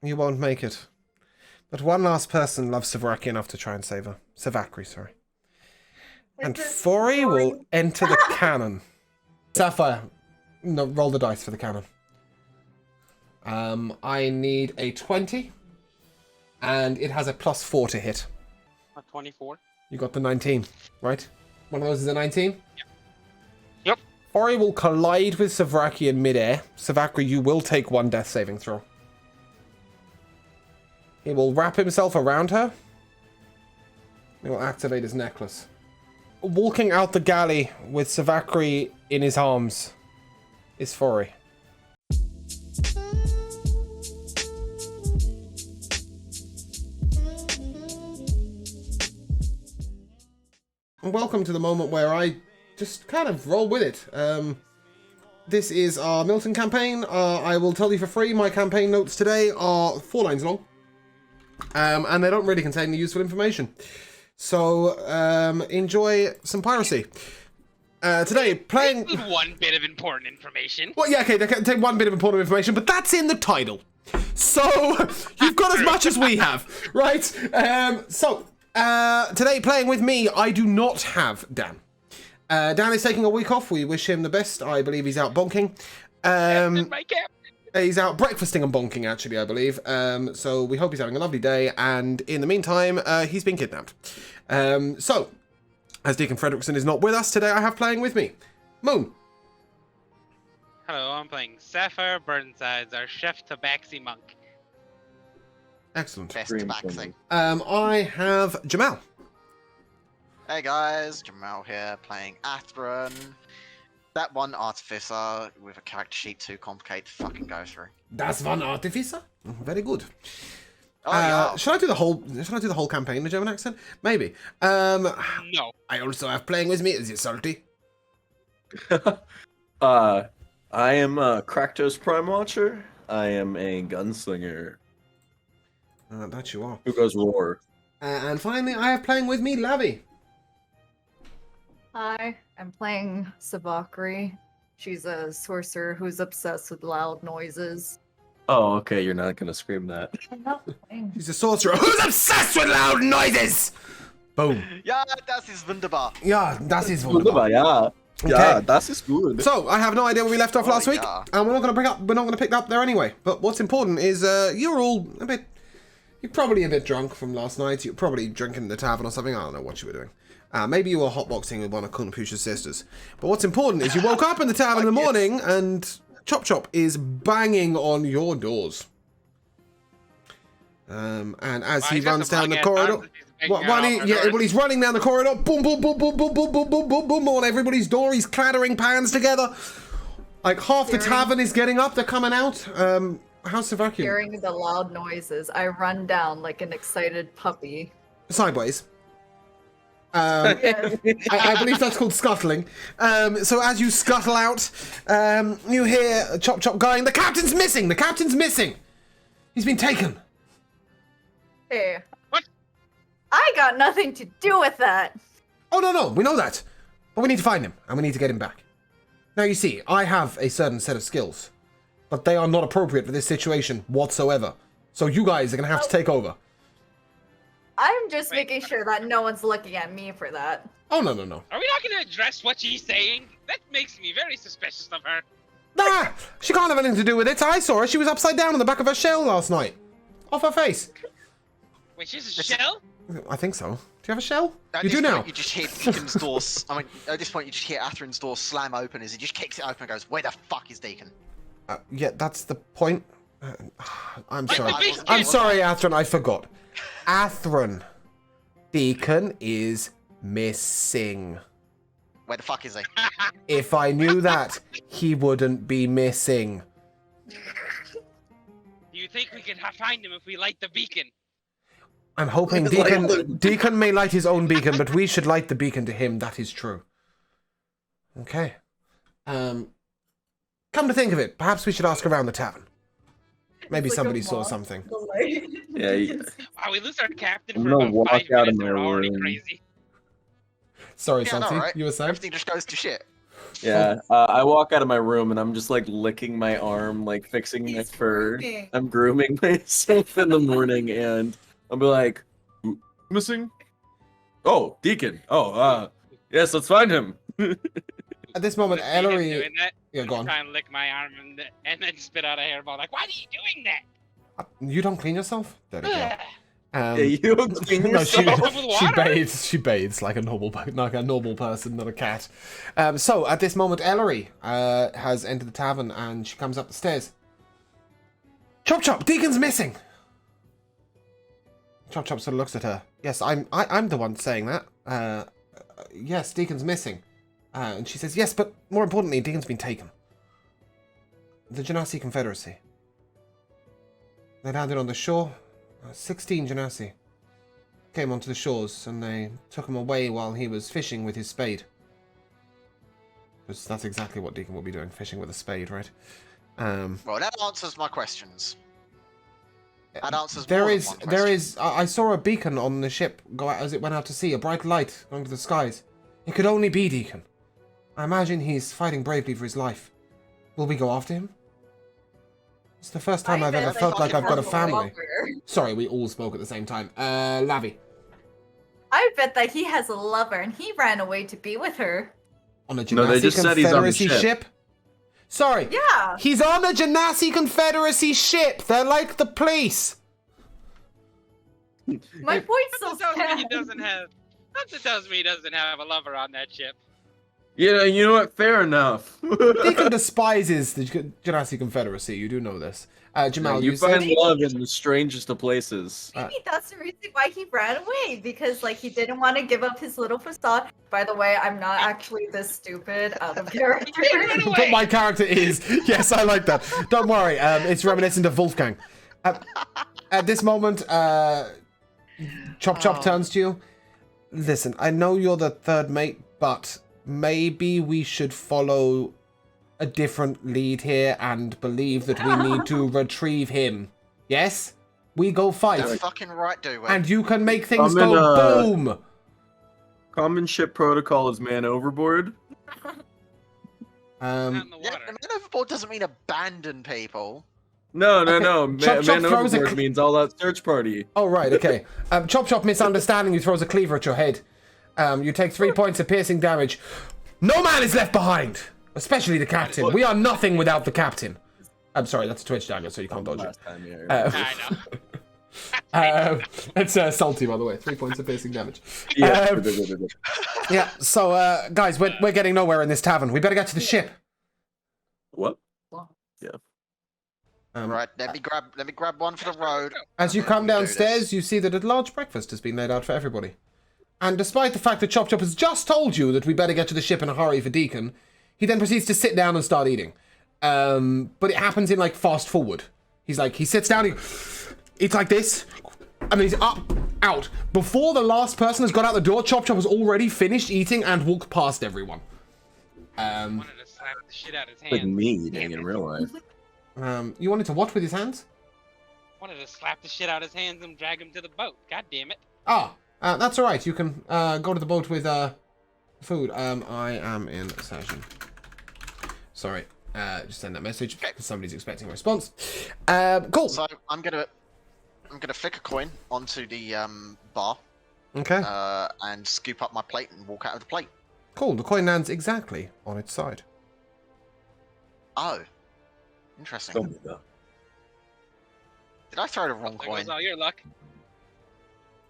You won't make it. But one last person loves Savraki enough to try and save her. Savakri, sorry. And Fori will enter the cannon. Sapphire, no, roll the dice for the cannon. I need a 20. And it has a +4 to hit. A 24. You got the 19, right? One of those is a 19? Yep. Fori will collide with Savraki in midair. Savakri, you will take 1 death saving throw. He will wrap himself around her. He will activate his necklace. Walking out the galley with Savakri in his arms is Fori. Welcome to the moment where I just kind of roll with it. This is our Miltern campaign. I will tell you for free, my campaign notes today are 4 lines long. And they don't really contain the useful information. So, enjoy some piracy. Today, playing... One bit of important information. Well, yeah, okay, they can take 1 bit of important information, but that's in the title. So, you've got as much as we have, right? Today, playing with me, I do not have Dan. Dan is taking a week off. We wish him the best. I believe he's out bonking. He's out breakfasting and bonking, actually, I believe. So we hope he's having a lovely day. And in the meantime, he's been kidnapped. So, as Deacon Fredrickson is not with us today, I have playing with me Moon. Hello, I'm playing Sapphire Burnsides, our chef tabaxi monk. Excellent. Best tabaxi. I have Jamal. Hey guys, Jamal here, playing Atheron. That one artificer with a character sheet too complicated to fucking go through. Das one artificer. Very good. Oh, yeah. Should I do the whole campaign in a German accent? Maybe. No. I also have playing with me. Is it salty? I am Kraktos Prime Watcher. I am a gunslinger. That you are. Who goes roar? And finally, I have playing with me Lavi. Hi, I'm playing Savakri. She's a sorcerer who's obsessed with loud noises. Oh, okay. You're not gonna scream that. I'm not playing. She's a sorcerer who's obsessed with loud noises. Boom. Ja, das ist wunderbar. Yeah, das ist wunderbar. Yeah. Okay. Yeah, das ist good. So I have no idea where we left off last week, yeah. and we're not going to pick up there anyway. But what's important is you're all you're probably a bit drunk from last night. You're probably drinking in the tavern or something. I don't know what you were doing. Maybe you were hotboxing with one of Kunapusha's sisters. But what's important is you woke up in the tavern in the morning and Chop Chop is banging on your doors. And as he runs down the corridor... he's running down the corridor. Boom, boom, boom, boom, boom, boom, boom, boom, boom, boom, on everybody's door. He's clattering pans together. Like half the tavern is getting up. They're coming out. How's the vacuum? Hearing the loud noises, I run down like an excited puppy. Sideways. I believe that's called scuttling. So as you scuttle out, you hear Chop Chop going, "The captain's missing! The captain's missing! He's been taken!" Hey. What? I got nothing to do with that! Oh, no, we know that. But we need to find him, and we need to get him back. Now, you see, I have a certain set of skills, but they are not appropriate for this situation whatsoever. So you guys are going to have to take over. I'm just making sure that no one's looking at me for that. Oh, no. Are we not going to address what she's saying? That makes me very suspicious of her. Nah, she can't have anything to do with it. I saw her. She was upside down on the back of her shell last night. Off her face. Wait, she's a shell? I think so. Do you have a shell? At You this do now. point, you just hear Deacon's door. At this point, you just hear Atheron's door slam open as he just kicks it open and goes, "Where the fuck is Deacon?" Yeah, that's the point. I'm sorry. Wait, I'm sorry, Atheron. I forgot. Atheron. Deacon is missing. Where the fuck is he? If I knew that, he wouldn't be missing. Do you think we can find him if we light the beacon? I'm hoping Deacon may light his own beacon, but we should light the beacon to him. That is true. Okay. Come to think of it, perhaps we should ask around the tavern. Maybe somebody saw something. Yeah. Wow, we lose our captain I'm for gonna about walk 5 out of minutes. my We're already room. crazy. Sorry, Yeah, Santi, no, right? you were saying? Everything just goes to shit. Yeah, I walk out of my room and I'm just like licking my arm, like fixing my He's fur. grooming. I'm grooming myself in the morning, and I'll be like, missing? Oh, Deacon. Oh, yes, let's find him. At this moment, Wanna see him Ellery... doing that? Yeah, go on. Try and lick my arm and then spit out a hairball. Like, why are you doing that? You don't clean yourself? There we go. Ugh. Yeah, you don't clean No, yourself. With she water? bathes. She bathes like a normal person, not a cat. So at this moment, Ellery has entered the tavern and she comes up the stairs. Chop Chop, Deacon's missing. Chop Chop sort of looks at her. Yes, I'm the one saying that. Yes, Deacon's missing. And she says, yes, but more importantly, Deacon's been taken. The Genasi Confederacy. They landed on the shore. 16 Genasi came onto the shores and they took him away while he was fishing with his spade. Because that's exactly what Deacon will be doing, fishing with a spade, right? Well, that answers my questions. That answers There more is, than one there question. is. I saw a beacon on the ship go out as it went out to sea, a bright light going to the skies. It could only be Deacon. I imagine he's fighting bravely for his life. Will we go after him? It's the first time I've ever felt like I've got a family. Sorry, we all spoke at the same time. Lavi. I bet that he has a lover and he ran away to be with her. On a Genasi No, they just said he's on the Confederacy ship. ship? Sorry. Yeah. He's on a Genasi Confederacy ship. They're like the police. My point's so That tells me he sad. doesn't have. That tells me he doesn't have a lover on that ship. Yeah, you know what? Fair enough. Deacon despises the Genasi Confederacy. You do know this. Jamal, you you said... find love in the strangest of places. Maybe that's the reason why he ran away, because like he didn't want to give up his little facade. By the way, I'm not actually this stupid out of character. But my character is. Yes, I like that. Don't worry. It's reminiscent of Wolfgang. At this moment, Chop Chop turns to you. Listen, I know you're the third mate, but maybe we should follow a different lead here and believe that we need to retrieve him. Yes? We go fight. That's fucking right, do we? And you can make things I'm in, go boom. Common ship protocol is man overboard. Not in the Yeah, water. the man overboard doesn't mean abandon people. No. Chop Chop Man throws a overboard means all out search party. Oh, right, okay. Chop Chop misunderstanding you, throws a cleaver at your head. You take 3 points of piercing damage. No man is left behind! Especially the captain. We are nothing without the captain. I'm sorry, that's a Twitch dagger, so you can't dodge it. Last time, yeah. I know. It's salty, by the way. 3 points of piercing damage. Yeah. Yeah, so, guys, we're getting nowhere in this tavern. We better get to the ship. What? Right, let me grab one for the road. As you come downstairs, you see that a large breakfast has been laid out for everybody. And despite the fact that Chop Chop has just told you that we better get to the ship in a hurry for Deacon, he then proceeds to sit down and start eating. But it happens in, like, fast forward. He's like, he sits down, it's like this, and then he's up, out. Before the last person has got out the door, Chop Chop has already finished eating and walked past everyone. Wanted to slap the shit out of his Like hands. me eating in real life. You wanted to what with his hands? Wanted to slap the shit out of his hands and drag him to the boat. God damn it. That's alright. You can go to the boat with food. I am in Sorry. Just send that message because somebody's expecting a response. Cool. So I'm gonna flick a coin onto the bar Okay. and scoop up my plate and walk out of the plate. Cool. The coin lands exactly on its side. Oh, interesting. Tell me that. Did I throw the wrong There coin? goes all your luck.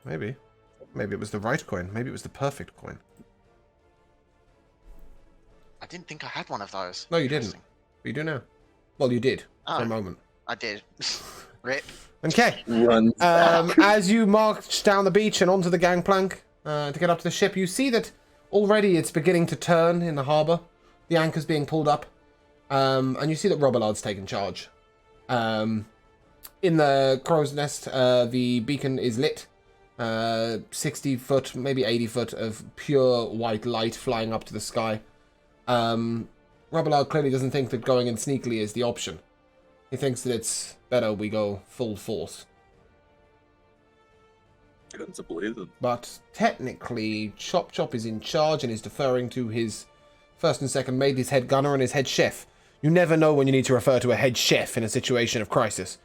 Maybe. Maybe it was the right coin. Maybe it was the perfect coin. I didn't think I had one of those. No, you didn't. Interesting. But you do now. Well, you did for Oh. a moment. I did. Rip. Okay. Run. As you march down the beach and onto the gangplank to get up to the ship, you see that already it's beginning to turn in the harbour. The anchor's being pulled up. And you see that Robillard's taken charge. In the crow's nest, the beacon is lit. 60 foot, maybe 80 foot of pure white light flying up to the sky. Robillard clearly doesn't think that going in sneakily is the option. He thinks that it's better we go full force. Guns a blazing. But technically, Chop Chop is in charge and is deferring to his first and second mate, his head gunner, and his head chef. You never know when you need to refer to a head chef in a situation of crisis.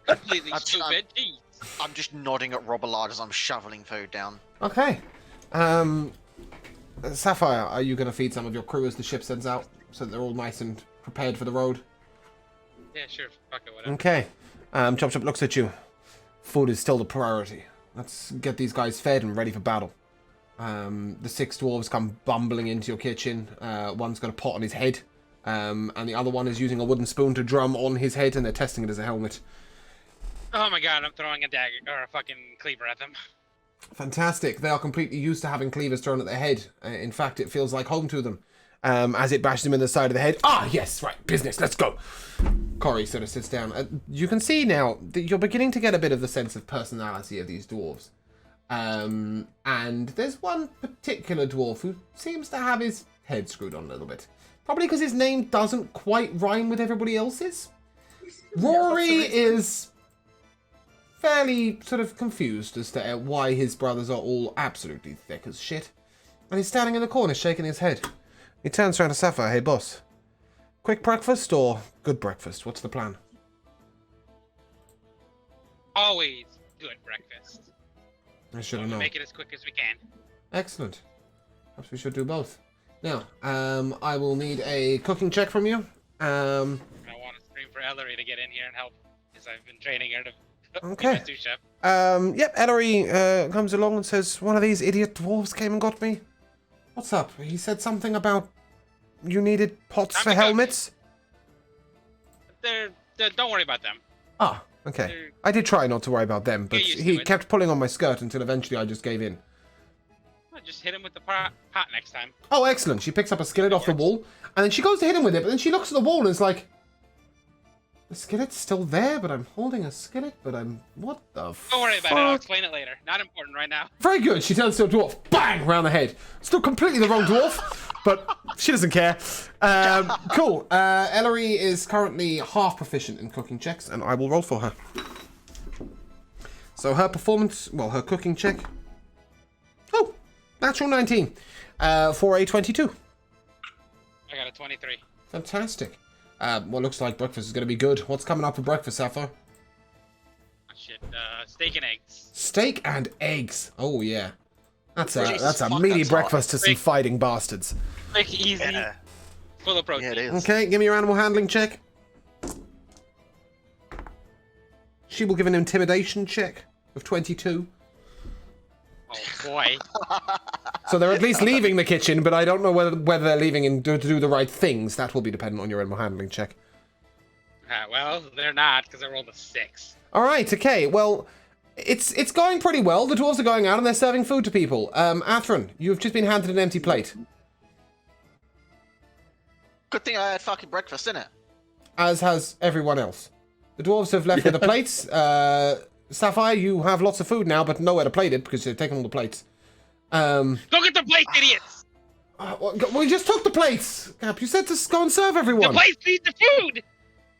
Completely I'm- stupid. Jeez. I'm just nodding at Robillard as I'm shoveling food down. Okay. Sapphire, are you going to feed some of your crew as the ship sends out so that they're all nice and prepared for the road? Yeah, sure. Fuck it, whatever. Okay. Chop Chop looks at you. Food is still the priority. Let's get these guys fed and ready for battle. The 6 dwarves come bumbling into your kitchen. One's got a pot on his head, and the other one is using a wooden spoon to drum on his head, and they're testing it as a helmet. Oh my god, I'm throwing a dagger or a fucking cleaver at them. Fantastic. They are completely used to having cleavers thrown at their head. In fact, it feels like home to them. As it bashes them in the side of the head. Ah, yes, right, business, let's go. Corey sort of sits down. You can see now that you're beginning to get a bit of the sense of personality of these dwarves. And there's one particular dwarf who seems to have his head screwed on a little bit. Probably because his name doesn't quite rhyme with everybody else's. Rory is fairly sort of confused as to why his brothers are all absolutely thick as shit. And he's standing in the corner shaking his head. He turns around to Sapphire. Hey, boss. Quick breakfast or good breakfast? What's the plan? Always good breakfast. I should have We'll known. make it as quick as we can. Excellent. Perhaps we should do both. Now, I will need a cooking check from you. I want to scream for Ellery to get in here and help, because I've been training her to Okay. be my sous chef. Yep, Ellery comes along and says, one of these idiot dwarves came and got me. What's up? He said something about you needed pots I'm for the cook. helmets? They're don't worry about them. Ah, okay. They're- I did try not to worry about them, but Get used to he it. kept pulling on my skirt until eventually I just gave in. Well, just hit him with the pot next time. Oh, excellent. She picks up a skillet off the wall, and then she goes to hit him with it, but then she looks at the wall and is like, the skillet's still there, but I'm holding a skillet, but I'm... What the fuck? Don't worry about it. I'll explain it later. Not important right now. Very good. She turns to a dwarf. Bang! Round the head. Still completely the wrong dwarf, but she doesn't care. Cool. Ellery is currently half proficient in cooking checks, and I will roll for her. So her performance... Well, her cooking check... Oh! Natural 19. For a 22. I got a 23. Fantastic. Well, looks like breakfast is going to be good. What's coming up for breakfast, Sapphire? Oh, shit. Steak and eggs. Steak and eggs. Oh, yeah. That's a Jesus fuck, meaty that's breakfast to some Quick. fighting bastards. Quick, easy, Yeah, full of protein. yeah, it is. Okay, give me your animal handling check. She will give an intimidation check of 22. Oh boy. So they're at least leaving the kitchen, but I don't know whether they're leaving to do the right things. That will be dependent on your animal handling check. Well, they're not, because I rolled a 6. All right, okay. Well, it's going pretty well. The dwarves are going out and they're serving food to people. Athron, you've just been handed an empty plate, Good thing I had fucking breakfast, innit? as has everyone else. The dwarves have left with the plates. Sapphire, you have lots of food now, but nowhere to plate it because they've taken all the plates. Go get the plates, idiots! We just took the plates. Cap, you said to go and serve The everyone. plates need the food!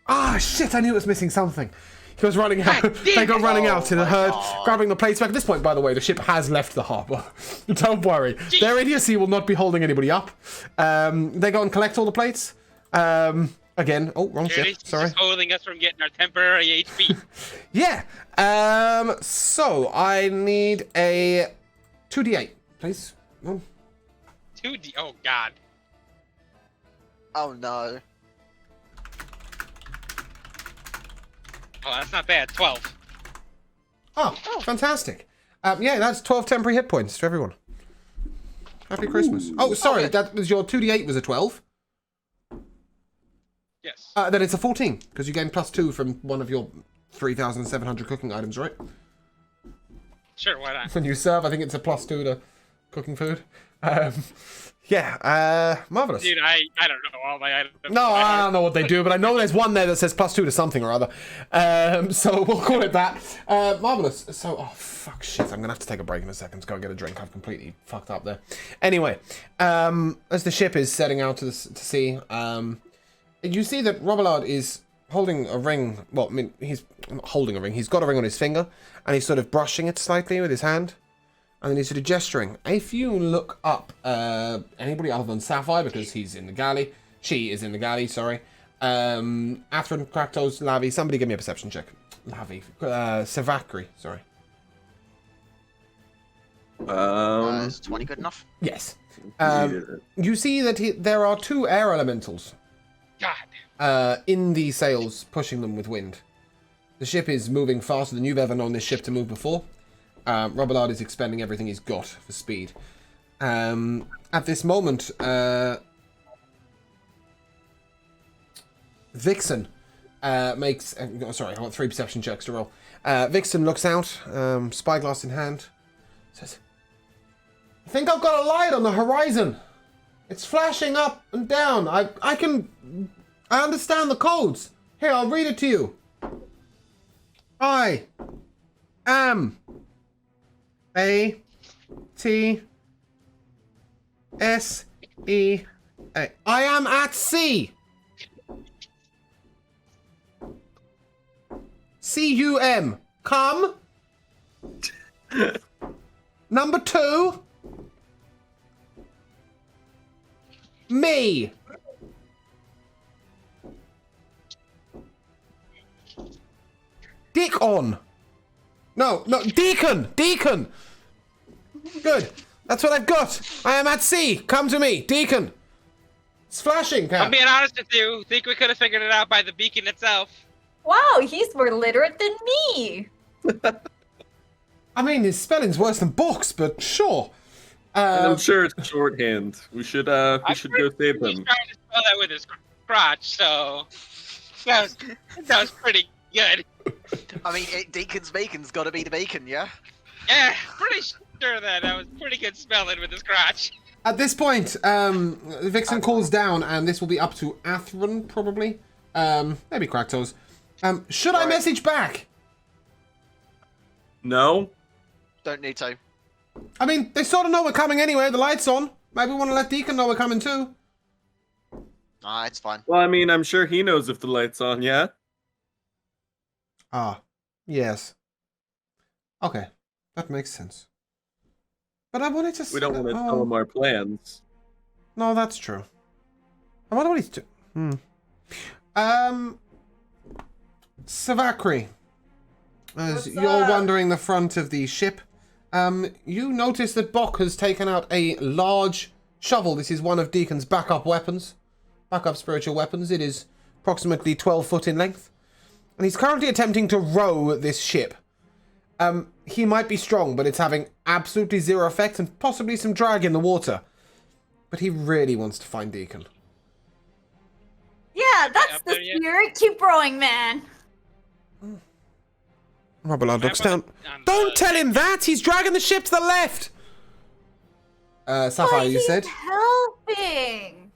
Ah, shit! I knew it was missing something. He goes running out. God damn They go it. running out in a my herd, God. grabbing the plates back. At this point, by the way, the ship has left the harbour. Don't worry. Their idiocy will not be holding anybody up. They go and collect all the plates. Again. Oh, wrong Clearly, ship. she's Sorry. just holding us from getting our temporary HP. Yeah. So I need a 2d8, please. Oh. 2D. Oh god. Oh no. Oh, that's not bad. 12. Oh, fantastic. Yeah, that's 12 temporary hit points to everyone. Happy Christmas. Oh, sorry, that was your 2d8 was a 12. Yes. Then it's a 14, because you gain +2 from one of your 3,700 cooking items, right? Sure, why not? When you serve, I think it's a +2 to cooking food. Yeah, marvellous. Dude, I don't know all my items. No, I don't know what they do, but I know there's one there that says +2 to something or other. So we'll call it that. Marvellous. So, oh, fuck, shit. I'm going to have to take a break in a second to go get a drink. I've completely fucked up there. Anyway, as the ship is setting out to sea, you see that Robillard is holding a ring. Well, I mean, he's not holding a ring. He's got a ring on his finger, and he's sort of brushing it slightly with his hand. And then he's sort of gesturing. If you look up anybody other than Sapphire, because he's in the galley. She is in the galley, sorry. Atherin, Kraktos, Lavi, somebody give me a perception check. Lavi. Savakri, sorry. Is 20 good enough? Yes. You see that there are 2 air elementals. God. In the sails, pushing them with wind. The ship is moving faster than you've ever known this ship to move before. Robillard is expending everything he's got for speed. At this moment, Vixen makes... sorry, I want 3 perception checks to roll. Vixen looks out, spyglass in hand, says, I think I've got a light on the horizon. It's flashing up and down. I understand the codes. Here, I'll read it to you. I am A T S E A. I am at sea. C-U-M. Come. Number 2. Me. Dick on. No, Deacon. Deacon. Good. That's what I've got. I am at sea. Come to me, Deacon. It's flashing, Cap. I'm being honest with you. Think we could have figured it out by the beacon itself. Wow, he's more literate than me. I mean, his spelling's worse than books, but sure. And I'm sure it's shorthand. We should go save He's him. trying to spell that with his crotch, so that was pretty good. I mean, Deacon's bacon's got to be the bacon, yeah? Yeah, pretty sure that was pretty good spelling with his crotch. At this point, Vixen calls down, and this will be up to Atherin, probably. Maybe Kraktos. Should I message back? No. Don't need to. I mean, they sort of know we're coming anyway. The light's on. Maybe we want to let Deacon know we're coming too. Ah, it's fine. Well, I mean, I'm sure he knows if the light's on, yeah? Ah, yes. Okay, that makes sense. But I wanted to... We don't want to tell him our plans. No, that's true. I wonder what he's doing. Savakri, as you're wandering the front of the ship, you notice that Bok has taken out a large shovel. This is one of Deacon's backup weapons. Backup spiritual weapons. It is approximately 12 foot in length. And he's currently attempting to row this ship. He might be strong, but it's having absolutely zero effect and possibly some drag in the water. But he really wants to find Deacon. Yeah, that's the spirit. Keep rowing, man. Robillard looks down. Don't tell him that! He's dragging the ship to the left! Sapphire, you said? Helping!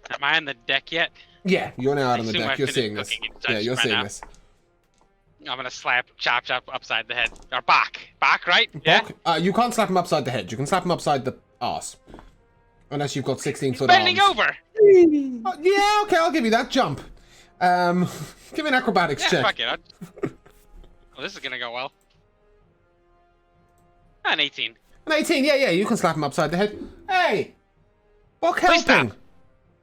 Am I on the deck yet? Yeah, you're now out on the assume deck. I You're finished seeing this. cooking and Yeah, such you're by seeing now. this. I'm gonna slap Chop upside the head. Or Bach, right? Yeah? Bok, you can't slap him upside the head. You can slap him upside the arse. Unless you've got 16-foot arms. Bending over! Yeah, okay, I'll give you that jump. Give me an acrobatics Yeah, check. fuck it. Well, this is gonna go well. An 18. An 18, yeah, you can slap him upside the head. Hey! Bok Please helping! stop.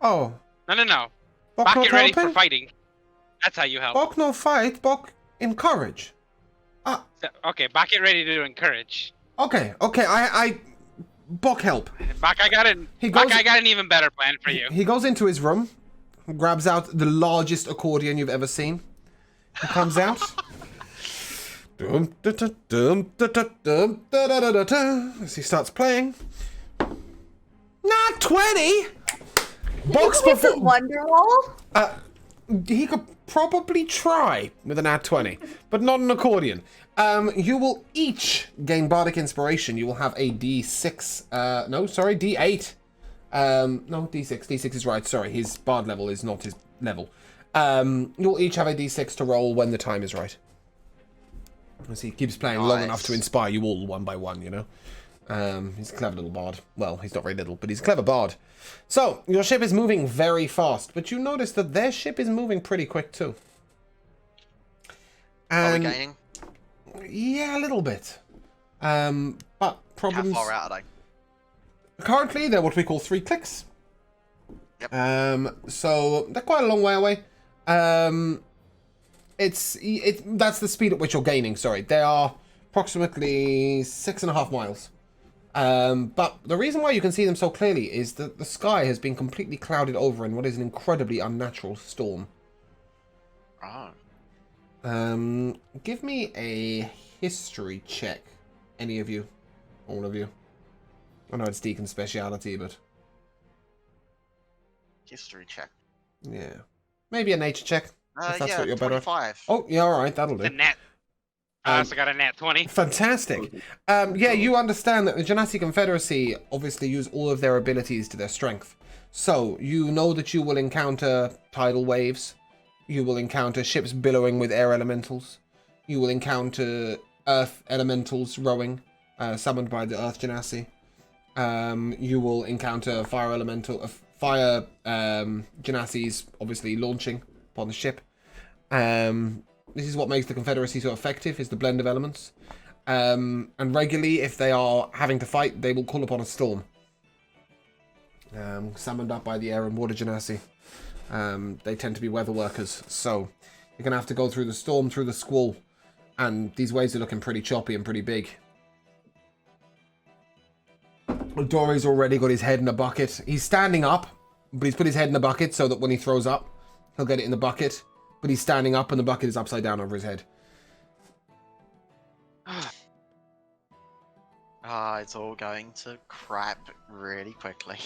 Oh. No. Bok Bach, not get ready helping? for fighting. That's how you help. Bok no fight, Bok encourage. Okay, Bach, get ready to encourage. Okay, Bok help. Bach, I got an even better plan for you. He goes into his room, grabs out the largest accordion you've ever seen. He comes out. As he starts playing. Not 20! Box With the before. Wonderwall? He could probably try with an ad 20, but not an accordion. You will each gain bardic inspiration. You will have a D6. D8. No, D6. D6 is right. Sorry, his bard level is not his level. You'll each have a D6 to roll when the time is right. As he keeps playing long enough to inspire you all one by one, you know. He's a clever little bard. Well, he's not very little, but he's a clever bard. So, your ship is moving very fast, but you notice that their ship is moving pretty quick too. Are we gaining? Yeah, a little bit. But problems. How far out are they? Currently, they're what we call 3 clicks. Yep. So they're quite a long way away. That's the speed at which you're gaining. Sorry, they are approximately 6.5 miles. But the reason why you can see them so clearly is that the sky has been completely clouded over in what is an incredibly unnatural storm. Oh. Give me a history check. Any of you, all of you. I know it's Deacon's speciality, but History check. yeah, maybe a nature check. If that's Yeah, what you're better at. 25. Oh, yeah, all right, that'll The do. net. I also got a nat 20. Fantastic. Yeah, you understand that the Genasi Confederacy obviously use all of their abilities to their strength. So, you know that you will encounter tidal waves. You will encounter ships billowing with air elementals. You will encounter earth elementals rowing, summoned by the Earth Genasi. You will encounter fire Genasis obviously launching upon the ship. This is what makes the Confederacy so effective, is the blend of elements. And regularly, if they are having to fight, they will call upon a storm. Summoned up by the air and water Genasi. They tend to be weather workers, so you're going to have to go through the storm, through the squall. And these waves are looking pretty choppy and pretty big. Dory's already got his head in a bucket. He's standing up, but he's put his head in the bucket so that when he throws up, he'll get it in the bucket. But he's standing up and the bucket is upside down over his head. It's all going to crap really quickly.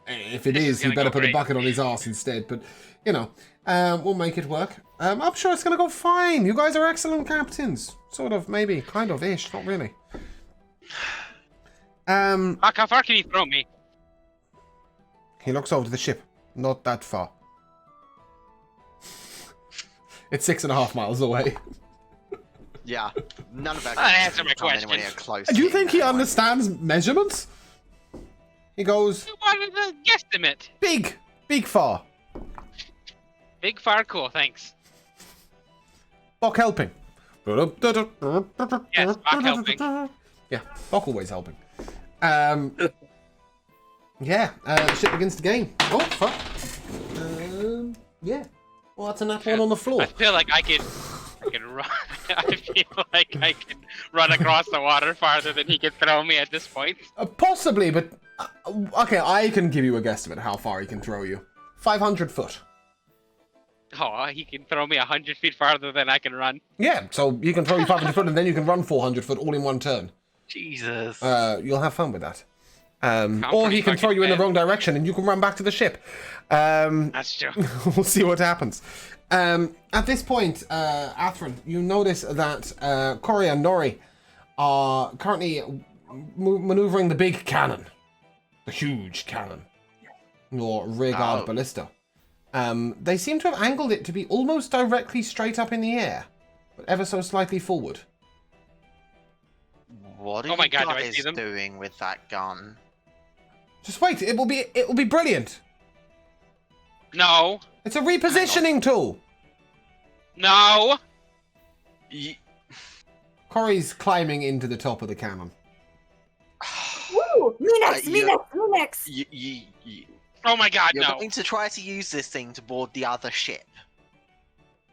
If it This is is, he gonna better go put a great. bucket on his ass instead. But, you know, we'll make it work. I'm sure it's going to go fine. You guys are excellent captains. Sort of, maybe, kind of, ish. Not really. Fuck, how far can you throw me? He looks over to the ship. Not that far. It's 6.5 miles away. Yeah, none of that. That answered my come question. anywhere close Do to you think he anyway. understands measurements? He goes, You wanted a guesstimate. big far. Big far, cool, thanks. Bok helping. Yes, Bok helping. Yeah, Bok always helping. Yeah, the ship begins to gain. Oh, fuck. Yeah. Well, that's a nat 1 on the floor. I feel like I can run. I feel like I can run across the water farther than he can throw me at this point. Possibly, but... okay, I can give you a guesstimate how far he can throw you. 500 foot. Oh, he can throw me 100 feet farther than I can run. Yeah, so he can throw you 500 foot and then you can run 400 foot all in one turn. Jesus. You'll have fun with that. I'm Or pretty he can throw fucking you in the fast. wrong direction and you can run back to the ship. That's true. We'll see what happens. At this point, Athrin, you notice that Cory and Nori are currently maneuvering the big cannon. The huge cannon. Your rearguard ballista. They seem to have angled it to be almost directly straight up in the air, but ever so slightly forward. What are Oh my you God, do I guys see them? doing with that gun? Just wait, it will be brilliant. No. It's a repositioning tool. No. Cory's climbing into the top of the cannon. Woo! Me next, me you- next, me next. Oh my God, You're no. going to try to use this thing to board the other ship.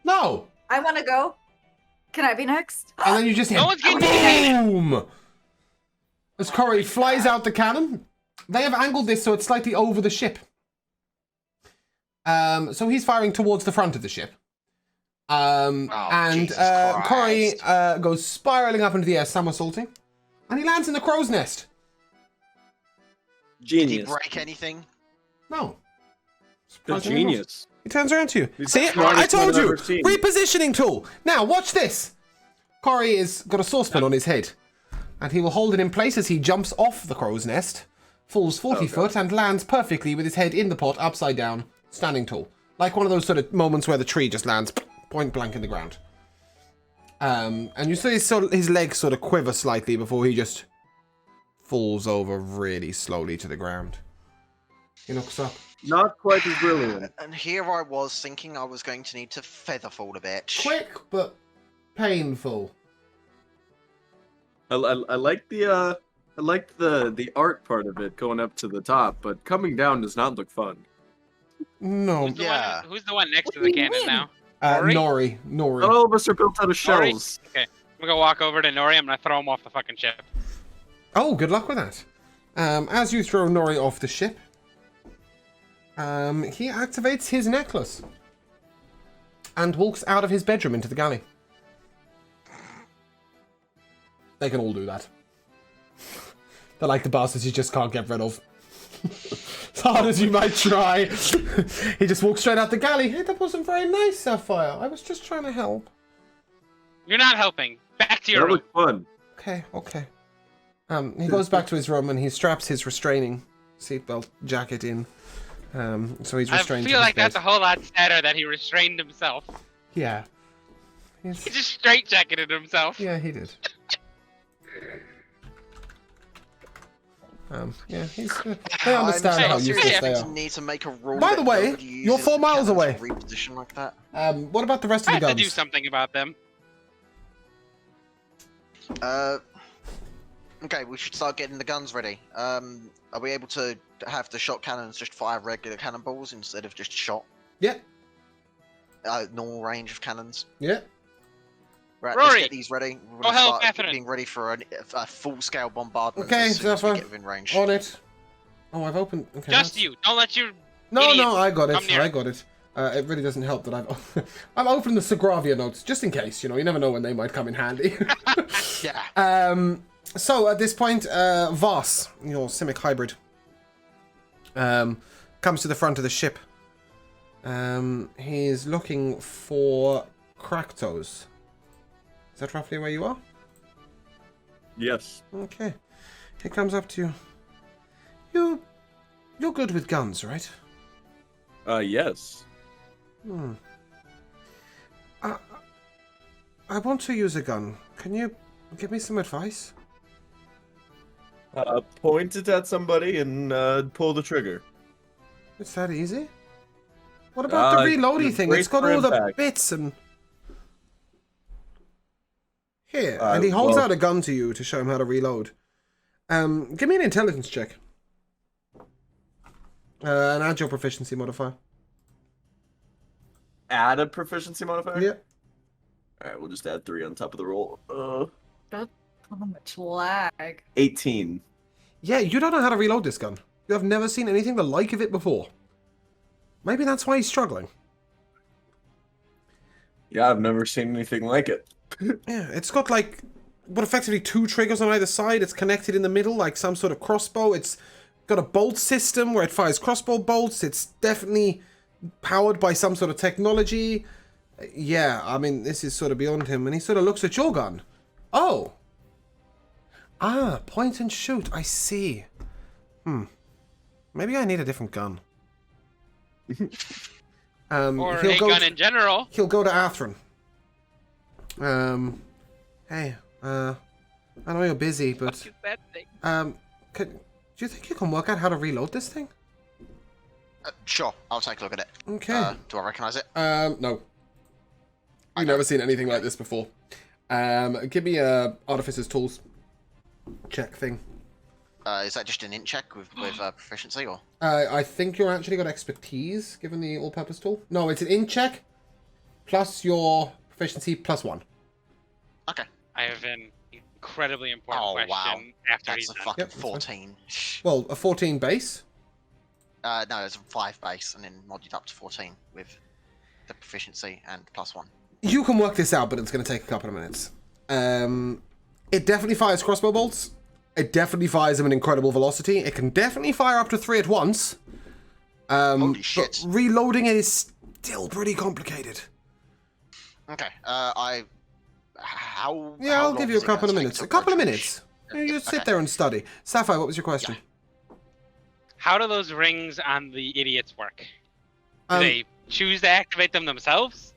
No! I want to go. Can I be next? And then you just hear No one's getting boom! As Cory flies out the cannon. They have angled this so it's slightly over the ship. So he's firing towards the front of the ship. And Jesus Cory Christ. goes spiraling up into the air, somersaulting. And he lands in the crow's nest. Did he Genius. break anything? No. The Surprisingly not. genius. He turns around to you. He's See, the smartest I told man I've you! ever seen. Repositioning tool! Now, watch this! Cory has got a saucepan on his head. And he will hold it in place as he jumps off the crow's nest, falls 40 foot, and lands perfectly with his head in the pot, upside down, standing tall. Like one of those sort of moments where the tree just lands point blank in the ground. And you see his legs sort of quiver slightly before he just falls over really slowly to the ground. He looks up. Not quite as brilliant. And here I was thinking I was going to need to featherfall a bit. Quick, but painful. I like the I like the art part of it going up to the top, but coming down does not look fun. No. Yeah. Who's the one next What to do the you cannon mean? now? Nori. Not all of us are built out of Nori? shells. Okay. I'm gonna walk over to Nori. I'm gonna throw him off the fucking ship. Oh, good luck with that. As you throw Nori off the ship, he activates his necklace and walks out of his bedroom into the galley. They can all do that. They're like the bastards you just can't get rid of. As hard as you might try. He just walks straight out the galley. Hey, that wasn't very nice, Sapphire. I was just trying to help. You're not helping. Back to your That room. looked fun. Okay. He goes back to his room and he straps his restraining seatbelt jacket in. So he's I restrained. feel to his like that's a bed. whole lot sadder that he restrained himself. Yeah. He just straight jacketed himself. Yeah, he did. Yeah, he's. They understand how serious. useless they I are. need to make a rule. By the that way, nobody you're uses 4 the miles cannon away. to reposition like that. What about the rest I of the have to do guns? something about them. Okay, we should start getting the guns ready. Are we able to have the shot cannons just fire regular cannonballs instead of just shot? Yeah, Normal range of cannons. yeah. Right, Rory, let's get these ready. We're go gonna help start Catherine. getting ready for a full-scale bombardment Okay, as soon as we Zephyr. get within range. On it. Oh, I've opened. Okay. Just that's- you. Don't let your No, idiots I got come it. near. I got it. It really doesn't help that I've opened the Sagravia notes just in case. You never know when they might come in handy. Yeah. So at this point, Voss, your Simic hybrid, comes to the front of the ship. He's looking for Kraktos. Is that roughly where you are? Yes. Okay. He comes up to you. You're good with guns, right? Yes. I want to use a gun. Can you give me some advice? Point it at somebody and pull the trigger. It's that easy? What about the reloady thing? It's brace got for all the impact. bits and... Here, and he holds out a gun to you to show him how to reload. Give me an intelligence check. And add your proficiency modifier. Add a proficiency modifier? Yeah. Alright, we'll just add 3 on top of the roll. How much lag? 18. Yeah, you don't know how to reload this gun. You have never seen anything the like of it before. Maybe that's why he's struggling. Yeah, I've never seen anything like it. Yeah, it's got like, what effectively 2 triggers on either side. It's connected in the middle like some sort of crossbow. It's got a bolt system where it fires crossbow bolts. It's definitely powered by some sort of technology. Yeah, I mean, this is sort of beyond him. And he sort of looks at your gun. Oh. Ah, point and shoot. I see. Maybe I need a different gun. or he'll a go gun to- in general. He'll go to Athron. Hey, I know you're busy, but Fuck is that thing? do you think you can work out how to reload this thing? Sure, I'll take a look at it. Okay. Do I recognize it? No. You've never seen anything like this before. Give me a Artificer's Tools check thing. Is that just an int check with proficiency, or? I think you're actually got expertise, given the all-purpose tool. No, it's an int check, plus your proficiency, +1. Okay. I have an incredibly important Oh, question wow. after That's he's a done. fucking Yep, that's fine. 14. Well, a 14 base. No, it's a 5 base, and then modded up to 14 with the proficiency and +1. You can work this out, but it's going to take a couple of minutes. It definitely fires crossbow bolts. It definitely fires them at incredible velocity. It can definitely fire up to 3 at once. Holy shit. But reloading it is still pretty complicated. Okay. How? Yeah, how I'll long give you a is it gonna couple of take minutes. to A couple of approach? minutes. You just sit Okay. there and study. Sapphire, what was your question? How do those rings on the idiots work? Do Um, they choose to activate them themselves?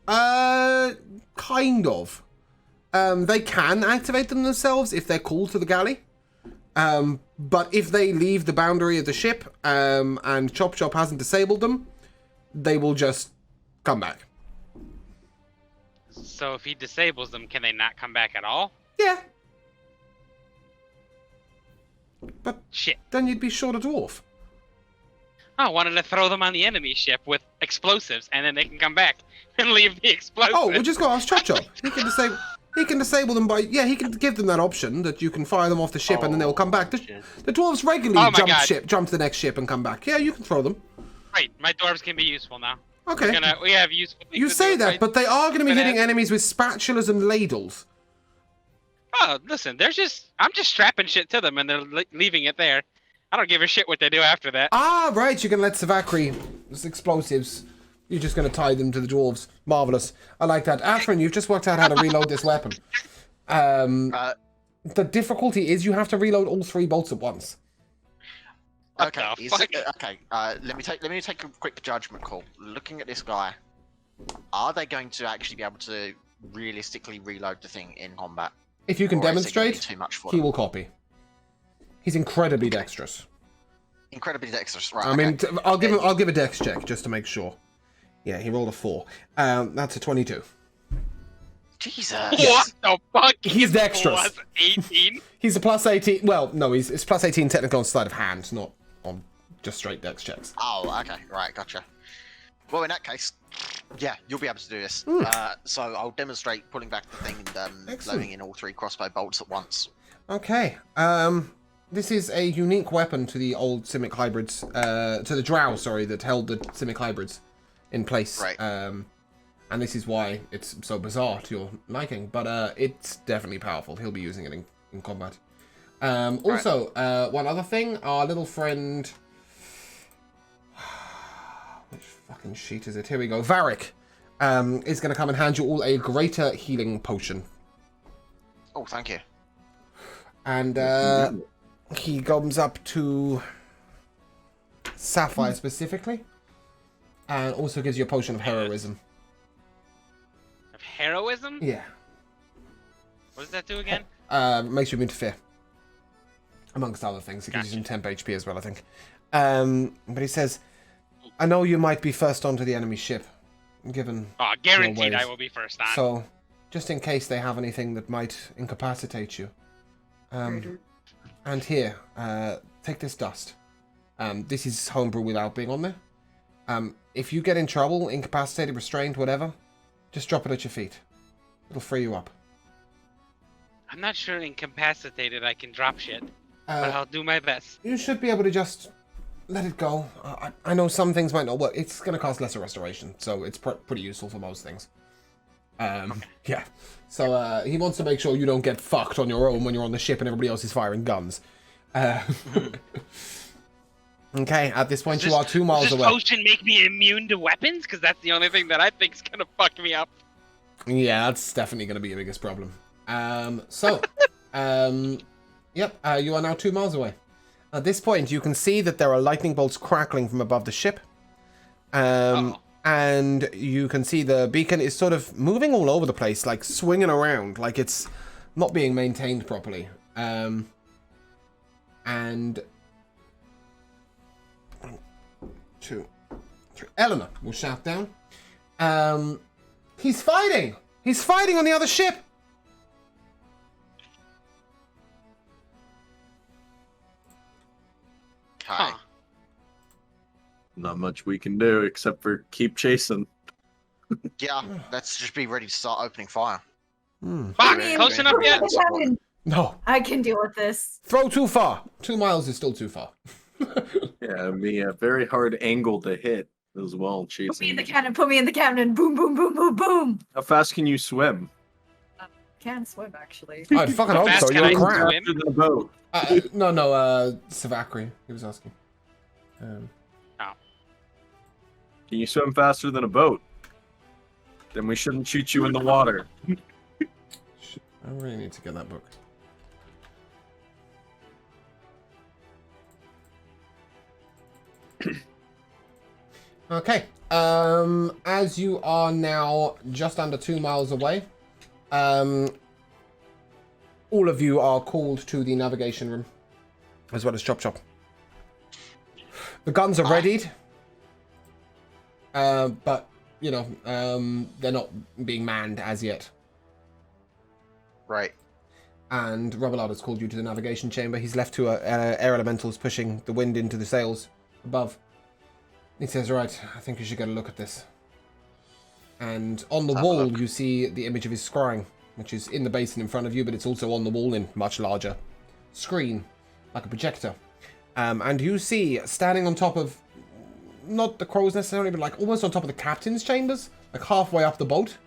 Kind of. They can activate them themselves if they're called to the galley. But if they leave the boundary of the ship, and Chop Chop hasn't disabled them, they will just come back. So if he disables them, can they not come back at all? Yeah. But Shit. then you'd be short a dwarf. I wanted to throw them on the enemy ship with explosives, and then they can come back and leave the explosives. Oh, we'll just go ask Chop Chop. He can disable them by... Yeah, he can give them that option that you can fire them off the ship and then they'll come back. The dwarves regularly jump to the next ship and come back. Yeah, you can throw them. Right, my dwarves can be useful now. Okay. We have useful things You to say do, that, right? but they are going to be hitting enemies with spatulas and ladles. Oh, listen, I'm just strapping shit to them and they're leaving it there. I don't give a shit what they do after that. Ah, right, you can let Savakri... explosives. You're just going to tie them to the dwarves. Marvellous. I like that. Athrun, you've just worked out how to reload this weapon. The difficulty is you have to reload all 3 bolts at once. Okay, What the fuck? okay. Let me take a quick judgment call. Looking at this guy, are they going to actually be able to realistically reload the thing in combat? If you can Or is it gonna be demonstrate, too much for he them? will copy. He's incredibly dexterous. Incredibly dexterous, right? I mean, I'll give a dex check just to make sure. Yeah, he rolled a 4. That's a 22. Jesus. What the fuck? He's dexterous. Plus 18? He's a plus 18. Well, no, it's plus 18 technical on sleight of hand, not on just straight dex checks. Oh, okay, right, gotcha. Well, in that case, yeah, you'll be able to do this. So I'll demonstrate pulling back the thing and Excellent. loading in all 3 crossbow bolts at once. Okay. This is a unique weapon to the old Simic hybrids, to the drow, sorry, that held the Simic hybrids in place. Right. And this is why it's so bizarre to your liking, but it's definitely powerful. He'll be using it in combat. Also, one other thing, our little friend... Which fucking sheet is it? Here we go. Varric is going to come and hand you all a greater healing potion. Oh, thank you. And he comes up to Sapphire specifically, and also gives you a potion of heroism. Of heroism? Yeah. What does that do again? Makes you immune to fear, amongst other things. It gives you some temp HP as well, I think. But he says, I know you might be first onto the enemy ship, given Oh, guaranteed ways. I will be first on. So, just in case they have anything that might incapacitate you. And here, take this dust. This is homebrew without being on there. If you get in trouble, incapacitated, restrained, whatever, just drop it at your feet. It'll free you up. I'm not sure incapacitated I can drop shit, but I'll do my best. You should be able to just let it go. I know some things might not work. It's going to cost lesser restoration, so it's pretty useful for most things. Yeah. So he wants to make sure you don't get fucked on your own when you're on the ship and everybody else is firing guns. Okay, at this point you are 2 miles Does this away. potion make me immune to weapons? Because that's the only thing that I think's gonna fuck me up. Yeah, that's definitely going to be your biggest problem. Yep, you are now 2 miles away. At this point, you can see that there are lightning bolts crackling from above the ship. And you can see the beacon is sort of moving all over the place, like swinging around, like it's not being maintained properly. And 1, 2, 3. Eleanor will shout down. He's fighting! He's fighting on the other ship! Okay. Huh. Not much we can do except for keep chasing. Yeah, let's just be ready to start opening fire. Fuck! Yeah, Close yeah, enough yeah. yet? No. I can deal with this. Throw too far. 2 miles is still too far. Yeah, it'd be a very hard angle to hit as well, Put me in chasing. the cannon, put me in the cannon. Boom, boom, boom, boom, boom. How fast can you swim? Can't swim, actually. I fucking hope fast so. can You're I a crab. swim? Faster than a boat. No, Savakri, he was asking. Can you swim faster than a boat? Then we shouldn't shoot you in the water. I really need to get that book. Okay. As you are now just under 2 miles away, all of you are called to the navigation room, as well as Chop Chop. The guns are readied, but you know they're not being manned as yet. Right. And Robillard has called you to the navigation chamber. He's left two air elementals pushing the wind into the sails above. He says, right, I think you should get a look at this. And on the wall, you see the image of his scrying, which is in the basin in front of you, but it's also on the wall in much larger screen, like a projector. And you see, standing on top of, not the crows necessarily, but like almost on top of the captain's chambers, like halfway up the boat,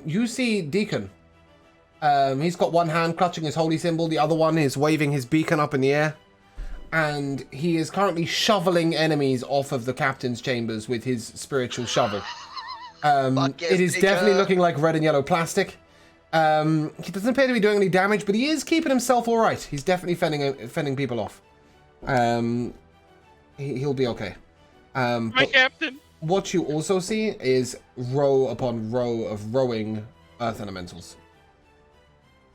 you see Deacon. He's got one hand clutching his holy symbol, the other one is waving his beacon up in the air. And he is currently shoveling enemies off of the captain's chambers with his spiritual shovel. It is definitely looking like red and yellow plastic. He doesn't appear to be doing any damage, but he is keeping himself all right. He's definitely fending people off. He'll be okay. My captain. What you also see is row upon row of rowing earth elementals.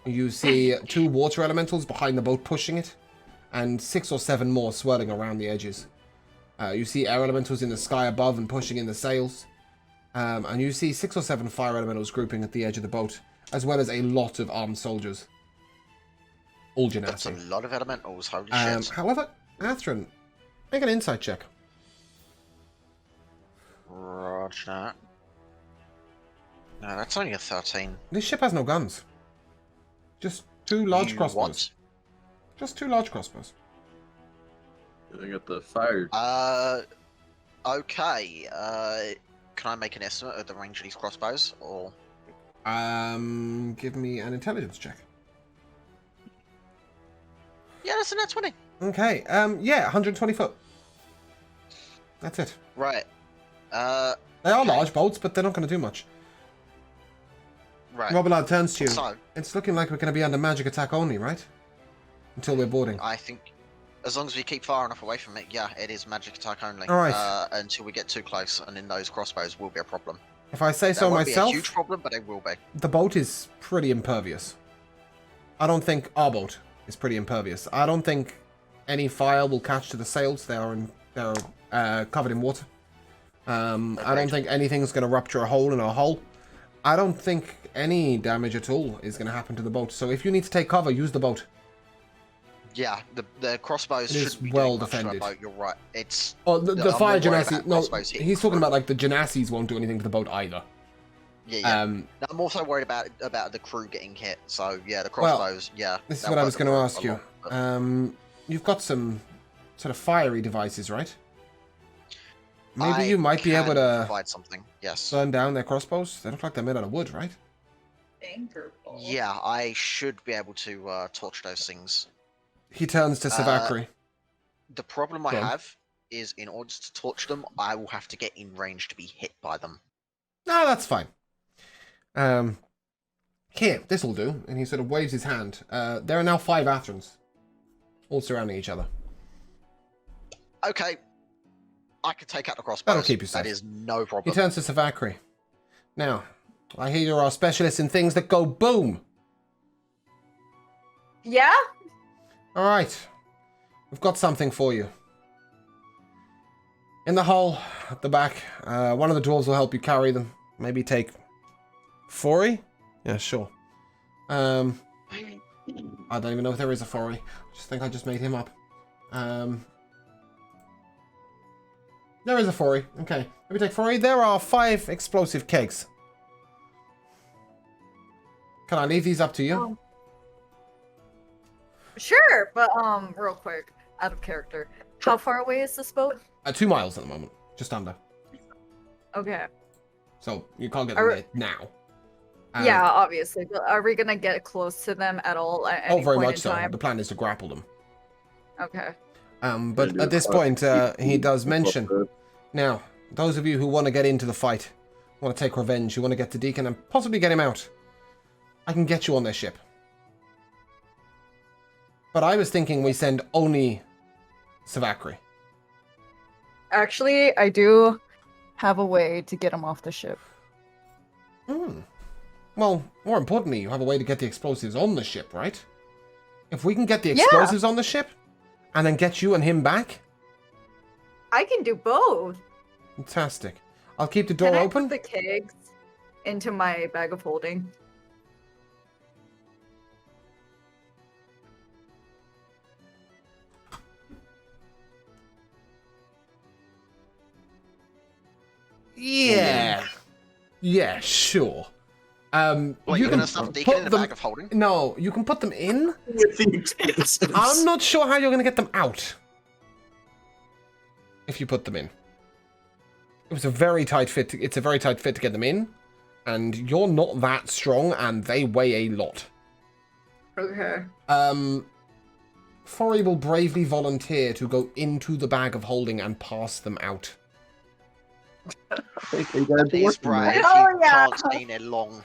You see 2 water elementals behind the boat pushing it, and 6 or 7 more swirling around the edges. You see air elementals in the sky above and pushing in the sails. And you see 6 or 7 fire elementals grouping at the edge of the boat, as well as a lot of armed soldiers. All genasi. That's a lot of elementals, holy shit. However, Atherin, make an insight check. Roger that. No, that's only a 13. This ship has no guns. Just 2 large crossbows. What? Just 2 large crossbows. They got the fire. Okay. Can I make an estimate of the range of these crossbows, or? Give me an intelligence check. Yeah, that's a net 20. Okay, yeah, 120 foot. That's it. Right. They are okay. large bolts, but they're not going to do much. Right. Robillard turns to you. So, It's looking like we're going to be under magic attack only, right? Until we're boarding. I think as long as we keep far enough away from it, yeah, it is magic attack only. All right. Until we get too close, and then those crossbows will be a problem. If I say so That won't myself, be a huge problem, but it will be. the boat is pretty impervious. I don't think our boat is pretty impervious. I don't think any fire will catch to the sails. They're covered in water. I don't think anything's going to rupture a hole in our hull. I don't think any damage at all is going to happen to the boat. So if you need to take cover, use the boat. Yeah, the crossbows It is shouldn't be well doing much to a defended. boat. You're right. It's Oh, the I'm fire more worried genasi. about No, crossbows hitting he's talking crew. about like the genasis won't do anything to the boat either. Yeah. No, I'm also worried about the crew getting hit. So yeah, the crossbows. Yeah. This is they'll what I hurt was the going to crew ask a you. lot, but You've got some sort of fiery devices, right? Maybe I you might be able can to provide something. Yes. burn down their crossbows. They look like they're made out of wood, right? Anchor ball. Yeah, I should be able to torch those things. He turns to Savakri. The problem I Go on. have is, in order to torch them, I will have to get in range to be hit by them. No, that's fine. Here, this'll do. And he sort of waves his hand. There are now 5 Atherans, all surrounding each other. Okay. I can take out the crossbows. That'll keep you safe. That is no He problem. turns to Savakri. Now, I hear you're our specialist in things that go boom. Yeah? All right. We've got something for you. In the hull, at the back, one of the dwarves will help you carry them. Maybe take 40? Yeah, sure. I don't even know if there is a 40. I just think I just made him up. There is a 40. Okay. Maybe take 40. There are 5 explosive kegs. Can I leave these up to you? Sure, but real quick, out of character. How far away is this boat? 2 miles at the moment. Just under. Okay. So you can't get them there now. Yeah, obviously. But are we gonna get close to them at all at any very point much in so. time? The plan is to grapple them. Okay. But at this point, he does mention, now, those of you who want to get into the fight, want to take revenge, who want to get to Deacon and possibly get him out, I can get you on their ship. But I was thinking we send only Savakri. Actually, I do have a way to get him off the ship. Well, more importantly, you have a way to get the explosives on the ship, right? If we can get the explosives on the ship, and then get you and him back, I can do both. fantastic. I'll keep the door Can I open. put the kegs into my bag of holding? Yeah. Yeah, sure. What, you you're can gonna stuff Deacon put in a them- bag of holding? No, you can put them in. With the expenses. I'm not sure how you're going to get them out. If you put them in. It was a very tight fit. It's a very tight fit to get them in. And you're not that strong, and they weigh a lot. Okay. Forey will bravely volunteer to go into the bag of holding and pass them out. He's brave. Oh, He yeah. can't stay in there long.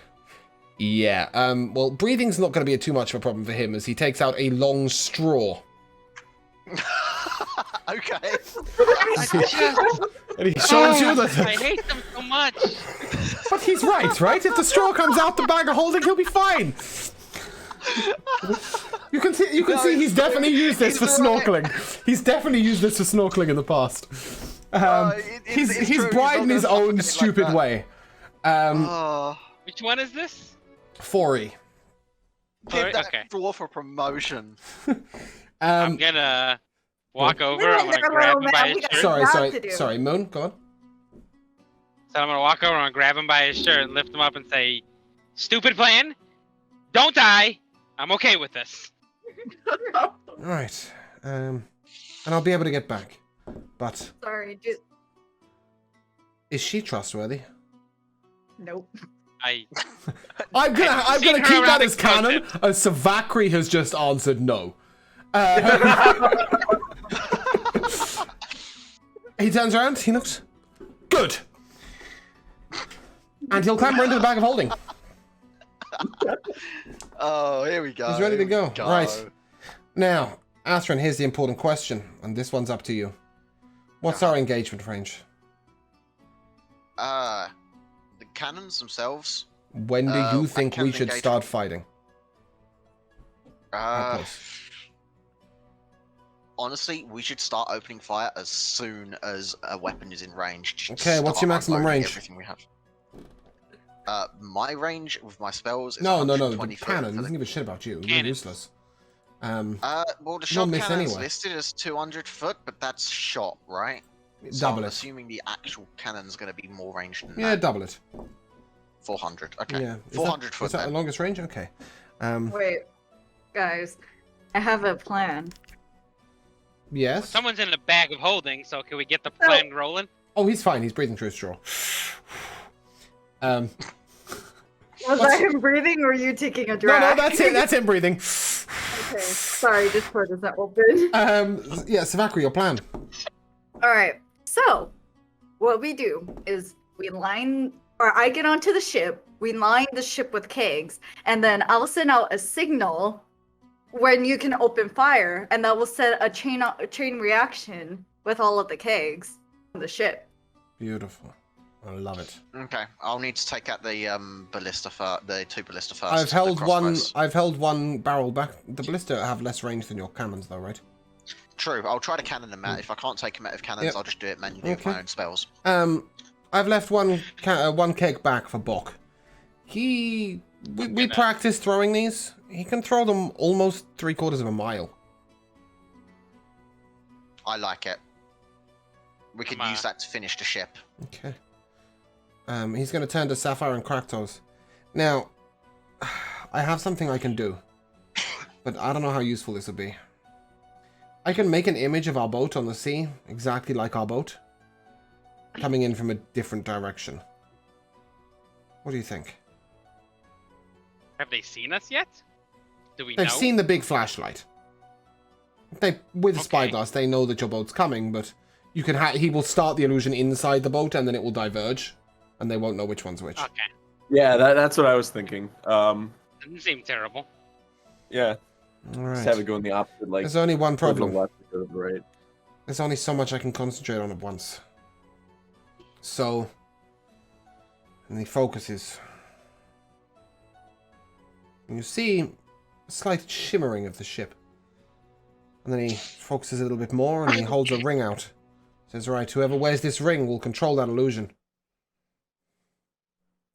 Yeah, well, breathing's not going to be too much of a problem for him as he takes out a long straw. Okay. And he shows you that... I hate them so much. But he's right? If the straw comes out the bag of holding, he'll be fine. You can see he's definitely used this for he's right. snorkeling. He's definitely used this for snorkeling in the past. He's true, he's bride not in his gonna fuck own with it like stupid that. way. Oh, Which one is this? Forey. give that Okay. dwarf a promotion. I'm gonna walk over. We're I'm gonna like, grab him man, by we his got- shirt. Sorry, Moon, go on. So I'm gonna walk over and grab him by his shirt and lift him up and say, "Stupid plan. Don't die. I'm okay with this." Right, and I'll be able to get back. But Sorry, dude. is she trustworthy? Nope. I I'm gonna I've seen her keep that around as canon, explosive. as Savakri has just answered no. He turns around, he looks good. And he'll clamber into the bag of holding. Oh, here we go. He's ready to here we go. Right. Now, Astron, here's the important question, and this one's up to you. What's our engagement range? The cannons themselves. When do you I think can't we should engage- start fighting? How Uh, close? honestly, we should start opening fire as soon as a weapon is in range. Just Okay, what's start your maximum unloading range? Everything we have. My range with my spells is No, the 120 foot cannon for doesn't the- give a shit about you. You're Cannon. useless. well, the You'll shot miss cannon's anyway. listed as 200 foot, but that's shot, right? So Double I'm it. assuming the actual cannon's going to be more ranged than Yeah, that. double it. 400. Okay. Yeah. 400 foot Is that the then. longest range? Okay. Wait, guys. I have a plan. Yes. someone's in a bag of holding, so can we get the plan rolling? Oh, he's fine. He's breathing through his straw. Was that him breathing or you taking a No, drag? that's it. That's him breathing. Okay. Sorry, Discord isn't open. Yeah, Savakri, your plan. Alright, so what we do is we line, or I get onto the ship, we line the ship with kegs, and then I'll send out a signal when you can open fire, and that will set a chain reaction with all of the kegs on the ship. Beautiful. I love it. Okay, I'll need to take out the ballista first, the two ballista first. I've the held one. crossbows. I've held one barrel back. The ballista have less range than your cannons, though, right? True, I'll try to cannon them out. If I can't take them out of cannons, Yep. I'll just do it manually with my Okay. own spells. I've left one keg back for Bok. We practiced throwing these. He can throw them almost 3/4 of a mile. I like it. We could Come use on. that to finish the ship. Okay. He's going to turn to Sapphire and Kraktos. Now, I have something I can do, but I don't know how useful this will be. I can make an image of our boat on the sea, exactly like our boat, coming in from a different direction. What do you think? Have they seen us yet? Do we They've know? seen the big flashlight. With a Okay. spyglass, they know that your boat's coming, but you can he will start the illusion inside the boat, and then it will diverge, and they won't know which one's which. Okay, Yeah, that's what I was thinking. doesn't seem terrible. Yeah, All just have it right. go in the opposite, like There's only one go to the problem. left, go to the right. There's only so much I can concentrate on at once. So, and he focuses. And you see a slight shimmering of the ship. And then he focuses a little bit more and he holds a ring out. Says, right, whoever wears this ring will control that illusion.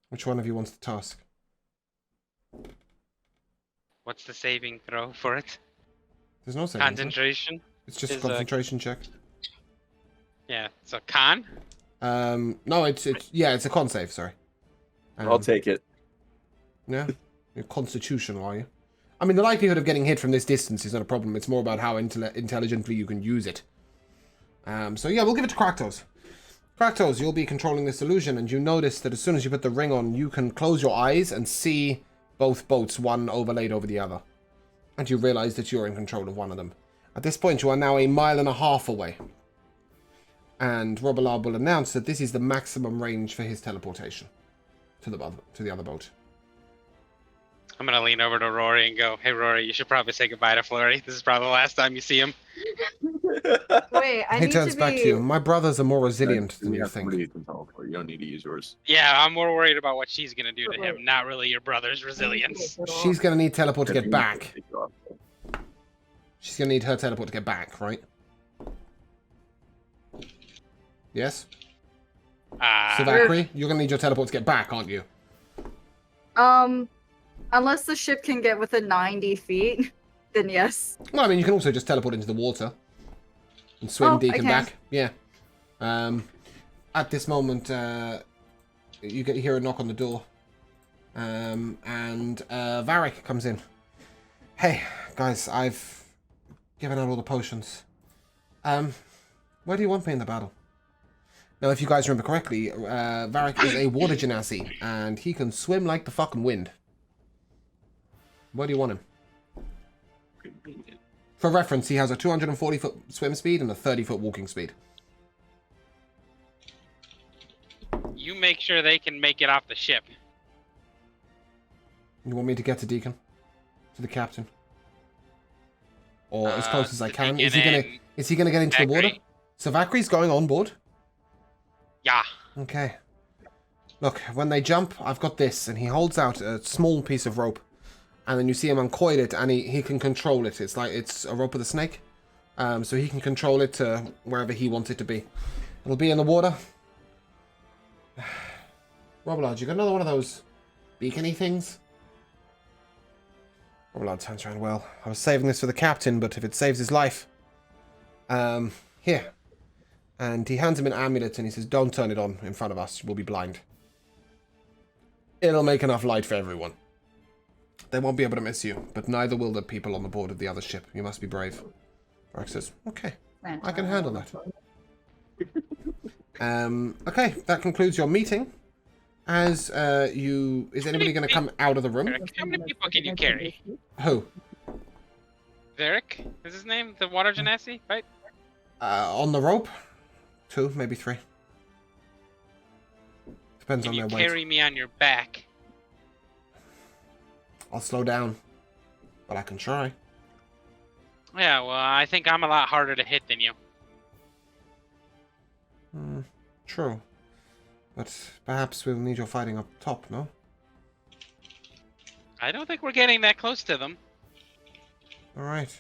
Which one of you wants the task? What's the saving throw for it? There's no saving throw. Concentration. It's just a is a- concentration check. Yeah, so con. No, it's a con save. Sorry. I'll take it. Yeah, you're constitutional, are you? I mean, the likelihood of getting hit from this distance is not a problem. It's more about how intelligently you can use it. So yeah, we'll give it to Kraktos. Kraktos, you'll be controlling this illusion, and you notice that as soon as you put the ring on, you can close your eyes and see both boats, one overlaid over the other. And you realize that you're in control of one of them. At this point, you are now 1.5 miles away. And Robalard will announce that this is the maximum range for his teleportation to the other boat. I'm gonna lean over to Rory and go, "Hey, Rory, you should probably say goodbye to Flurry. This is probably the last time you see him." Wait, I He need turns to back be... to you. My brothers are more resilient than you have think. somebody you can teleport. You don't need to use yours. Yeah, I'm more worried about what she's gonna do to him, not really your brother's resilience. She's going to need teleport to get If you back. take it off. She's going to need her teleport to get back, right? Yes? Savakri, you're going to need your teleport to get back, aren't you? Unless the ship can get within 90 feet, then yes. Well, I mean, you can also just teleport into the water. And swim Deacon back. Yeah. At this moment, you hear a knock on the door. And Varric comes in. Hey, guys, I've given out all the potions. Where do you want me in the battle? Now, if you guys remember correctly, Varric is a water genasi, and he can swim like the fucking wind. Where do you want him? For reference, he has a 240-foot swim speed and a 30-foot walking speed. You make sure they can make it off the ship. You want me to get to Deacon? To the captain? Or as close as I can? Is he gonna get into the water? Vakri. So Vakri's going on board? Yeah. Okay. Look, when they jump, I've got this, and he holds out a small piece of rope. And then you see him uncoil it, and he can control it. It's like it's a rope with a snake. So he can control it to wherever he wants it to be. It'll be in the water. Robalard, you got another one of those beacony things? Robalard turns around. Well, I was saving this for the captain, but if it saves his life... here. And he hands him an amulet, and he says, don't turn it on in front of us. We'll be blind. It'll make enough light for everyone. They won't be able to miss you, but neither will the people on the board of the other ship. You must be brave. Varric says, okay, I can handle that. Okay, that concludes your meeting. Is anybody going to come out of the room? How many people can you carry? Who? Varric is his name? The water genasi, right? On the rope? 2, maybe 3. Depends Can on you their weight. carry me on your back? I'll slow down. But I can try. Yeah, well, I think I'm a lot harder to hit than you. True. But perhaps we'll need your fighting up top, no? I don't think we're getting that close to them. Alright.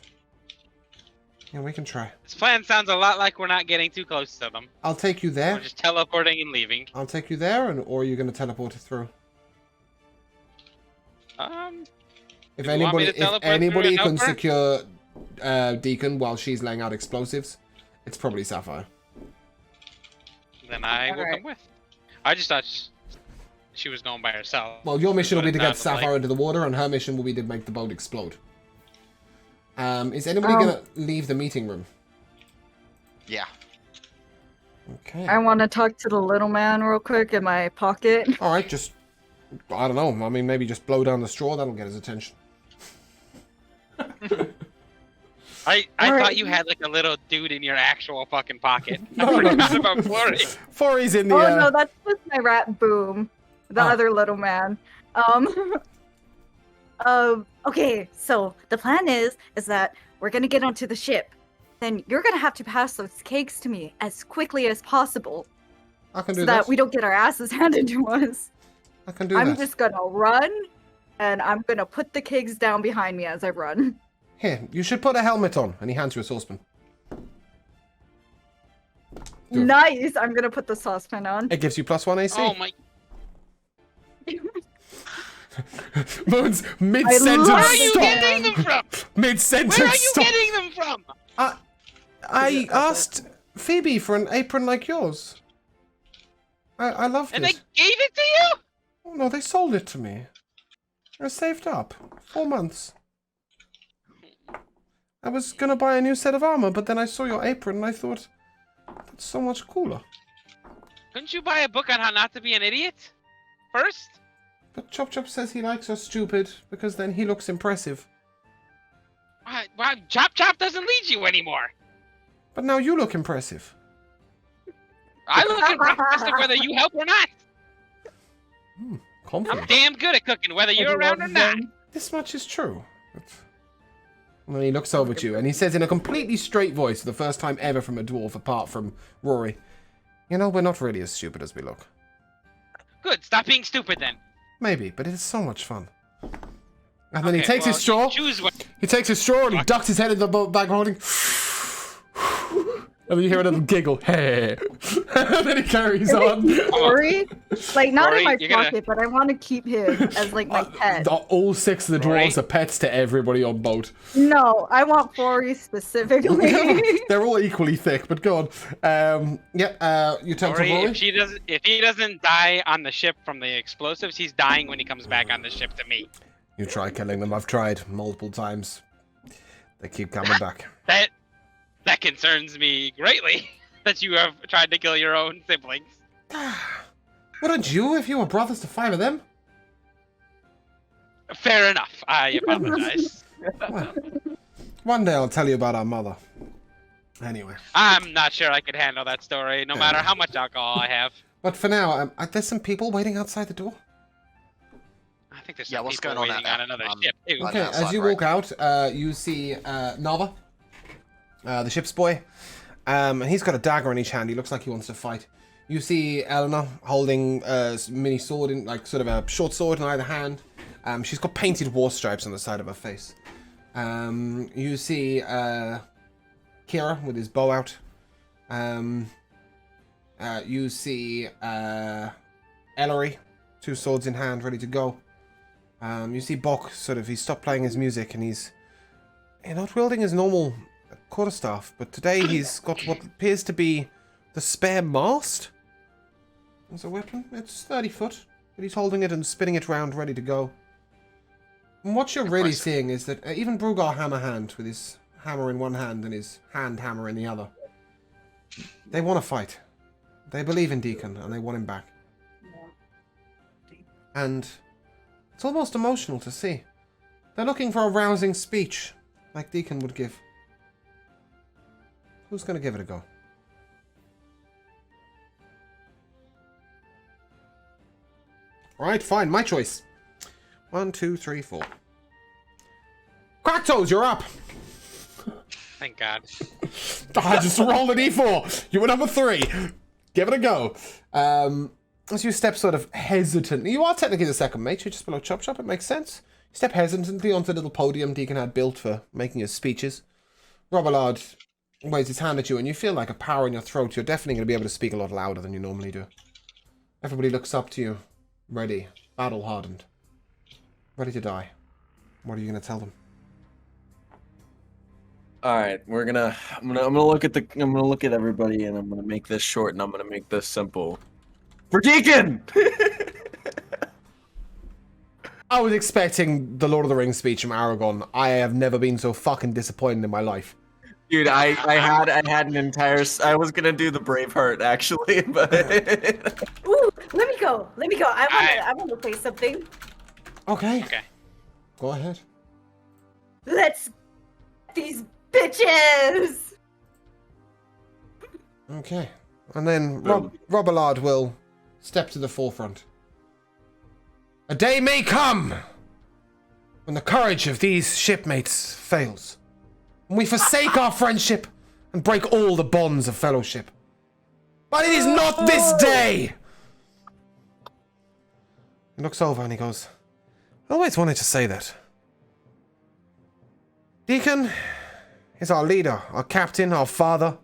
Yeah, we can try. This plan sounds a lot like we're not getting too close to them. I'll take you there. We're just teleporting and leaving. I'll take you there, or are you going to teleport it through? If Do you want me anybody, to teleport through can and help her? secure Deacon while she's laying out explosives, it's probably Sapphire. Then I will Alright. come with. I just thought she was going by herself. Well, your mission will be to But it get sounded Sapphire like- into the water, and her mission will be to make the boat explode. Is anybody going to leave the meeting room? Yeah. Okay. I want to talk to the little man real quick in my pocket. Alright, just... I don't know. I mean, maybe just blow down the straw. That'll get his attention. I Alright. thought you had like a little dude in your actual fucking pocket. No, I no. forgot about Flurry. Forey's in the... Oh no, that's just my rat Boom, the Oh. other little man. Okay, so the plan is that we're gonna get onto the ship. Then you're gonna have to pass those cakes to me as quickly as possible, I can do so that. that we don't get our asses handed to us. I can do I'm that. just gonna run, and I'm gonna put the cakes down behind me as I run. Here, you should put a helmet on. And he hands you a saucepan. Do it. Nice! I'm gonna put the saucepan on. It gives you +1 AC. Oh my! Moon's I mid-sentence love Where are you stop. getting them from? Mid-sentence Where are you stop. getting them from? I asked Phoebe for an apron like yours. I loved And they it. gave it to you? Oh, no, they sold it to me. I saved up 4 months. I was gonna buy a new set of armor, but then I saw your apron and I thought, that's so much cooler. Couldn't you buy a book on how not to be an idiot? First? But Chop Chop says he likes us stupid because then he looks impressive. Well, Chop Chop doesn't lead you anymore. But now you look impressive. I look impressive whether you help or not. I'm Confident. damn good at cooking whether you're around or not. This much is true. And then he looks over at you and he says in a completely straight voice, for the first time ever from a dwarf apart from Rory, you know, we're not really as stupid as we look. Good, stop being stupid then. Maybe, but it is so much fun. And then he Okay, takes his well, straw. Choose one. He takes his straw and he ducks his head in the bag holding. And then you hear a little giggle. Hey. And then he carries on. Rory, like not Rory, in my you're gonna- pocket, but I want to keep him as like my pet. All 6 of the Rory? dwarves are pets to everybody on boat. No, I want Rory specifically. They're all equally thick, but go on. You turn to Rory, Rory. if he doesn't die on the ship from the explosives, he's dying when he comes back on the ship to me. You try killing them. I've tried multiple times. They keep coming back. That concerns me greatly. That you have tried to kill your own siblings. Wouldn't you if you were brothers to 5 of them? Fair enough. I apologize. Well, one day I'll tell you about our mother. Anyway. I'm not sure I could handle that story, no matter how much alcohol I have. But for now, there's some people waiting outside the door. I think there's Yeah, some what's people going on waiting out on there? another ship too. Right Okay, outside, as you right? walk out, you see Nava, the ship's boy. And he's got a dagger in each hand. He looks like he wants to fight. You see Eleanor holding a mini sword, in like sort of a short sword in either hand. She's got painted war stripes on the side of her face. You see Kira with his bow out. You see Ellery, 2 swords in hand, ready to go. You see Bok, he stopped playing his music and he's not wielding his normal quarterstaff, but today he's got what appears to be the spare mast as a weapon. It's 30 foot, but he's holding it and spinning it round, ready to go. And what you're really seeing is that even Brugar Hammerhand, with his hammer in one hand and his hand hammer in the other, they want to fight. They believe in Deacon and they want him back. And it's almost emotional to see. They're looking for a rousing speech, like Deacon would give. Who's going to give it a go? Alright, fine, my choice. 1, 2, 3, 4. Cracktoes, you're up! Thank God. I just rolled an E4. You were number 3. Give it a go. As you step sort of hesitantly, you are technically the second mate. You're just below Chop Chop. It makes sense. You step hesitantly onto the little podium Deacon had built for making his speeches. Robillard waves his hand at you, and you feel like a power in your throat. You're definitely going to be able to speak a lot louder than you normally do. Everybody looks up to you, ready, battle hardened, ready to die. What are you going to tell them? All right, I'm gonna look at everybody, and I'm gonna make this short, and I'm gonna make this simple. For Deacon. I was expecting the Lord of the Rings speech from Aragorn. I have never been so fucking disappointed in my life. Dude, I had an entire. I was gonna do the Braveheart actually, but Ooh, let me go. I want to say something. Okay. Okay. Go ahead. Let's these bitches. Okay. And then Robillard will step to the forefront. A day may come when the courage of these shipmates fails. When we forsake our friendship and break all the bonds of fellowship. But it is not this day! He looks over and he goes, I always wanted to say that. Deacon is our leader, our captain, our father.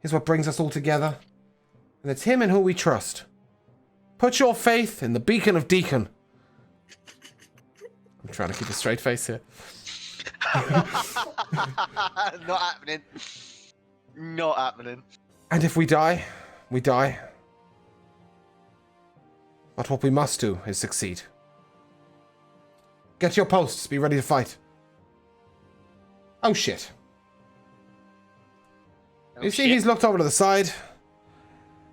He's what brings us all together. And it's him in who we trust. Put your faith in the beacon of Deacon. I'm trying to keep a straight face here. Not happening. Not happening. And if we die, we die. But what we must do is succeed. Get to your posts. Be ready to fight. Oh, shit. Oh, You see, shit. he's looked over to the side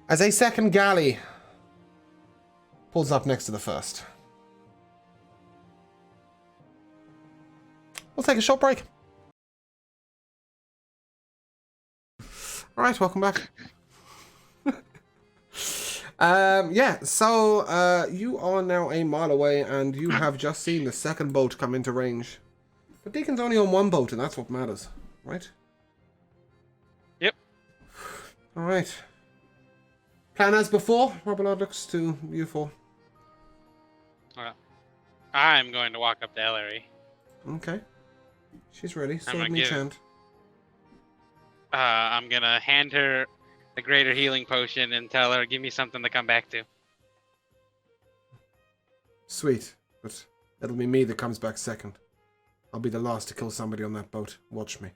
as a second galley pulls up next to the first. We'll take a short break. All right, welcome back. Yeah, so you are now a mile away, and you have just seen the second boat come into range. But Deacon's only on one boat, and that's what matters, right? Yep. All right. Plan as before. Robert looks to you four. I'm going to walk up to Ellery. Okay. She's ready. I'm Sword gonna in each hand. I'm gonna hand her the greater healing potion and tell her, give me something to come back to. Sweet, but it'll be me that comes back second. I'll be the last to kill somebody on that boat. Watch me.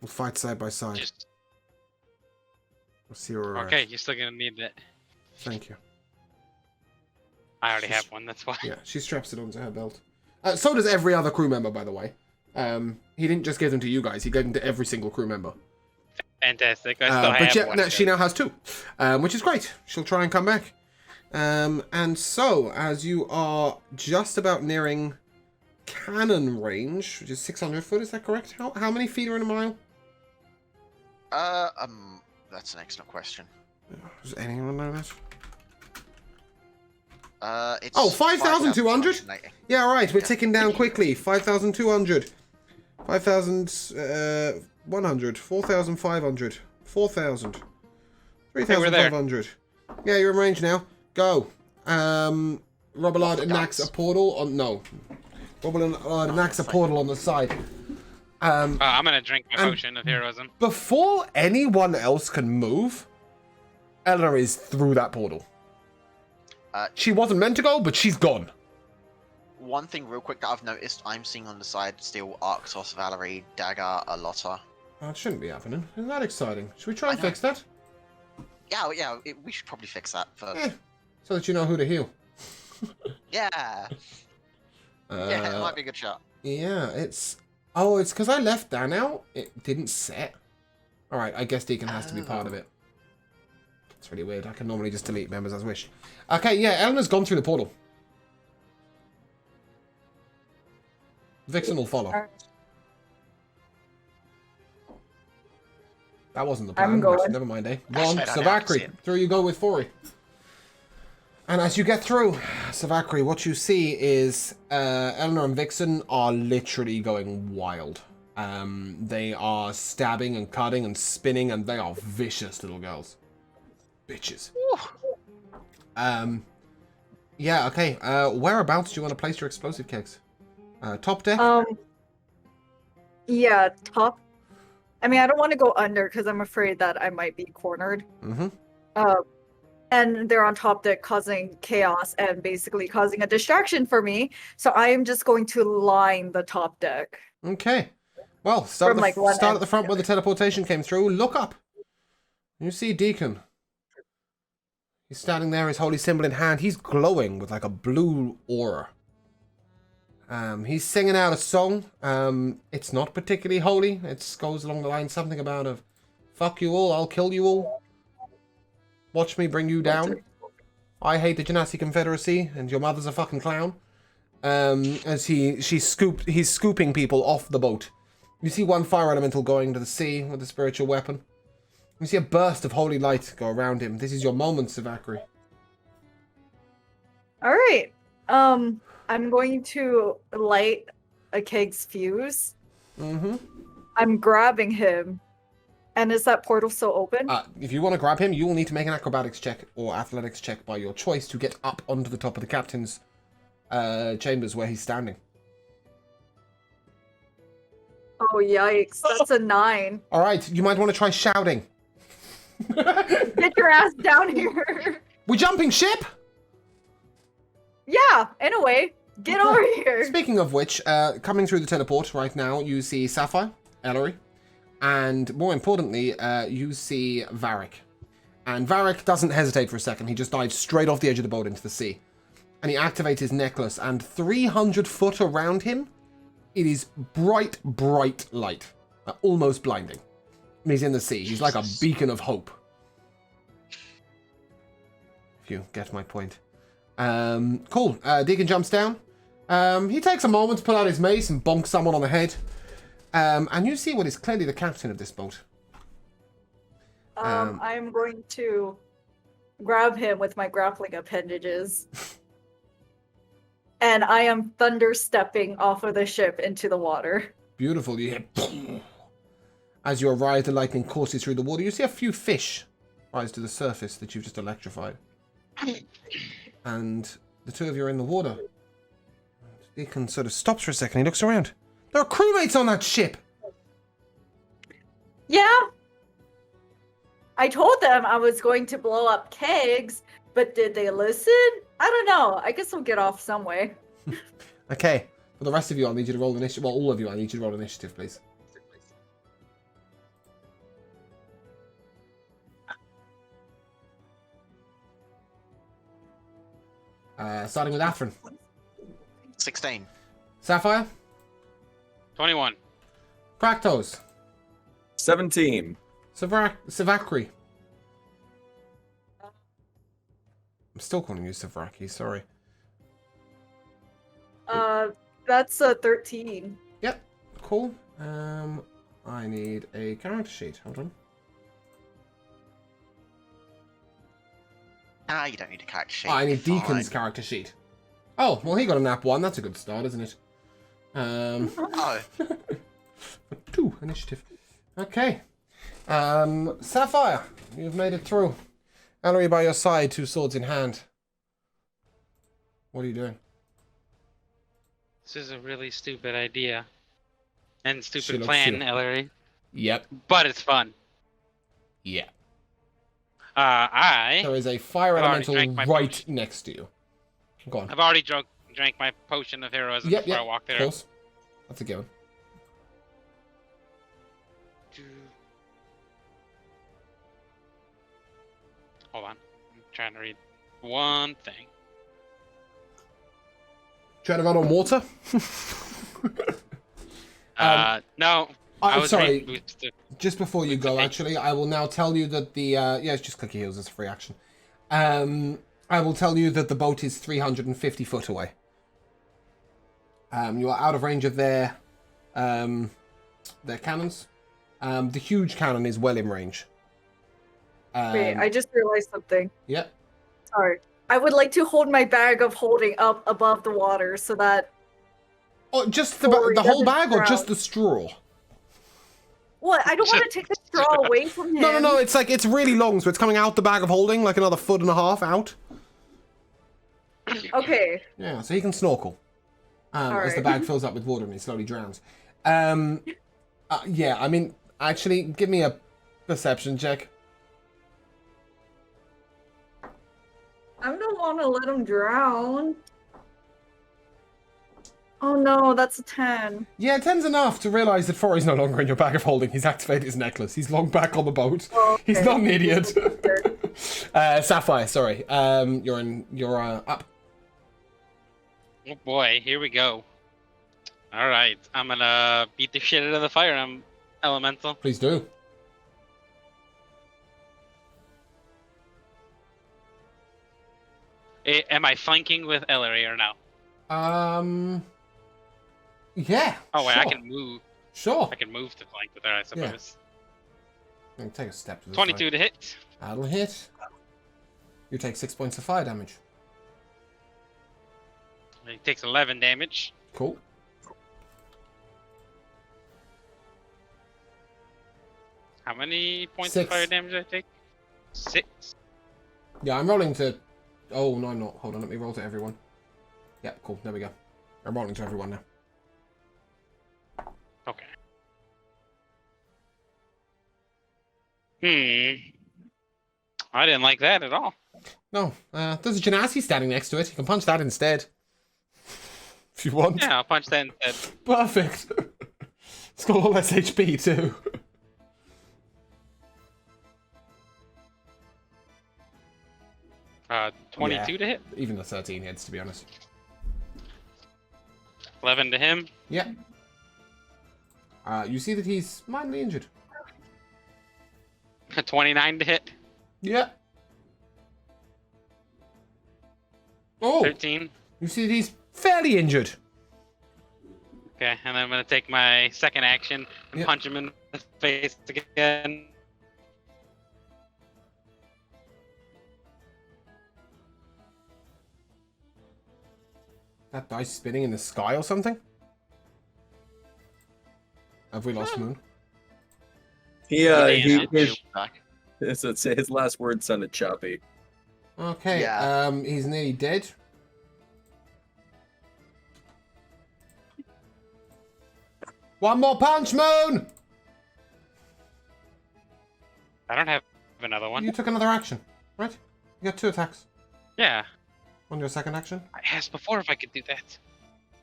We'll fight side by side. Just We'll see where we're okay. at. You're still gonna need that. Thank you. I already have one. That's why. Yeah, she straps it onto her belt. So does every other crew member, by the way. He didn't just give them to you guys. He gave them to every single crew member. Fantastic. I still have But yeah, one. no, she now has two, which is great. She'll try and come back. And so, as you are just about nearing cannon range, which is 600 foot, is that correct? How many feet are in a mile? That's an excellent question. Does anyone know that? It's Oh, 5,200? 5,280. Yeah, right. We're ticking down quickly. 5,200. 5,100. 4,500. 4,000. 3,500. Yeah, you're in range now. Go. Robillard enacts a portal on... No. Robillard enacts a portal on the side. I'm gonna drink my potion of heroism. Before anyone else can move, Eleanor is through that portal. She wasn't meant to go, but she's gone. One thing real quick that I've noticed, I'm seeing on the side still Arctos, Valerie, Dagger, Alotta. Oh, it shouldn't be happening. Isn't that exciting? Should we try and I know. fix that? Yeah, we should probably fix that first. Yeah. So that you know who to heal. Yeah, yeah, it might be a good shot. Yeah, it's... Oh, it's because I left that out. It didn't set. Alright, I guess Deacon has to be part of it. It's really weird. I can normally just delete members as wish. Okay, yeah, Eleanor's gone through the portal. Vixen will follow. That wasn't the plan. I'm going. Actually, never mind, eh? Go on, That's better now, I can see Savakri. it. Through you go with Fori. And as you get through, Savakri, what you see is Eleanor and Vixen are literally going wild. They are stabbing and cutting and spinning, and they are vicious little girls. Bitches. Yeah, okay. Whereabouts do you want to place your explosive kegs? Top deck? Yeah, top. I mean, I don't want to go under because I'm afraid that I might be cornered. Mm-hmm. And they're on top deck causing chaos and basically causing a distraction for me. So I am just going to line the top deck. Okay. Well, start, From, like, one start end at the front to where the teleportation came through. Look up. You see Deacon. He's standing there, his holy symbol in hand. He's glowing with like a blue aura. He's singing out a song. It's not particularly holy. It goes along the line something about of, fuck you all, I'll kill you all. Watch me bring you down. I hate the Genasi Confederacy, and your mother's a fucking clown. As he's scooping people off the boat. You see one fire elemental going to the sea with a spiritual weapon. You see a burst of holy light go around him. This is your moment, Savakri. All right. I'm going to light a keg's fuse. Mm-hmm. I'm grabbing him. And is that portal still open? If you want to grab him, you will need to make an acrobatics check or athletics check by your choice to get up onto the top of the captain's chambers where he's standing. Oh, yikes. That's a 9. All right, you might want to try shouting. Get your ass down here. We're jumping ship? Yeah, in a way. Get over here. Speaking of which, coming through the teleport right now, you see Sapphire, Ellery, and more importantly, you see Varric. And Varric doesn't hesitate for a second. He just dives straight off the edge of the boat into the sea. And he activates his necklace, and 300 foot around him, it is bright, bright light. Almost blinding. And he's in the sea. He's like a beacon of hope. If you get my point. Cool. Deacon jumps down. He takes a moment to pull out his mace and bonk someone on the head. And you see what is clearly the captain of this boat. I'm going to grab him with my grappling appendages. And I am thunder stepping off of the ship into the water. Beautiful. You hear as you arrive, the lightning courses through the water. You see a few fish rise to the surface that you've just electrified. And the two of you are in the water. Deacon sort of stops for a second. He looks around. There are crewmates on that ship. Yeah. I told them I was going to blow up kegs, but did they listen? I don't know. I guess I'll get off some way. Okay. For the rest of you, I'll need you to roll initiative. Well, all of you, I need you to roll initiative, please. Starting with Atherin. 16. Sapphire. 21. Kraktos. 17. Savakri. I'm still calling you Savraki, sorry. That's a 13. Yep, cool. I need a character sheet. Hold on. You don't need a character sheet. I need You're Deacon's fine. character sheet. Oh, well, he got a nap 1. That's a good start, isn't it? Oh, 2 initiative. Okay. Sapphire, you've made it through. Ellery by your side, 2 swords in hand. What are you doing? This is a really stupid idea. And She stupid looks plan, stupid. Ellery. Yep. But it's fun. Yeah. I've There is a fire I've already elemental drank my right potion. next to you. Go on. already drank my potion of heroism Yep, before yep, I walked of there. course. That's a given. Hold on. I'm trying to read one thing. Trying to run on water? No. I'm sorry. reading- Just before you go, okay. actually, I will now tell you that the... yeah, just click your heels as a free action. I will tell you that the boat is 350 foot away. You are out of range of their cannons. The huge cannon is well in range. Wait, I just realized something. Yep. Sorry. I would like to hold my bag of holding up above the water so that... Oh, just the Or he whole doesn't bag or drown. just the straw? What? I don't want to take the straw away from him. No, it's like, it's really long, so it's coming out the bag of holding, like another 1.5 foot out. Okay. Yeah, so he can snorkel. As the Alright. bag fills up with water and he slowly drowns. Yeah, I mean, actually, give me a perception check. I don't want to let him drown. Oh no, that's a 10. Yeah, 10's enough to realise that Fory's no longer in your bag of holding. He's activated his necklace. He's long back on the boat. Oh, He's okay. not an idiot. Sapphire, sorry. You're up. Oh boy, here we go. Alright, I'm gonna beat the shit out of the fire elemental. Please do. Am I flanking with Ellery or no? Yeah. Oh wait, sure. I can move. Sure. I can move to flank with her, I suppose. Take a step to the 22 side. to hit. That'll hit. You take 6 points of fire damage. He takes 11 damage. Cool. How many points 6. of fire damage did I take? 6. Yeah, I'm rolling to... Oh, no, I'm not. Hold on, let me roll to everyone. Yep, cool. There we go. I'm rolling to everyone now. Okay. I didn't like that at all. No, there's a Genasi standing next to it. You can punch that instead. If you want. Yeah, I'll punch that instead. Perfect. It's got all SHP too. 22 to hit. Even the 13 hits, to be honest. 11 to him. Yeah. You see that he's mildly injured. 29 to hit. Yeah. Oh! 13. You see that he's fairly injured. Okay, and then I'm gonna take my second action and Yep. punch him in the face again. That dice spinning in the sky or something? Have we lost Moon? He Back. his last word sounded choppy. Okay, Yeah. he's nearly dead. One more punch, Moon! I don't have another one. You took another action, right? You got 2 attacks Yeah, on your second action. I asked before if I could do that.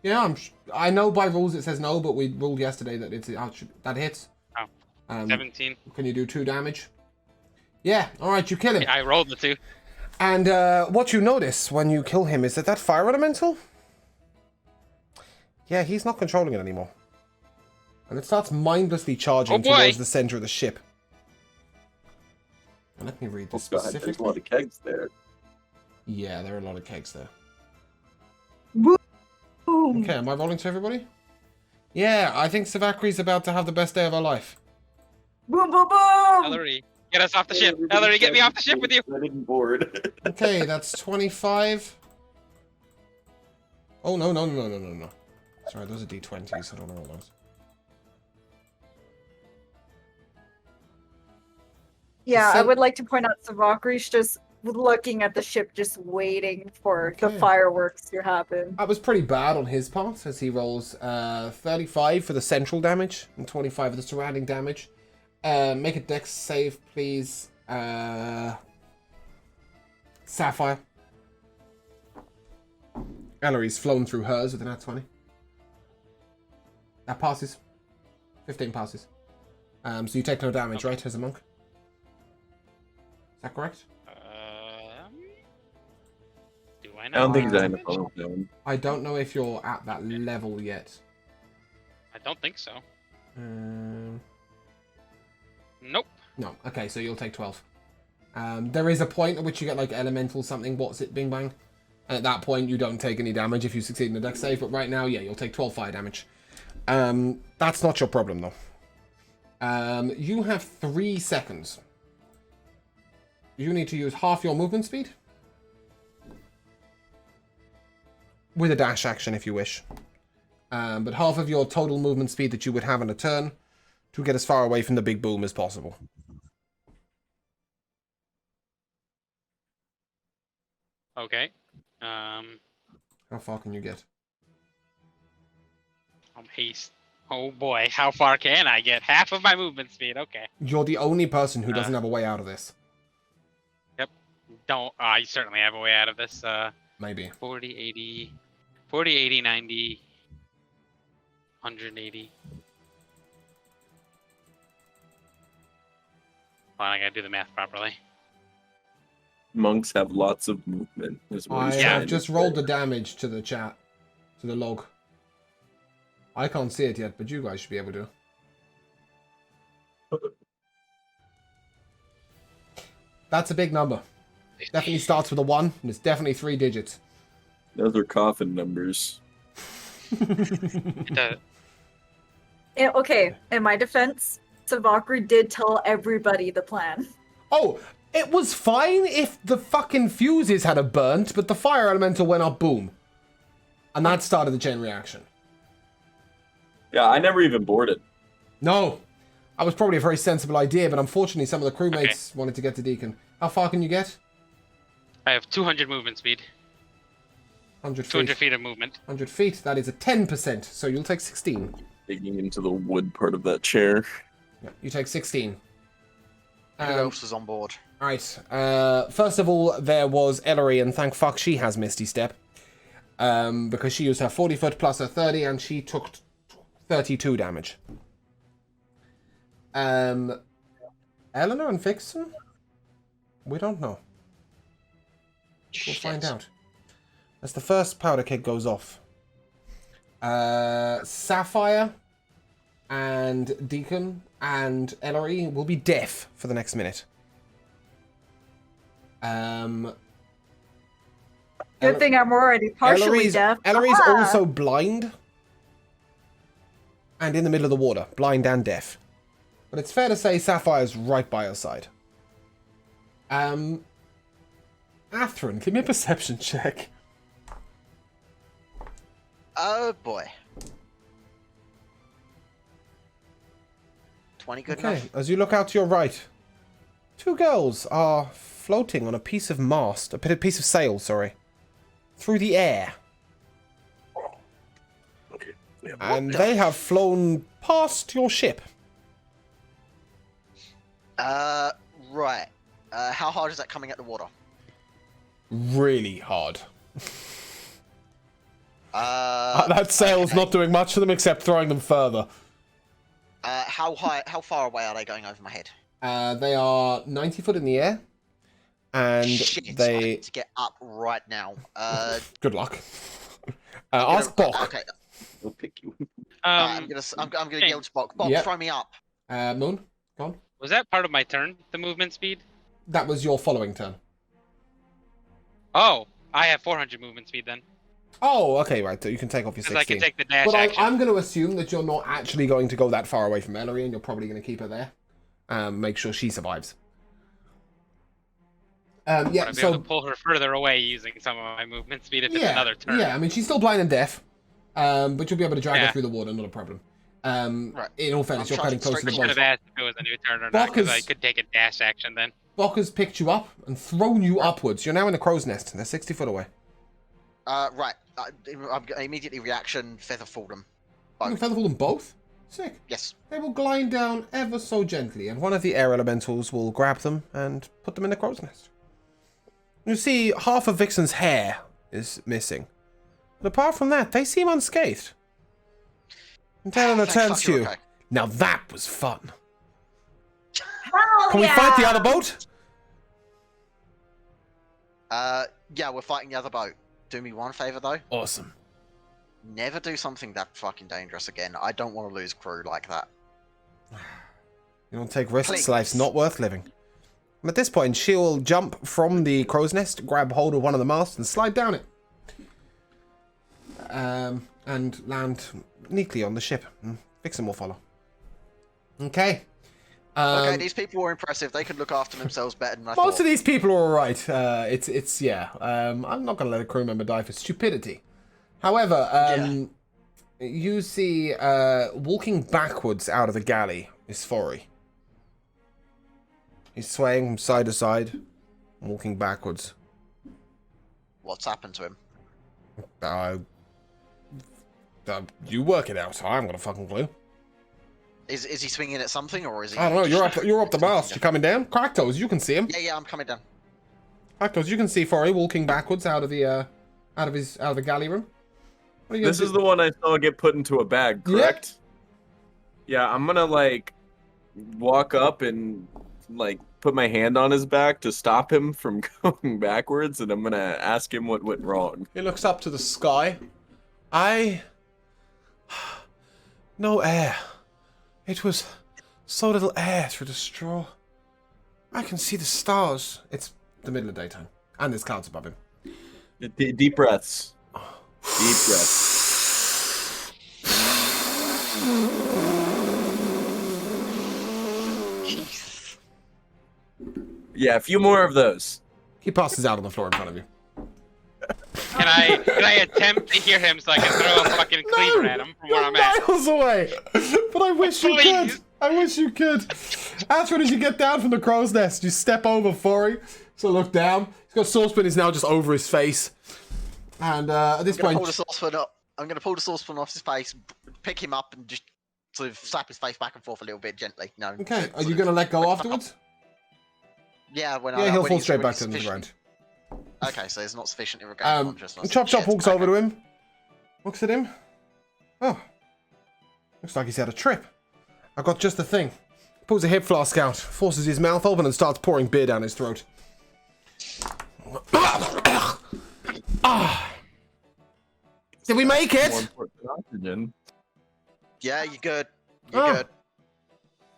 Yeah, I know by rules it says no, but we ruled yesterday that that hits. Oh. 17. Can you do 2 damage? Yeah, alright, you kill him. Yeah, I rolled the 2. And what you notice when you kill him is that fire elemental? Yeah, he's not controlling it anymore. And it starts mindlessly charging towards the center of the ship. And let me read this Oh god, there's a specifically. lot of kegs there. Yeah, there are a lot of kegs there. Boom. Okay, am I rolling to everybody? Yeah, I think Savakri's about to have the best day of her life. Boom, boom, boom! Ellery, get us off the ship. Ellery, get me off the ship with you. I didn't board. Okay, that's 25. Oh, no. Sorry, those are D20s. I don't know what those. Yeah, I Sen- would like to point out Savakri's just looking at the ship, just waiting for the Okay. fireworks to happen. That was pretty bad on his part, as he rolls 35 for the central damage and 25 for the surrounding damage. Make a dex save, please. Sapphire. Ellery's flown through hers with an nat 20. That passes. 15 passes. So you take no damage, right, as a monk? Is that correct? Do I I know? don't think Uh, he's in the zone. I don't know if you're at that level yet. I don't think so. Um, Nope. no. Okay, so you'll take 12. There is a point at which you get like elemental something. What's it? Bing bang. And at that point, you don't take any damage if you succeed in a dex save. But right now, yeah, you'll take 12 fire damage. That's not your problem though. You have 3 seconds. You need to use half your movement speed. With a dash action if you wish. But half of your total movement speed that you would have in a turn to get as far away from the big boom as possible. Okay. How far can you get? Haste. Oh boy, how far can I get? Half of my movement speed. Okay. You're the only person who doesn't have a way out of this. Don't. I certainly have a way out of this. Maybe. 40, 80, 90, 180. Hold on, I gotta do the math properly. Monks have lots of movement. Is what I he's Yeah. have trying just to rolled say. the damage to the chat. To the log. I can't see it yet, but you guys should be able to. That's a big number. Definitely starts with a 1, and it's definitely 3 digits. Those are coffin numbers. Okay, in my defense, Savakri did tell everybody the plan. Oh, it was fine if the fucking fuses had a burnt, but the fire elemental went up, boom. And that started the chain reaction. Yeah, I never even boarded. No, that was probably a very sensible idea, but unfortunately some of the crewmates wanted to get to Deacon. How far can you get? I have 200 movement speed. 100 feet. 200 feet of movement. 100 feet, that is a 10%, so you'll take 16. Digging into the wood part of that chair. Yeah, you take 16. Who else is on board? Alright, first of all, there was Ellery, and thank fuck she has Misty Step. Because she used her 40 foot plus her 30, and she took 32 damage. Eleanor and Vixen? We don't know. We'll find out. As the first powder keg goes off, Sapphire and Deacon and Ellery will be deaf for the next minute. Good thing I'm already partially deaf. Ellery's also blind and in the middle of the water, blind and deaf. But it's fair to say Sapphire's right by her side. Atherin, give me a perception check. Oh boy. 20 good Okay, enough? as you look out to your right, two girls are floating on a piece of mast, a piece of sail, sorry, through the air. And they have flown past your ship. Right. How hard is that coming at the water? Really hard. That That sail's not doing much to them except throwing them further. How far away are they going over my head? They are 90 foot in the air. And Shit, I they... need to get up right now. Good luck. Ask Bok. Okay, I'll pick you. I'm gonna yell to Bok. Bok, Yep. throw me up. Moon, go on. Was that part of my turn? The movement speed? That was your following turn. Oh, I have 400 movement speed then. Oh, okay, right. So you can take off your 16. Because I can take the dash But action. I'm going to assume that you're not actually going to go that far away from Ellery, and you're probably going to keep her there. Make sure she survives. I'll Yeah, be so... able to pull her further away using some of my movement speed if it's another turn. Yeah, I mean, she's still blind and deaf. But you'll be able to drag her Yeah. through the water, not a problem. Right. In all fairness, I'm you're cutting close to the I should boat. have asked if it was a new turn or not, because I Bok's- could take a dash action then. Bok has picked you up and thrown you upwards. You're now in the crow's nest. They're 60 foot away. Right. I'm immediately reaction feather fall them. You can featherfall them both? Sick. Yes. They will glide down ever so gently, and one of the air elementals will grab them and put them in the crow's nest. You see, half of Vixen's hair is missing. But apart from that, they seem unscathed. And Talon Thank turns fuck to you're you. okay. Now that was fun. Hell Can we yeah! fight the other boat? Yeah, we're fighting the other boat. Do me one favor though. Awesome. Never do something that fucking dangerous again. I don't want to lose crew like that. You don't take risks, Please. life's not worth living. And at this point, she'll jump from the crow's nest, grab hold of one of the masts, and slide down it. And land neatly on the ship. Vixen will follow. Okay. Okay, these people were impressive. They could look after themselves better than I Most thought. of these people are alright. Yeah. I'm not going to let a crew member die for stupidity. However, you see walking backwards out of the galley is Forey. He's swaying from side to side, walking backwards. What's happened to him? You work it out. I haven't got a fucking clue. Is he swinging at something or is he? I don't know. You're up the mast. You're coming down. Cracktoes, you can see him. Yeah, I'm coming down. Cracktoes, you can see Forey walking backwards out of the galley room. What are you This gonna is do? the one I saw get put into a bag, correct? Yeah, I'm gonna like walk up and like put my hand on his back to stop him from going backwards, and I'm gonna ask him what went wrong. He looks up to the sky. No air. It was so little air through the straw. I can see the stars. It's the middle of daytime, and there's clouds above him. Deep breaths. Deep breaths. Yeah, a few more of those. He passes out on the floor in front of you. Can I attempt to hear him so I can throw a fucking cleaver at him from where I'm at? Miles away! But I wish you could! Please. I wish you could! Astrid, as you get down from the crow's nest, you step over Forey. So look down. He's got saucepan is now just over his face. And at this I'm gonna point... pull the saucepan up. I'm gonna pull the saucepan off his face, pick him up, and just sort of slap his face back and forth a little bit gently. No. Okay, are you going to let go afterwards? Yeah, Yeah, he'll fall straight back to the ground. Okay, so he's not sufficiently regained consciousness. Chop Chop Shit, walks over to him, looks at him. Oh, looks like he's had a trip. I got just the thing. Pulls a hip flask out, forces his mouth open, and starts pouring beer down his throat. Ah! Did we make More it? important than oxygen. Yeah, you're good. You're Oh. good.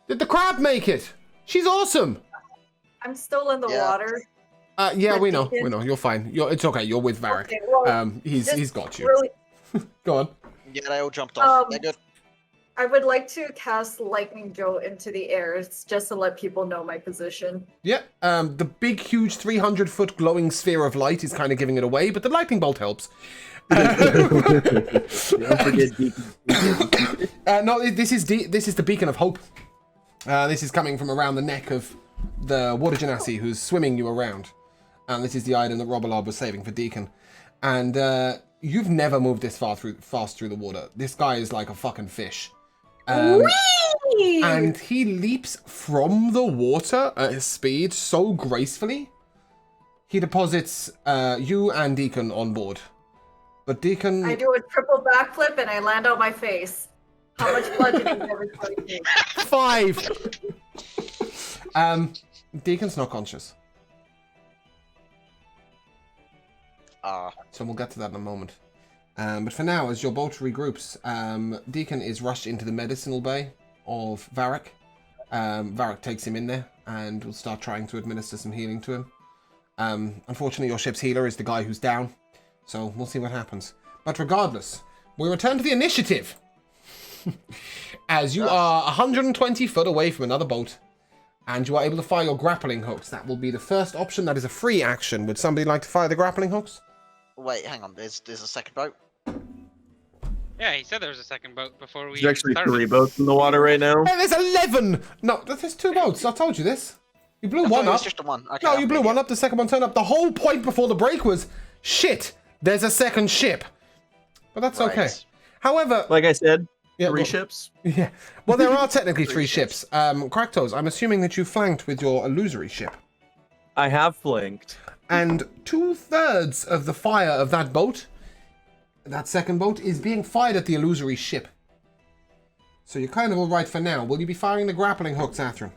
Did the crab make it? She's awesome. I'm still in the Yeah. water. Yeah, With we know. Deacon? We know. You're fine. It's okay. You're with Varric. Okay, well, just He's got you. Really, Go on. Yeah, they all jumped off. They're good. I would like to cast Lightning Jolt into the air, it's just to let people know my position. Yeah. The big, huge 300-foot glowing sphere of light is kind of giving it away, but the lightning bolt helps. Don't forget Deacon. No, this is the beacon of hope. This is coming from around the neck of the water genasi who's swimming you around. And this is the item that Robalob was saving for Deacon. And you've never moved this fast through the water. This guy is like a fucking fish. Whee! And he leaps from the water at his speed so gracefully. He deposits you and Deacon on board. But Deacon... I do a triple backflip and I land on my face. How much blood did everybody take? 5! Deacon's not conscious. So we'll get to that in a moment. But for now, as your boat regroups, Deacon is rushed into the medicinal bay of Varric. Varric takes him in there and will start trying to administer some healing to him. Unfortunately, your ship's healer is the guy who's down, so we'll see what happens. But regardless, we return to the initiative. As you are 120 foot away from another boat, and you are able to fire your grappling hooks. That will be the first option. That is a free action. Would somebody like to fire the grappling hooks? Wait, hang on. There's a second boat. Yeah, he said there was a second boat before we There's actually started. 3 boats in the water right now. Hey, there's 11! No, there's 2 boats. I told you this. You blew I thought one it was up. just the one. Okay, No, I'm you blew with one up. The second one turned up. The whole point before the break was, shit, there's a second ship. But that's Right. okay. However... Like I said, Yeah, 3 well- ships. Yeah. Well, there are technically 3 Three ships. Kraktos, I'm assuming that you flanked with your illusory ship. I have flanked. And 2/3 of the fire of that boat, that second boat, is being fired at the illusory ship. So you're kind of all right for now. Will you be firing the grappling hooks, Athrun?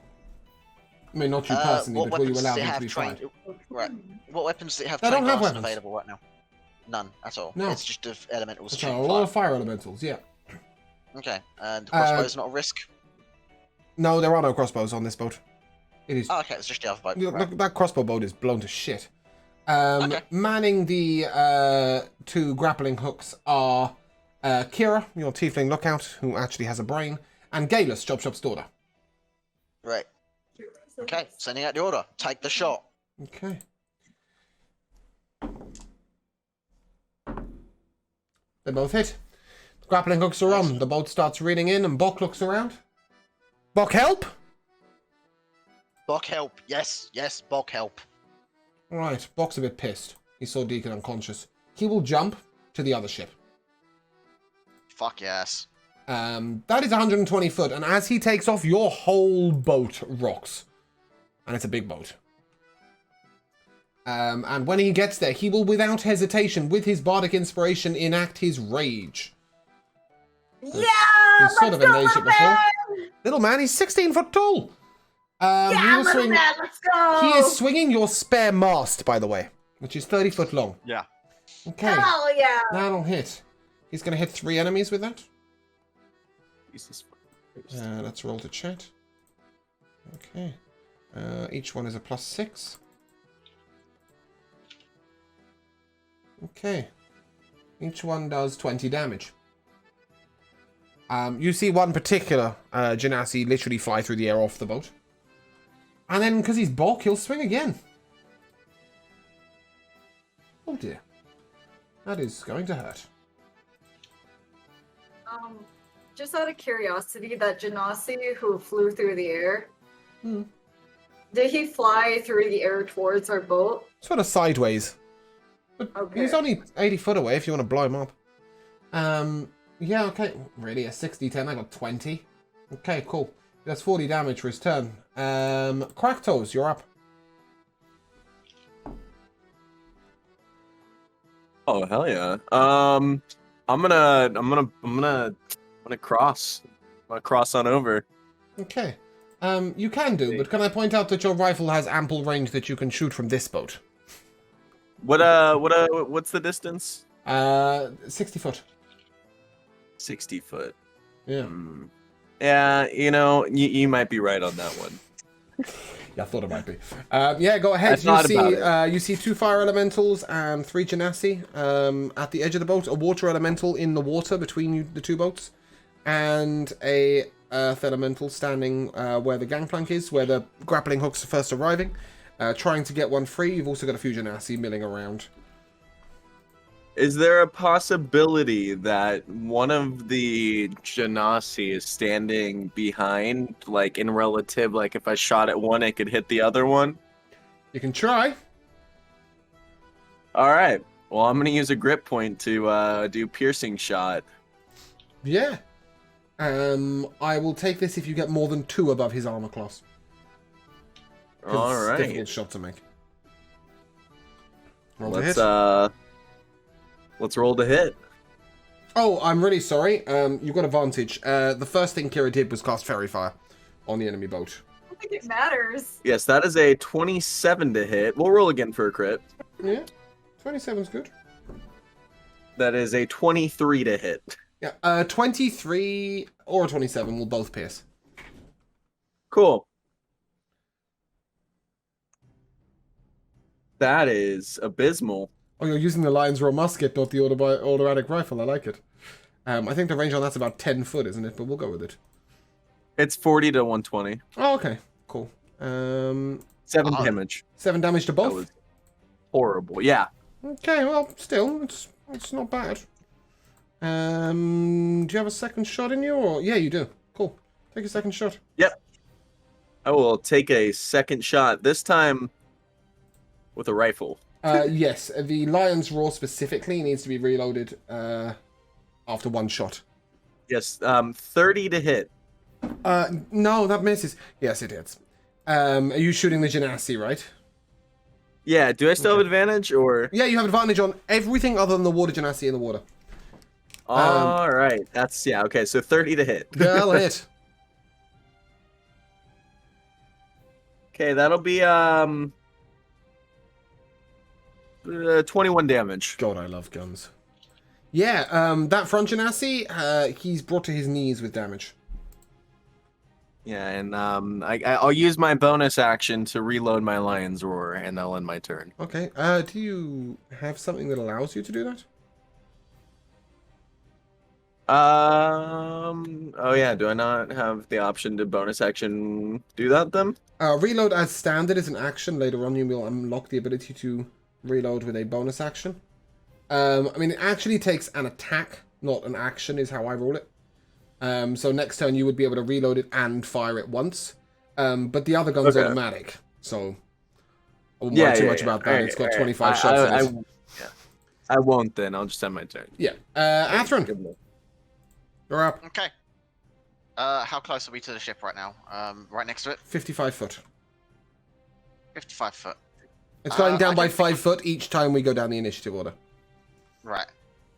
I mean, not you personally, what but will you weapons allow does it them to have be trained? fired? Right. What weapons does it have They don't trained have arson weapons. available right now? None at all. No. It's just elementals. So, shooting a lot fire. of fire elementals, yeah. Okay. And crossbow's not a risk. No, there are no crossbows on this boat. It is... Oh, okay. It's just the other boat. Look, Right. that crossbow boat is blown to shit. Okay. Manning the 2 grappling hooks are Kira, your tiefling lookout, who actually has a brain, and Galus, Chop Chop's daughter. Right. Okay. Sending out the order. Take the shot. Okay. They both hit. The grappling hooks are on. The boat starts reeling in, and Bok looks around. Bok, help! Bok help. Yes. Yes. Bok help. Right, Bok's a bit pissed. He saw Deacon unconscious. He will jump to the other ship. Fuck yes. That is 120 foot, and as he takes off, your whole boat rocks. And it's a big boat. And when he gets there, he will, without hesitation, with his bardic inspiration, enact his rage. Yeah! He's sort of let's go, engaged it little before. man! Little man, he's 16 foot tall. He Yeah, will little swing- man, let's go! He is swinging your spare mast, by the way, which is 30 foot long. Yeah. Okay, Hell yeah! that'll hit. He's going to hit 3 enemies with that. Jesus. Let's roll to chat. Okay. Each one is a +6. Okay. Each one does 20 damage. You see one particular Genasi literally fly through the air off the boat. And then, because he's Bok, he'll swing again. Oh dear. That is going to hurt. Just out of curiosity, that Genasi who flew through the air, did he fly through the air towards our boat? Sort of sideways. But Okay. he's only 80 foot away if you want to blow him up. Yeah, okay. Really, a 60-10. I got 20. Okay, cool. That's 40 damage for his turn. Kraktos, you're up. Oh hell yeah. I'm gonna cross. I'm gonna cross on over. Okay. You can do, but can I point out that your rifle has ample range that you can shoot from this boat? What's the distance? 60 foot. 60 foot. Yeah. Yeah, you might be right on that one. Yeah, I thought it might be. Yeah, go ahead. I thought about it. You see 2 fire elementals and 3 genasi at the edge of the boat. A water elemental in the water between the 2 boats, and a earth elemental standing where the gangplank is, where the grappling hooks are first arriving, trying to get one free. You've also got a few genasi milling around. Is there a possibility that one of the genasi is standing behind, like in relative, like if I shot at one, it could hit the other one? You can try. All right. Well, I'm gonna use a grip point to do piercing shot. Yeah. I will take this if you get more than 2 above his armor class. 'Cause All it's a right. difficult shot to make. Roll to hit. Let's roll the hit. Oh, I'm really sorry. You've got advantage. The first thing Kira did was cast Fairy Fire on the enemy boat. I don't think it matters. Yes, that is a 27 to hit. We'll roll again for a crit. Yeah, 27's good. That is a 23 to hit. Yeah, 23 or 27 will both pierce. Cool. That is abysmal. Oh, you're using the Lion's Roar musket, not the automatic rifle. I like it. I think the range on that's about 10 foot, isn't it? But we'll go with it. It's 40 to 120. Oh, okay. Cool. 7 damage. 7 damage to That both? was horrible. Yeah. Okay, well, still, it's not bad. Do you have a second shot in you? Or yeah, you do. Cool. Take a second shot. Yep. I will take a second shot, this time with a rifle. Yes, the Lion's Roar specifically needs to be reloaded after 1 shot. Yes, 30 to hit. No, that misses. Yes, it hits. Are you shooting the Genasi, right? Yeah, do I still have advantage, or? Yeah, you have advantage on everything other than the water Genasi in the water. All right, that's, yeah, okay, so 30 to hit. That'll hit. Okay, that'll be, 21 damage. God, I love guns. Yeah, that front Genasi, he's brought to his knees with damage. Yeah, and I'll use my bonus action to reload my Lion's Roar, and that'll end my turn. Okay, do you have something that allows you to do that? Oh yeah, do I not have the option to bonus action do that then? Reload as standard is an action. Later on, you will unlock the ability to reload with a bonus action. I mean, it actually takes an attack, not an action, is how I rule it. So next turn, you would be able to reload it and fire it once. But the other gun's automatic, so I won't worry too much about that. It's got 25 shots in it. I won't then. I'll just end my turn. Yeah. Athrun, you're up. Okay. How close are we to the ship right now? Right next to it? 55 foot. 55 foot. It's going down by 5 foot each time we go down the initiative order. Right.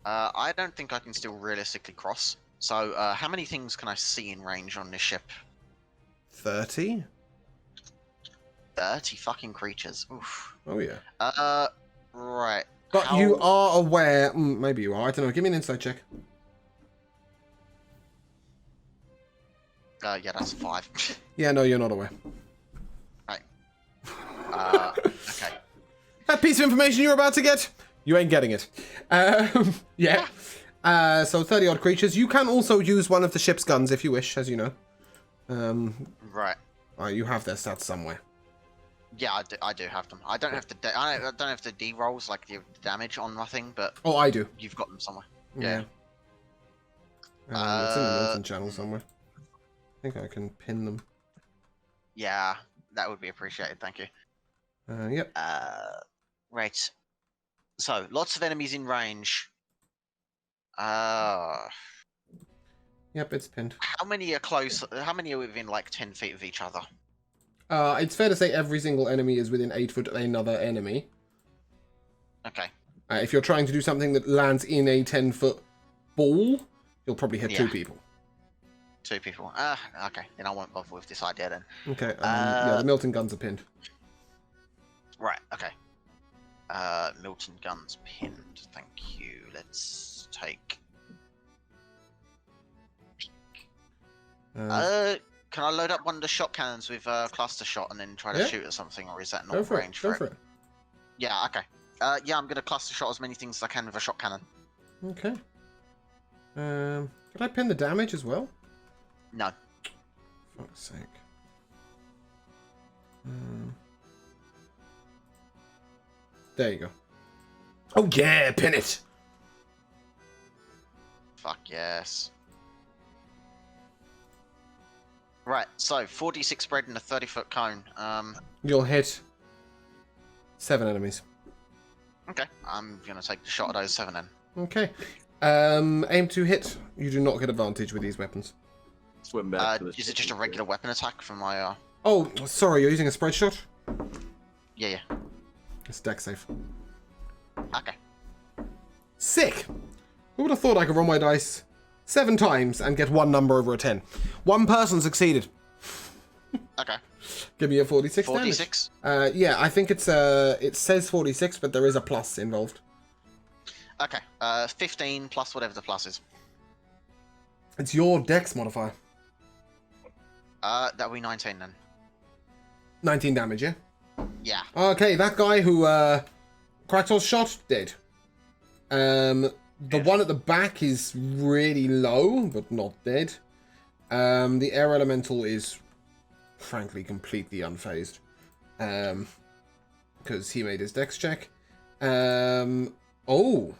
I don't think I can still realistically cross. So, how many things can I see in range on this ship? 30? 30 fucking creatures. Oof. Oh, yeah. Right. But you are aware... maybe you are. I don't know. Give me an insight check. Yeah, that's 5. Yeah, no, you're not aware. Right. Okay. That piece of information you're about to get, you ain't getting it. Yeah. So 30-odd creatures. You can also use one of the ship's guns if you wish, as you know. Right. You have their stats somewhere. Yeah, I do have them. I don't have the I don't have the D rolls, like the damage on my thing, but Oh, I do. you've got them somewhere. Yeah. It's in the Miltern channel somewhere. I think I can pin them. Yeah, that would be appreciated. Thank you. Yep. Right. So, lots of enemies in range. Yep, it's pinned. How many are close? How many are within like 10 feet of each other? It's fair to say every single enemy is within 8 foot of another enemy. Okay. If you're trying to do something that lands in a 10-foot ball, you'll probably hit 2 people. 2 people. Okay. Then I won't bother with this idea then. Okay. Yeah, the Miltern guns are pinned. Right. Okay. Milton guns pinned. Thank you. Let's take. Can I load up one of the shot cannons with cluster shot and then try to Yeah. shoot at something, or is that Go not for range it. Go for it. Yeah. Okay. Yeah, I'm gonna cluster shot as many things as I can with a shot cannon. Okay. Could I pin the damage as well? No. Fuck's sake. There you go. Oh yeah, pin it. Fuck yes. Right. So 4d6 spread in a 30-foot cone. You'll hit 7 enemies. Okay. I'm gonna take the shot at those 7 then. Okay. Aim to hit. You do not get advantage with these weapons. Swim back to the Is it just a regular weapon attack from my? Oh, sorry. You're using a spread shot. Yeah. It's dex save. Okay. Sick. Who would have thought I could roll my dice 7 times and get one number over a 10? One person succeeded. Okay. Give me a 46 damage. 46. Yeah, I think it's it says 46, but there is a plus involved. Okay. 15 plus whatever the plus is. It's your dex modifier. That'll be 19 then. 19 damage, yeah? Yeah. Okay, that guy who Kraktos shot, dead. The one at the back is really low, but not dead. The air elemental is frankly completely unfazed. Because he made his dex check. Oh.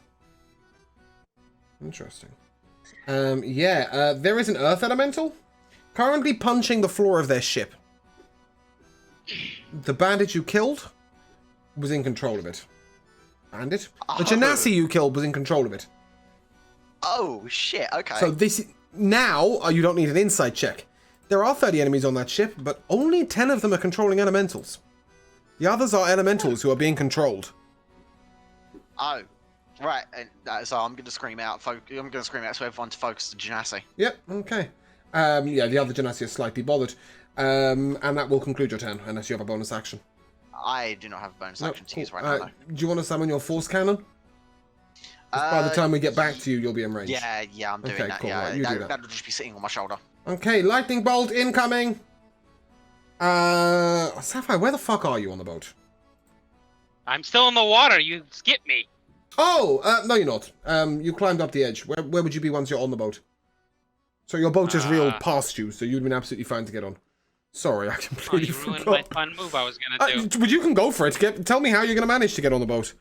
Interesting. Yeah, there is an earth elemental currently punching the floor of their ship. The bandit you killed was in control of it. Bandit? The Genasi you killed was in control of it. Oh shit. Okay. So this now you don't need an insight check. There are 30 enemies on that ship, but only 10 of them are controlling elementals. The others are elementals who are being controlled. Oh. Right. And so I'm gonna scream out. I'm gonna scream out to everyone to focus the Genasi. Yep. Okay. Yeah, the other Genasi are slightly bothered. And that will conclude your turn, unless you have a bonus action. I do not have a bonus Nope, action to use cool. right now. Do you want to summon your force cannon? 'Cause by the time we get back to you, you'll be in range. Yeah, I'm doing Okay, that. cool, Yeah, right, you do that. that'll just be sitting on my shoulder. Okay, lightning bolt incoming. Sapphire, where the fuck are you on the boat? I'm still in the water. You skipped me. Oh, no, you're not. You climbed up the edge. Where would you be once you're on the boat? So your boat just reeled past you, so you'd been absolutely fine to get on. Sorry, I Oh, completely you ruined forgot. my fun move I was gonna do. But you can go for it. Tell me how you're gonna manage to get on the boat.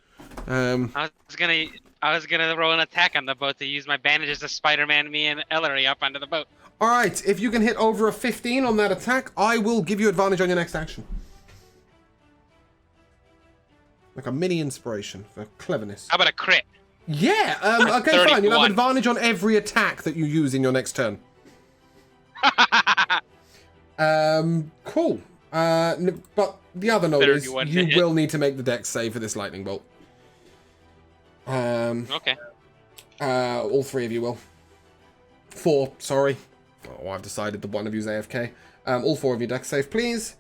I was gonna roll an attack on the boat to use my bandages to Spider-Man me and Ellery up onto the boat. All right, if you can hit over a 15 on that attack, I will give you advantage on your next action. Like a mini inspiration for cleverness. How about a crit? Yeah. Okay, fine. You'll have 31. advantage on every attack that you use in your next turn. Cool. But the other note is 31 you hit. will need to make the dex save for this lightning bolt. Okay. All 3 of you will. 4, sorry. Oh, I've decided that one of you's AFK. All 4 of you dex save, please.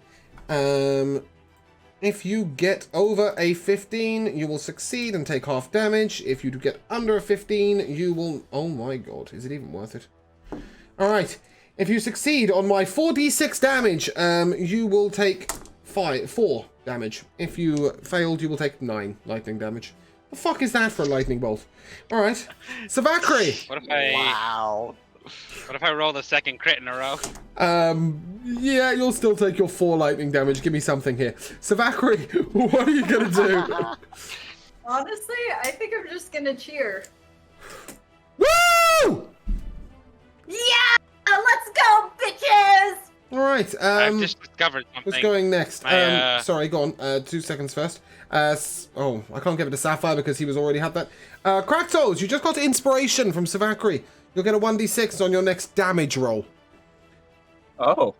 If you get over a 15, you will succeed and take half damage. If you do get under a 15, you will... Oh my god, is it even worth it? Alright. If you succeed on my 4d6 damage, you will take 4 damage. If you failed, you will take 9 lightning damage. The fuck is that for a lightning bolt? Alright. Savakri! What if I? Wow. What if I roll the second crit in a row? Yeah, you'll still take your 4 lightning damage. Give me something here. Savakri, what are you gonna do? Honestly, I think I'm just gonna cheer. Woo! Yeah! Let's go, bitches! Alright, I've just discovered something. what's going next? My, Sorry, go on. 2 seconds first. Oh, I can't give it to Sapphire because he was already had that. Kraktos, you just got inspiration from Savakri. You'll get a 1d6 on your next damage roll. Oh.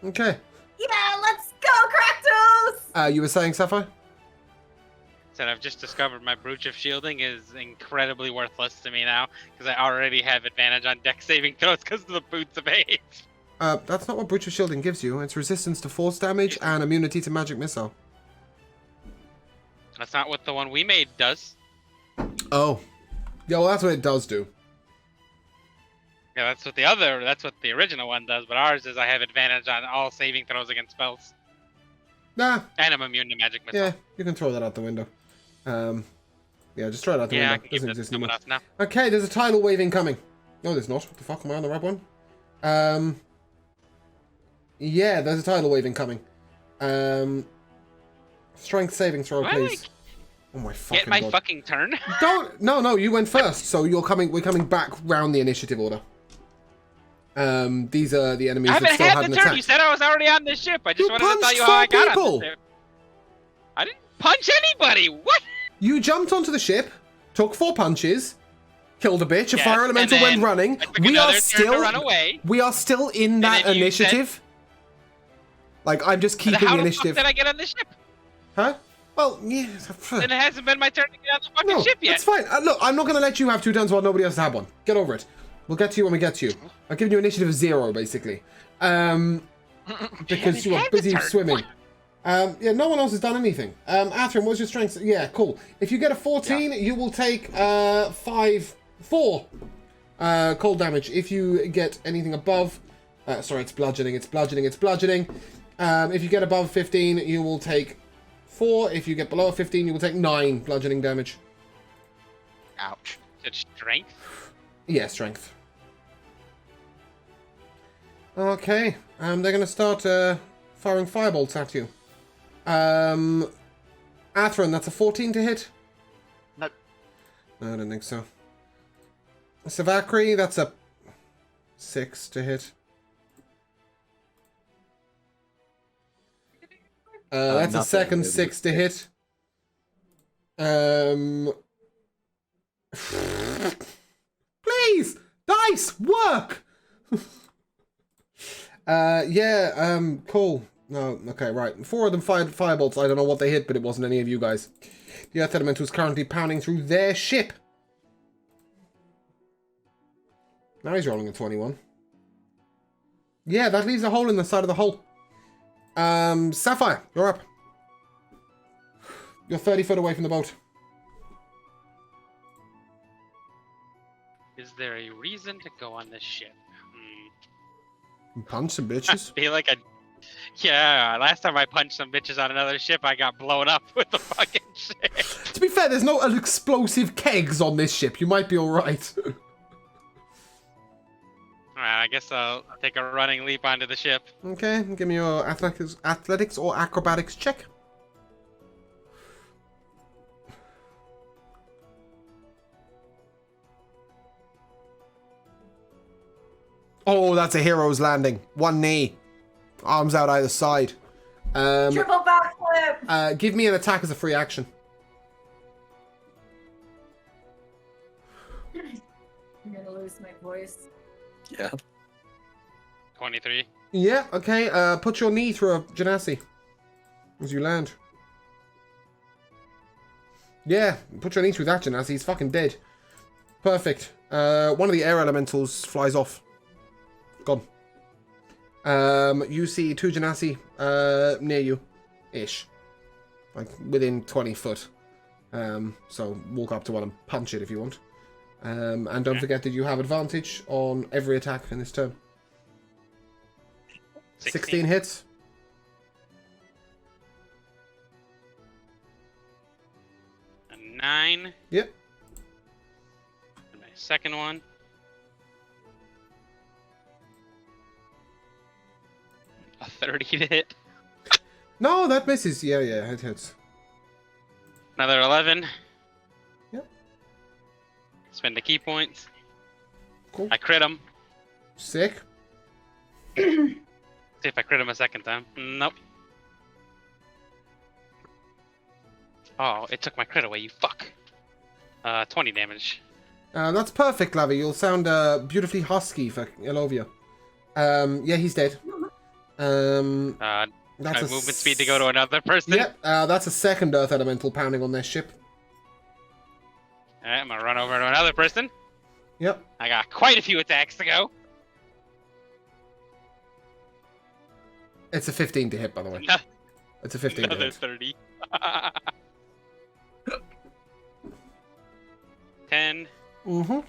Okay. Yeah, let's go, Kraktos! You were saying, Sapphire? Said I've just discovered my brooch of shielding is incredibly worthless to me now because I already have advantage on dex saving throws because of the boots of age. That's not what Breach of Shielding gives you. It's resistance to force damage and immunity to magic missile. That's not what the one we made does. Oh. Yeah, well, that's what it does do. Yeah, that's what the original one does, but ours is I have advantage on all saving throws against spells. Nah. And I'm immune to magic missile. Yeah, you can throw that out the window. Yeah, just throw it out the Yeah, I window. can keep Doesn't this exist coming anymore. off now. Okay, there's a tidal wave incoming. No, there's not. What the fuck? Am I on the right one? Yeah, there's a tidal wave incoming. Strength saving throw, What? please. Oh my fucking Get my god. fucking turn? Don't. No, you went first, so we're coming back round the initiative order. These are the enemies I that haven't still had hadn't the turn. attacked. You said I was already on this ship. I just You wanted to tell punched you how I 4 got people. on this ship. I didn't punch anybody. What? You jumped onto the ship, took 4 punches, killed a bitch, a Yes, fire elemental and went then running. I took another turn to run away. We are still in that then you initiative. Like, I'm just Then keeping how the the fuck initiative. did I get on this ship? Huh? Well, yeah. Then it hasn't been my turn to get on the fucking No, ship yet. that's fine. Look, I'm not going to let you have 2 turns while nobody else has had one. Get over it. We'll get to you when we get to you. I've given you initiative 0, basically. Because you are had the busy turn. swimming. Yeah, no one else has done anything. Atherin, what's your strength? Yeah, cool. If you get a 14, you will take 4 cold damage. If you get anything above... sorry, it's bludgeoning. If you get above 15, you will take 4. If you get below 15, you will take 9 bludgeoning damage. Ouch. Is it strength? Yeah, strength. Okay, they're going to start firing firebolts at you. Atherin, that's a 14 to hit? Nope. No, I don't think so. Savakri, that's a 6 to hit. That's a nothing, second maybe. 6 to hit. Please! Dice! Work! Cool. No, okay, right. 4 of them fired firebolts. I don't know what they hit, but it wasn't any of you guys. The Earth Elemental is currently pounding through their ship. Now he's rolling a 21. Yeah, that leaves a hole in the side of the hull. Sapphire, you're up. You're 30 foot away from the boat. Is there a reason to go on this ship? Punch some I bitches. feel like yeah, last time I punched some bitches on another ship, I got blown up with the fucking ship. To be fair, there's no explosive kegs on this ship. You might be alright. Alright, I guess I'll take a running leap onto the ship. Okay, give me your athletics or acrobatics check. Oh, that's a hero's landing. 1 knee. Arms out either side. Triple backflip. Give me an attack as a free action. I'm gonna lose my voice. Yeah. 23. Yeah, okay. Put your knee through a genasi as you land. Yeah, put your knee through that genasi. He's fucking dead. Perfect. One of the air elementals flies off. Gone. You see 2 genasi near you, ish, like within 20 foot. So walk up to one and punch it if you want. And don't forget that you have advantage on every attack in this turn. 16 hits. A 9. Yep. And my second one. A 30 to hit. No, that misses. Yeah, it hits. Another 11. Yep. Spend the key points. Cool. I crit him. Sick. See if I crit him a second time. Nope. Oh, it took my crit away, you fuck. 20 damage. That's perfect, Lavi. You'll sound beautifully husky for Elovia. Yeah, he's dead. That's That's movement speed to go to another person. Yep, that's a second Earth Elemental pounding on their ship. Alright, I'm gonna run over to another person. Yep. I got quite a few attacks to go. It's a 15 to hit, by the way. No- It's a 15 to Another hit. 30. 10. Mm-hmm.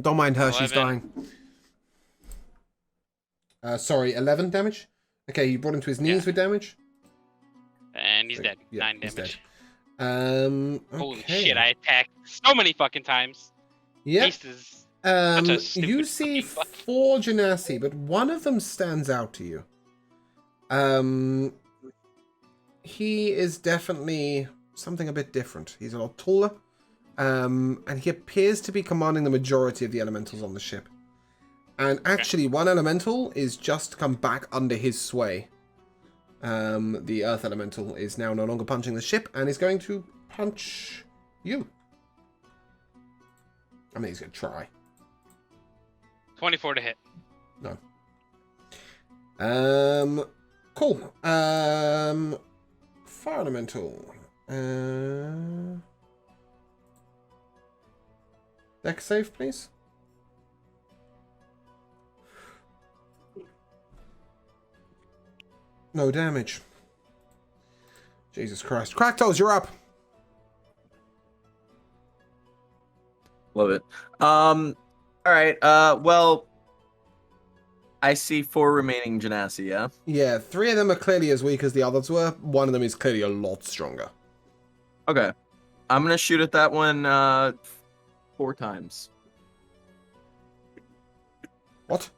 Don't mind her, she's 11. dying. Sorry, 11 damage? Okay, you brought him to his knees Yeah. with damage? And he's So, dead. yeah, 9 he's damage. Okay. Holy shit, I attacked so many fucking times. Yep. Beast is such a stupid You see fucking fuck. 4 Genasi, but one of them stands out to you. He is definitely something a bit different. He's a lot taller, and he appears to be commanding the majority of the elementals on the ship. And actually, one elemental is just come back under his sway. The Earth elemental is now no longer punching the ship and is going to punch you. I mean, he's going to try. 24 to hit. No. Cool. Fire elemental. Dex save, please. No damage. Jesus Christ. Cracktoes, you're up. Love it. All right. Well, I see 4 remaining Genasi, yeah? Yeah, 3 of them are clearly as weak as the others were. One of them is clearly a lot stronger. Okay. I'm gonna shoot at that one 4 times. What?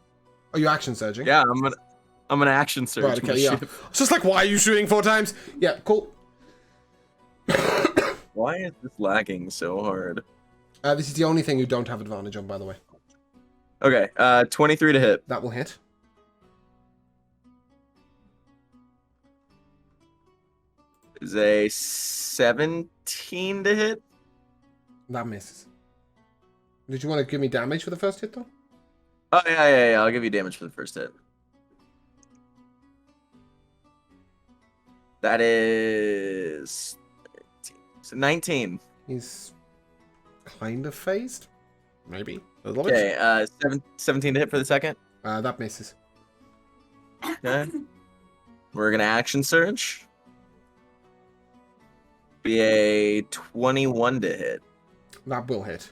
Are you action surging? Yeah, I'm gonna action surge. Right, I'm gonna okay, yeah. shoot- It's just like, why are you shooting 4 times? Yeah, cool. Why is this lagging so hard? This is the only thing you don't have advantage on, by the way. Okay, 23 to hit. That will hit. Is a 17 to hit. That misses. Did you want to give me damage for the first hit, though? Oh yeah. I'll give you damage for the first hit. That is 19. He's kind of phased. Maybe. A little bit. Okay, 17 to hit for the second. That misses. Okay. We're gonna action surge. Be a 21 to hit. That will hit.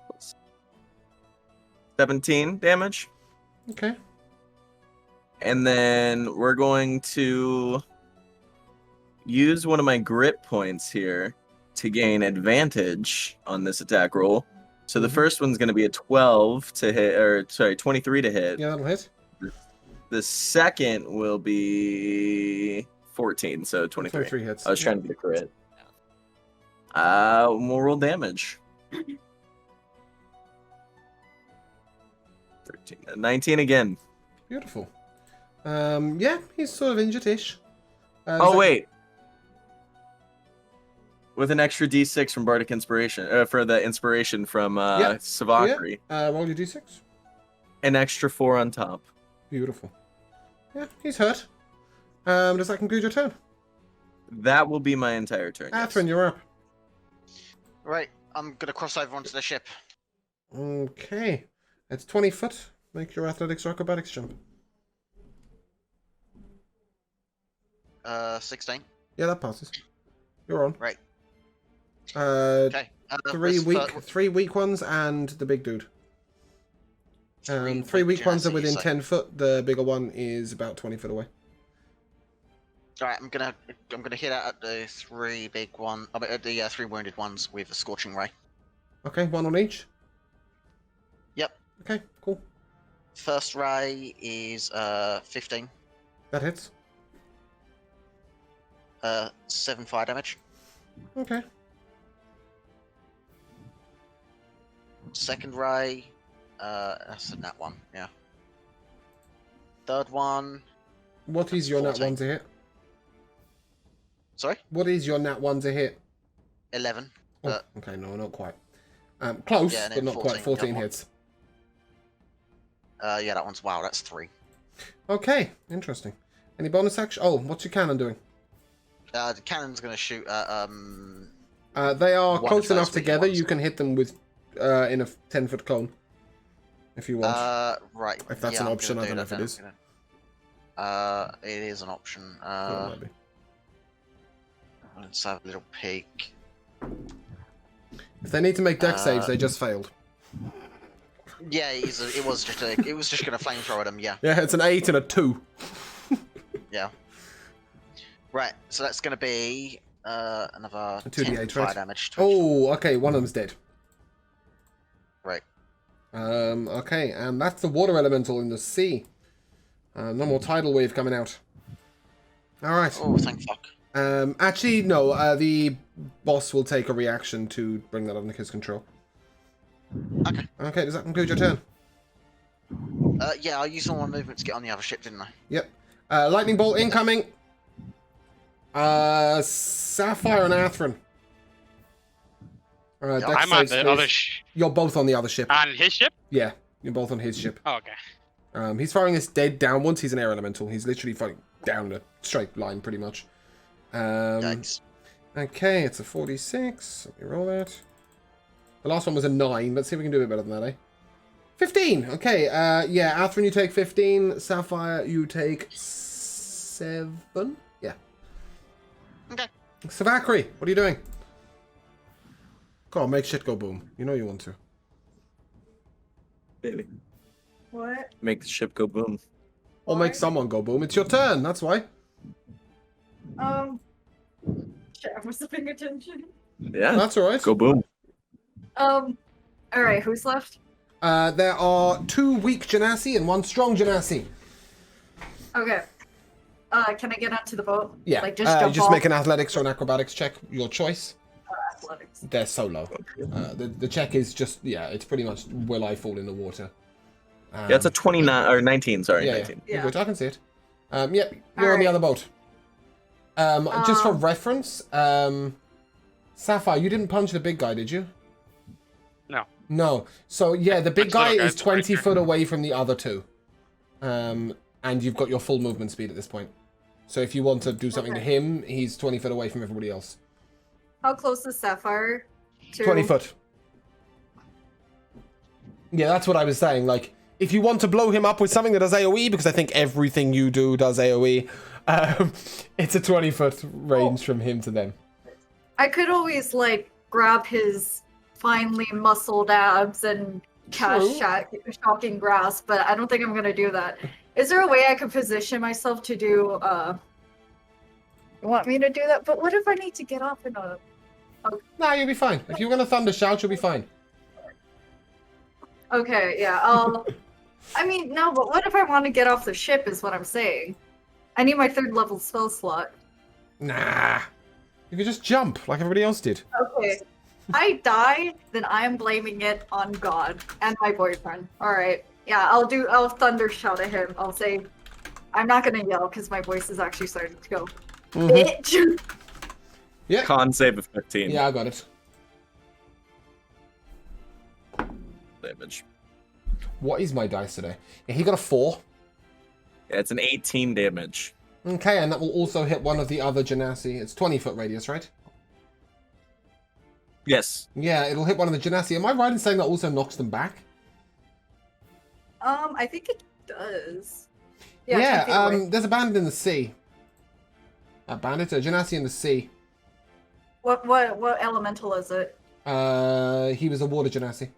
Plus 17 damage. Okay. And then we're going to use one of my grit points here to gain advantage on this attack roll. So the first one's going to be a 12 to hit, or sorry, 23 to hit. Yeah, that'll hit. The second will be 14, so 23. 23 hits. I was trying to be a crit. We'll roll damage. 13, 19 again. Beautiful. Yeah, he's sort of injured-ish. Oh wait. With an extra D6 from Bardic Inspiration, for the inspiration from Savakri. Roll your d6. An extra 4 on top. Beautiful. Yeah, he's hurt. Does that conclude your turn? That will be my entire turn. Yes. Athrun, you're up. Right, I'm gonna cross over onto the ship. Okay. It's 20 foot. Make your athletics or acrobatics jump. 16. Yeah, that passes. You're on. Right. Okay. Okay. Three weak ones and the big dude. Three weak ones are within 10 foot. The bigger one is about 20 foot away. Alright, I'm gonna hit out at the 3 big one. I mean, the 3 wounded ones with a scorching ray. Okay, 1 on each. Yep. Okay, cool. First ray is 15. That hits. 7 fire damage. Okay. Second ray, that's a nat 1. Yeah. Third one. What is your nat 14. 1 to hit? Sorry. What is your nat 1 to hit? 11. Oh, okay, no, not quite. Close, Yeah, and but then not quite. 14, 14 got one. hits. Yeah, that one's wow. That's 3. Okay, interesting. Any bonus action? Oh, what's your cannon doing? The cannon's gonna shoot at They are one close of enough those weak together. ones. You can hit them with in a 10-foot cone. if you want. Right. If that's yeah, an I'm option, gonna I don't know that if it then. is. It is an option. Well, maybe. Let's have a little peek. If they need to make deck saves, they just failed. Yeah, it was just gonna flamethrower at him. Yeah. Yeah, it's an 8 and a 2. Yeah. Right. So that's gonna be another A 10 2d8, fire right? damage. Oh, okay, one of them's dead. Right. Okay, and that's the water elemental in the sea. No more tidal wave coming out. Alright. Oh, thank fuck. Actually, no, the boss will take a reaction to bring that under his control. Okay. Okay, does that conclude your turn? Yeah, I used all my movement to get on the other ship, didn't I? Yep. Lightning bolt incoming. Sapphire and Atherin. Dex I'm on saves, the please. other You're both on the other ship. on his ship. Yeah, you're both on his ship. Oh, okay. He's firing his dead downwards. He's an air elemental. He's literally firing down a straight line, pretty much. Yikes. Okay, it's a 46. Let me roll that. The last one was a 9. Let's see if we can do a bit better than that, eh? 15! Okay, yeah, Atherin, you take 15. Sapphire, you take 7? Yeah. Okay. Savakri, what are you doing? Go on, make shit go boom. You know you want to. Baby. What? Make the ship go boom. Or make someone go boom. It's your turn, that's why. Shit, I wasn't paying attention. Yeah. That's alright. Go boom. Alright, who's left? There are 2 weak Genasi and 1 strong Genasi. Okay. Can I get onto the boat? Yeah, Like, just jump just off? make an athletics or an acrobatics check, your choice. Athletics. They're so low. The check is just, yeah, it's pretty much will I fall in the water. Yeah, it's a 29 or 19. Sorry, Yeah, 19. yeah. Yeah. You're good, I can see it. Yep, you're on the Alright. other boat. Just for reference, Sapphire, you didn't punch the big guy, did you? No. No. So, yeah, the big Punch the guy little is guy. 20 foot away from the other 2. And you've got your full movement speed at this point. So if you want to do something to Okay. him, he's 20 foot away from everybody else. How close is Sapphire to... 20 foot. Yeah, that's what I was saying. Like, if you want to blow him up with something that does AoE, because I think everything you do does AoE, it's a 20 foot range from him to them. I could always, like, grab his finely muscled abs and cast True. shocking grasp, but I don't think I'm gonna do that. Is there a way I could position myself to do, You want me to do that? But what if I need to get off in a... Nah, you'll be fine. If you're going to thunder shout, you'll be fine. Okay, yeah, I'll... I mean, no, but what if I want to get off the ship is what I'm saying. I need my 3rd level spell slot. Nah. You could just jump like everybody else did. Okay. I die, then I am blaming it on God and my boyfriend. Alright. Yeah, I'll thunder shout at him. I'll say, I'm not gonna yell because my voice is actually starting to go. Bitch! Yeah. Con save of 15 Yeah, I got it. damage. What is my dice today? Yeah, he got a 4. Yeah, it's an 18 damage. Okay, and that will also hit one of the other Genasi. It's 20 foot radius, right? Yes. Yeah, it'll hit one of the Genasi. Am I right in saying that also knocks them back? I think it does. Yeah, 10 feet away. There's a bandit in the sea. A bandit? A Genasi in the sea. What elemental is it? He was a water Genasi.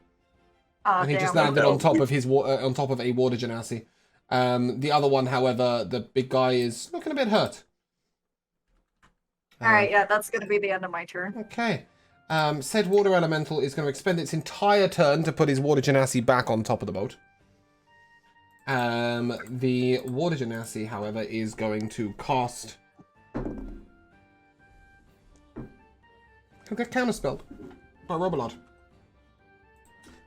Ah, And he damn. just landed on top of his on top of a water Genasi. The other one, however, the big guy is looking a bit hurt. Alright, yeah, that's gonna be the end of my turn. Okay. Said water elemental is going to expend its entire turn to put his water genasi back on top of the boat. The water genasi, however, is going to cast... He'll get counterspelled by Robolod.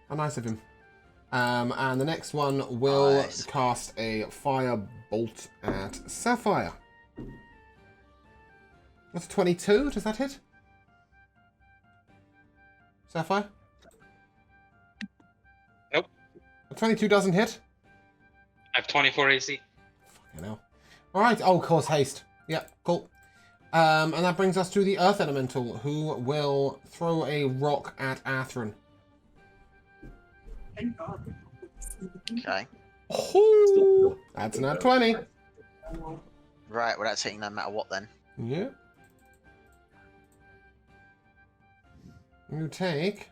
How nice of him. And the next one will Nice. cast a fire bolt at Sapphire. That's 22. Does that hit? Sapphire? Nope. A 22 doesn't hit? I have 24 AC. Fucking hell. Alright, oh, cause haste. Yep, cool. And that brings us to the Earth Elemental, who will throw a rock at Atherin. Thank God. Okay. Oh, that's not 20. Right, well that's hitting no matter what then. Yeah. You take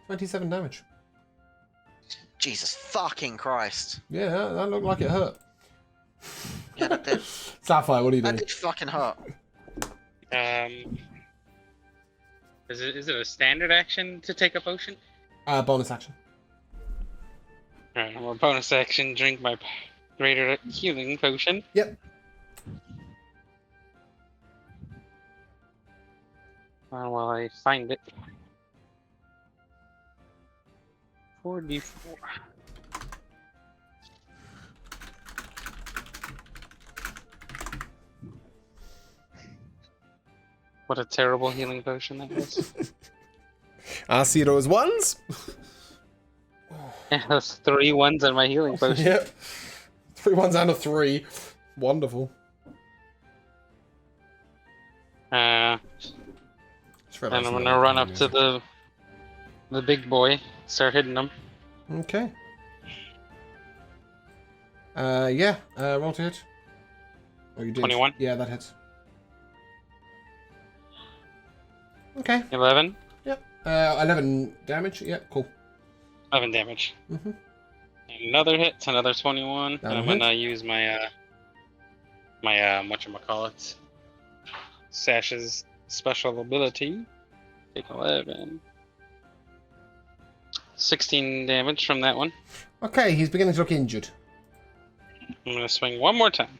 27 damage. Jesus fucking Christ. Yeah, that looked like it hurt. Yeah, that did. Sapphire, what are you That doing? did fucking hurt. Is it a standard action to take a potion? Bonus action. Alright, I'm a bonus action. Drink my greater healing potion. Yep. While I find it. 4d4. What a terrible healing potion that is. I see those ones. Yeah, that's 3 ones on my healing potion. Yep. 3 ones and a 3. Wonderful. And I'm gonna run up to the big boy, start hitting him. Okay. Yeah. Roll to hit. Oh, you did. 21? Yeah, that hits. Okay. 11? Yep. 11 damage. Yep. Cool. 11 damage. Mhm. Another hit, another 21, and That'll I'm gonna use my whatchamacallit, Sash's special ability. Take 11. 16 damage from that one. Okay, he's beginning to look injured. I'm gonna swing one more time.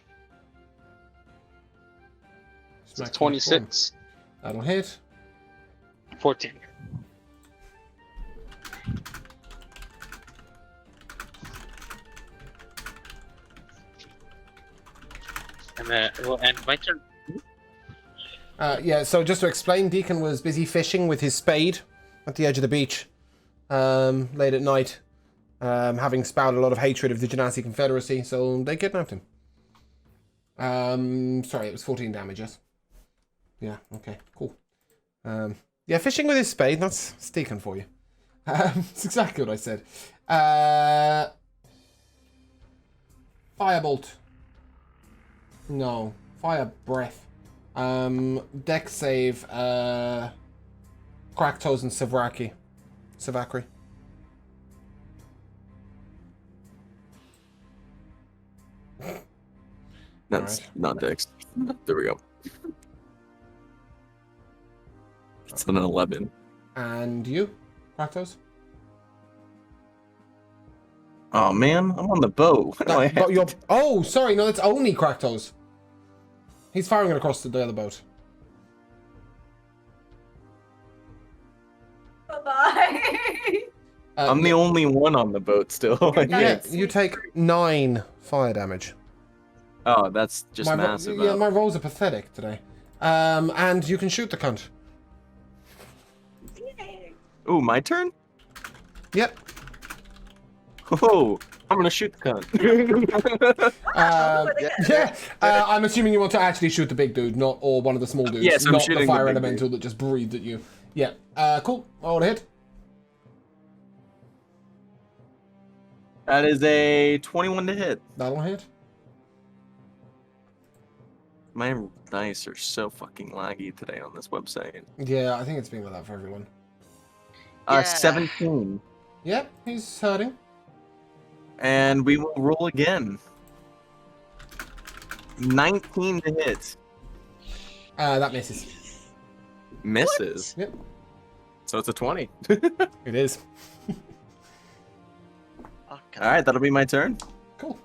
Smack him 26, with one. That'll hit. 14. And that will end my turn. Yeah, so just to explain, Deacon was busy fishing with his spade at the edge of the beach late at night, having spouted a lot of hatred of the Genasi Confederacy, so they kidnapped him. Sorry, it was 14 damage, yes? Yeah, okay, cool. Yeah, fishing with his spade, that's Deacon for you. It's exactly what I said. Firebolt. No. Fire breath. Dex save, Kraktos and Savakri. That's Alright. not Dex. There we go. It's an 11. And you, Kraktos? Oh man, I'm on the boat. But you're... Oh, sorry, no, that's only Kraktos. He's firing it across the other boat. Bye-bye. I'm the only one on the boat still. Yeah, Nice. you take 9 fire damage. Oh, that's just massive. Yeah, my rolls are pathetic today. And you can shoot the cunt. Ooh, my turn? Yep. Oh, I'm gonna shoot the cunt. Yeah. I'm assuming you want to actually shoot the big dude, not or one of the small dudes. Yes, I'm not shooting the the fire big elemental that just breathed at you. Yeah. Cool. Roll a hit. That is a 21 to hit. That'll hit. My dice are so fucking laggy today on this website. Yeah, I think it's been like that for everyone. Yeah. 17. Yep, he's hurting. And we will roll again. 19 to hit. That misses. Misses. Yep. So it's a 20. It is. Okay. Alright, that'll be my turn. Cool.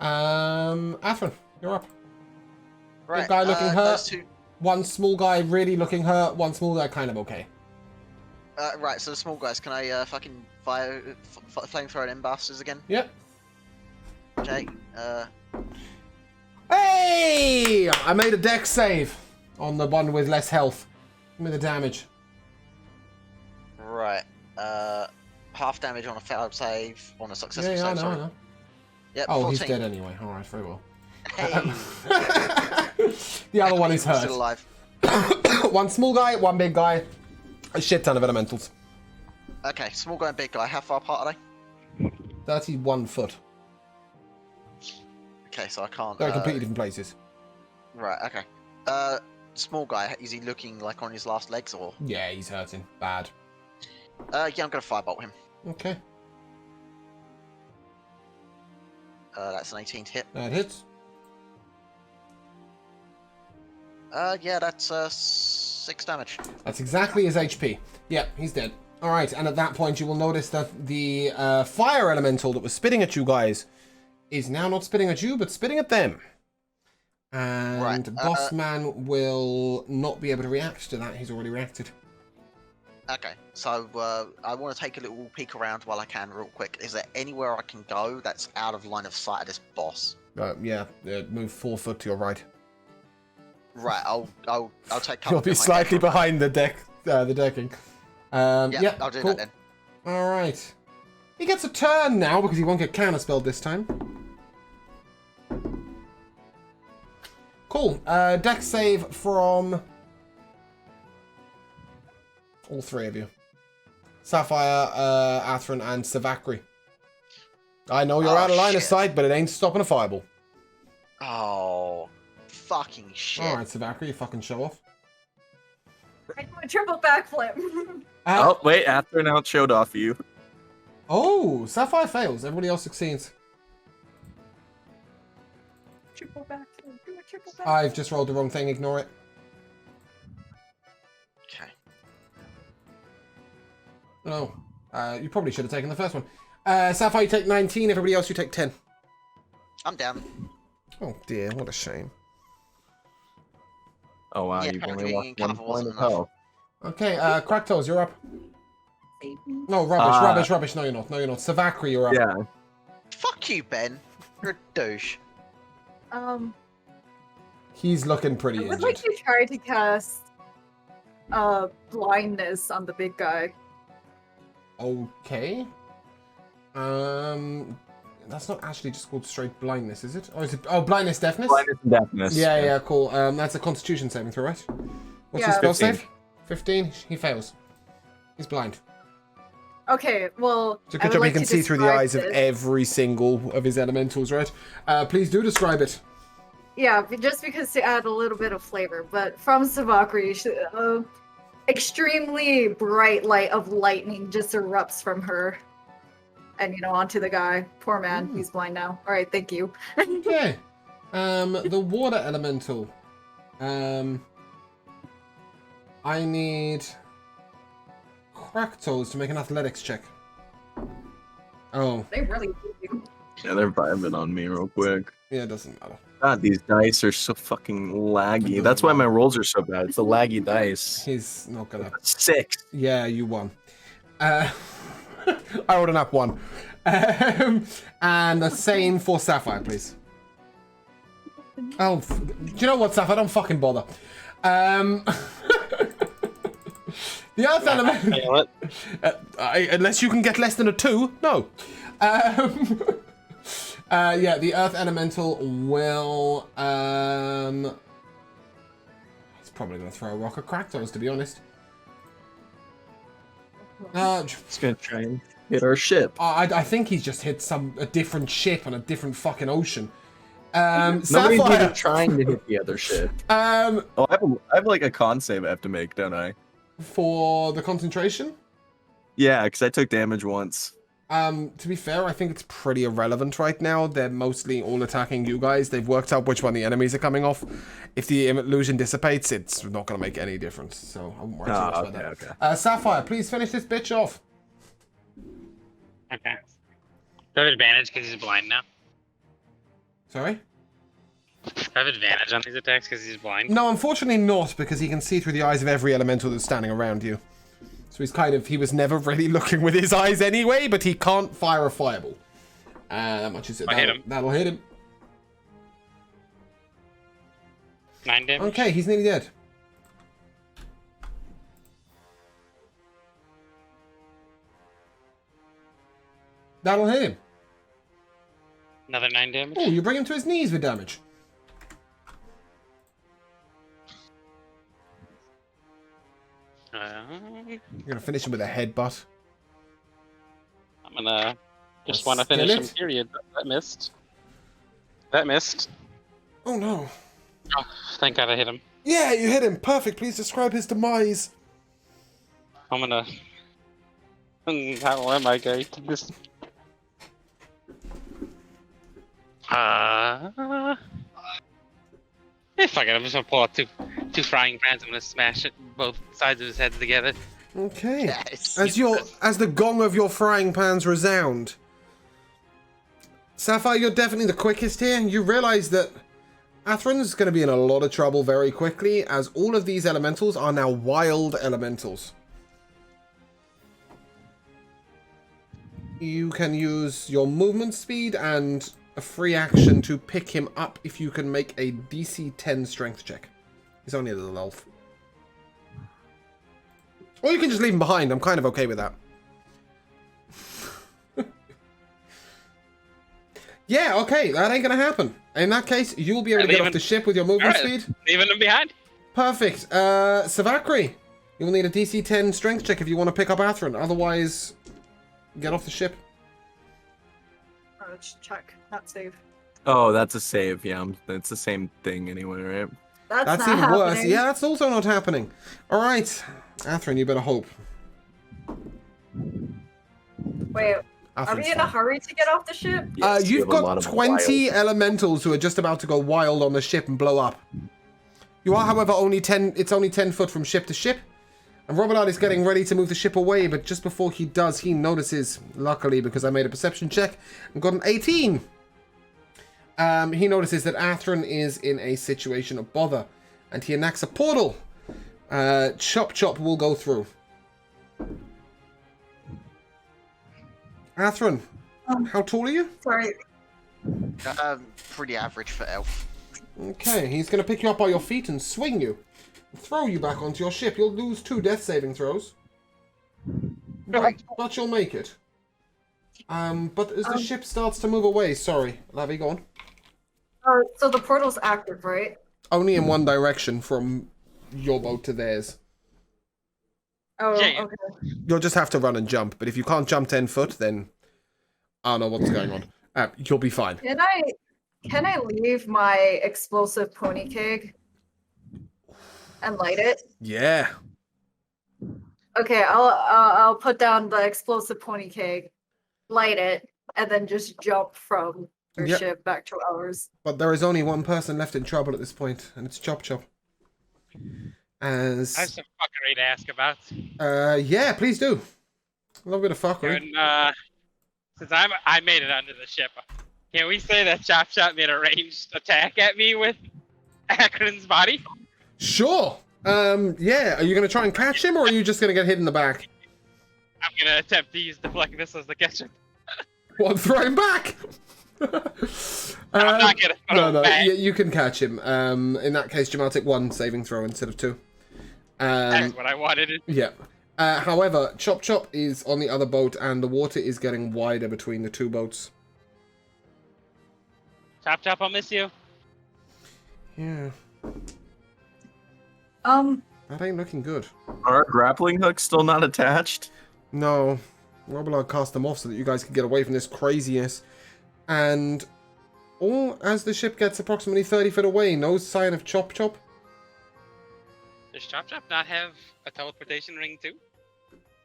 Athrin, you're up. Right, guy looking hurt. those two- One small guy really looking hurt, one small guy kind of okay. right, so the small guys, can I fucking fire flamethrower and embusters again? Yep. Okay. Hey! I made a dex save on the one with less health. Give me the damage. Right. Half damage on a failed save on a successful Yeah, I save. know, Sorry. I know. Yep. Oh, 14. he's dead anyway. Alright, very well. Hey, The other one is still hurt. alive. One small guy, one big guy. A shit ton of elementals. Okay, small guy and big guy. How far apart are they? 31 foot. Okay, so I can't. They're completely different places. Right. Okay. Small guy. Is he looking like on his last legs or? Yeah, he's hurting. Bad. Yeah, I'm gonna firebolt him. Okay. That's an 18 to hit. That hits. Yeah, that's 6 damage. That's exactly his HP. Yep, he's dead. Alright, and at that point you will notice that the fire elemental that was spitting at you guys is now not spitting at you, but spitting at them. And Right, Bossman will not be able to react to that. He's already reacted. Okay, so I want to take a little peek around while I can, real quick. Is there anywhere I can go that's out of line of sight of this boss? Yeah, move 4 foot to your right. Right, I'll take cover. You'll be behind slightly that. behind the decking. Yeah, I'll do cool. that then. Alright. He gets a turn now because he won't get counterspelled this time. Cool. Dex save from all 3 of you. Sapphire, Atherin, and Savakri. I know you're out of line of shit. sight, but it ain't stopping a fireball. Oh, fucking shit. Alright, Savakri, you fucking show off. I do a triple backflip. Oh, wait, after now it showed off you. Oh, Sapphire fails. Everybody else succeeds. Triple backflip. Do a triple backflip. I've just rolled the wrong thing. Ignore it. Okay. No. You probably should have taken the first one. Sapphire, you take 19. Everybody else, you take 10. I'm down. Oh dear, what a shame. Oh wow, Yeah, you've only apparently lost 1 cover point wasn't of enough. health. Okay, Cracktoes, you're up. Save me. No, rubbish. No, you're not. Savakri, you're up. Yeah. Fuck you, Ben. You're a douche. He's looking I pretty would injured. like to try to cast blindness on the big guy. Okay. That's not actually just called straight blindness, is it? Or is it? Oh, blindness, deafness. Blindness and deafness. Yeah, cool. That's a Constitution saving throw, right? What's his Yeah. spell 15. save? 15. He fails. He's blind. Okay, well, It's a I good would job like he can to see through the describe eyes of this. every single of his elementals, right? Please do describe it. Yeah, just because to add a little bit of flavor, but from Savakri, extremely bright light of lightning just erupts from her. And, onto the guy. Poor man, he's blind now. Alright, thank you. Okay. The water elemental. I need Cracktoes to make an athletics check. Oh, They really do. Yeah, they're vibing on me real quick. yeah, it doesn't matter. God, these dice are so fucking laggy. That's why my rolls are so bad. It's the laggy dice. He's not gonna. 6. Yeah, you won. I rolled an up 1. And the same for Sapphire, please. Oh, do you know what, Sapphire? Don't fucking bother. The Earth element. Unless you can get less than a 2, no. Yeah, the Earth Elemental will, he's probably going to throw a rock at Cracktoes, to be honest. It's gonna try and hit our ship. I think he's just hit a different ship on a different fucking ocean. Nobody's Sapphire, even trying to hit the other ship. Oh, I have like a con save I have to make, don't I? for the concentration. Yeah, because I took damage once. To be fair, I think it's pretty irrelevant right now. They're mostly all attacking you guys. They've worked out which one the enemies are coming off. If the illusion dissipates, it's not going to make any difference. So I won't worry too much about that. Okay. Sapphire, please finish this bitch off. Okay. Do I have advantage because he's blind now? Sorry? Do I have advantage on these attacks because he's blind? No, unfortunately not, because he can see through the eyes of every elemental that's standing around you. So he was never really looking with his eyes anyway, but he can't fire a fireball. That much is it. I'll hit him. That'll hit him. 9 damage? Okay, he's nearly dead. That'll hit him. Another 9 damage? Oh, you bring him to his knees with damage. I'm You're gonna finish him with a headbutt. gonna Just want to Still finish him, it? period. That missed. That missed. Oh no. Oh, thank God I hit him. Yeah, you hit him. Perfect. Please describe his demise. I'm gonna... How am I going to this? Fuck it, I'm just gonna pull out two frying pans. I'm gonna smash it both sides of his head together. Okay. Yes. As the gong of your frying pans resound, Sapphire, you're definitely the quickest here. You realize that Athron's going to be in a lot of trouble very quickly, as all of these elementals are now wild elementals. You can use your movement speed and a free action to pick him up if you can make a DC 10 strength check. He's only a little elf. Or you can just leave him behind. I'm kind of okay with that. Yeah, okay, that ain't gonna happen. In that case, you'll be able to get off the ship with your movement speed. Leaving him behind? Perfect. Savakri, you'll need a DC 10 strength check if you want to pick up Athron. Otherwise, get off the ship. Let's check. Not save. Oh, that's a save. Yeah, it's the same thing anyway, right? That's That's not even worse. happening. Yeah, that's also not happening. All right, Athron, you better hope. Wait, are Athron's we in a fine. hurry to get off the ship? Yes, we You've have a lot got of 20 wild- elementals who are just about to go wild on the ship and blow up. You are, however, only 10. It's only 10 foot from ship to ship. And Robillard is getting ready to move the ship away, but just before he does, he notices, luckily because I made a perception check and got an 18. He notices that Athron is in a situation of bother, and he enacts a portal. Chop Chop will go through. Athron, how tall are you? Sorry. Pretty average for elf. Okay, he's going to pick you up by your feet and swing you. Throw you back onto your ship. You'll lose 2 death saving throws. But you'll make it. But as the ship starts to move away, sorry, Lavi, go on. So the portal's active, right? Only in one direction from your boat to theirs. Oh, Yeah. okay. You'll just have to run and jump, but if you can't jump 10 foot, then I don't know what's going on. You'll be fine. Can I leave my explosive pony keg and light it? Yeah. Okay, I'll put down the explosive pony keg, light it, and then just jump from their Yep. ship back to ours. But there is only one person left in trouble at this point, and it's Chop Chop. I have As some fuckery to ask about. yeah, please do. A little bit of fuckery. And, since I made it onto the ship, can we say that Chop Chop made a ranged attack at me with Akron's body? Sure. Yeah. Are you gonna try and catch him, or are you just gonna get hit in the back? I'm gonna attempt to use deflect missiles to catch him. What? Throw him back. I'm not gonna throw No, him no. back. You can catch him. In that case, Jamal, take 1 saving throw instead of 2. That's what I wanted. Yeah. However, Chop Chop is on the other boat, and the water is getting wider between the 2 boats. Chop Chop, I'll miss you. Yeah. That ain't looking good. Are our grappling hooks still not attached? No. Robillard cast them off so that you guys can get away from this craziness. And all as the ship gets approximately 30 feet away, no sign of Chop Chop. Does Chop Chop not have a teleportation ring too?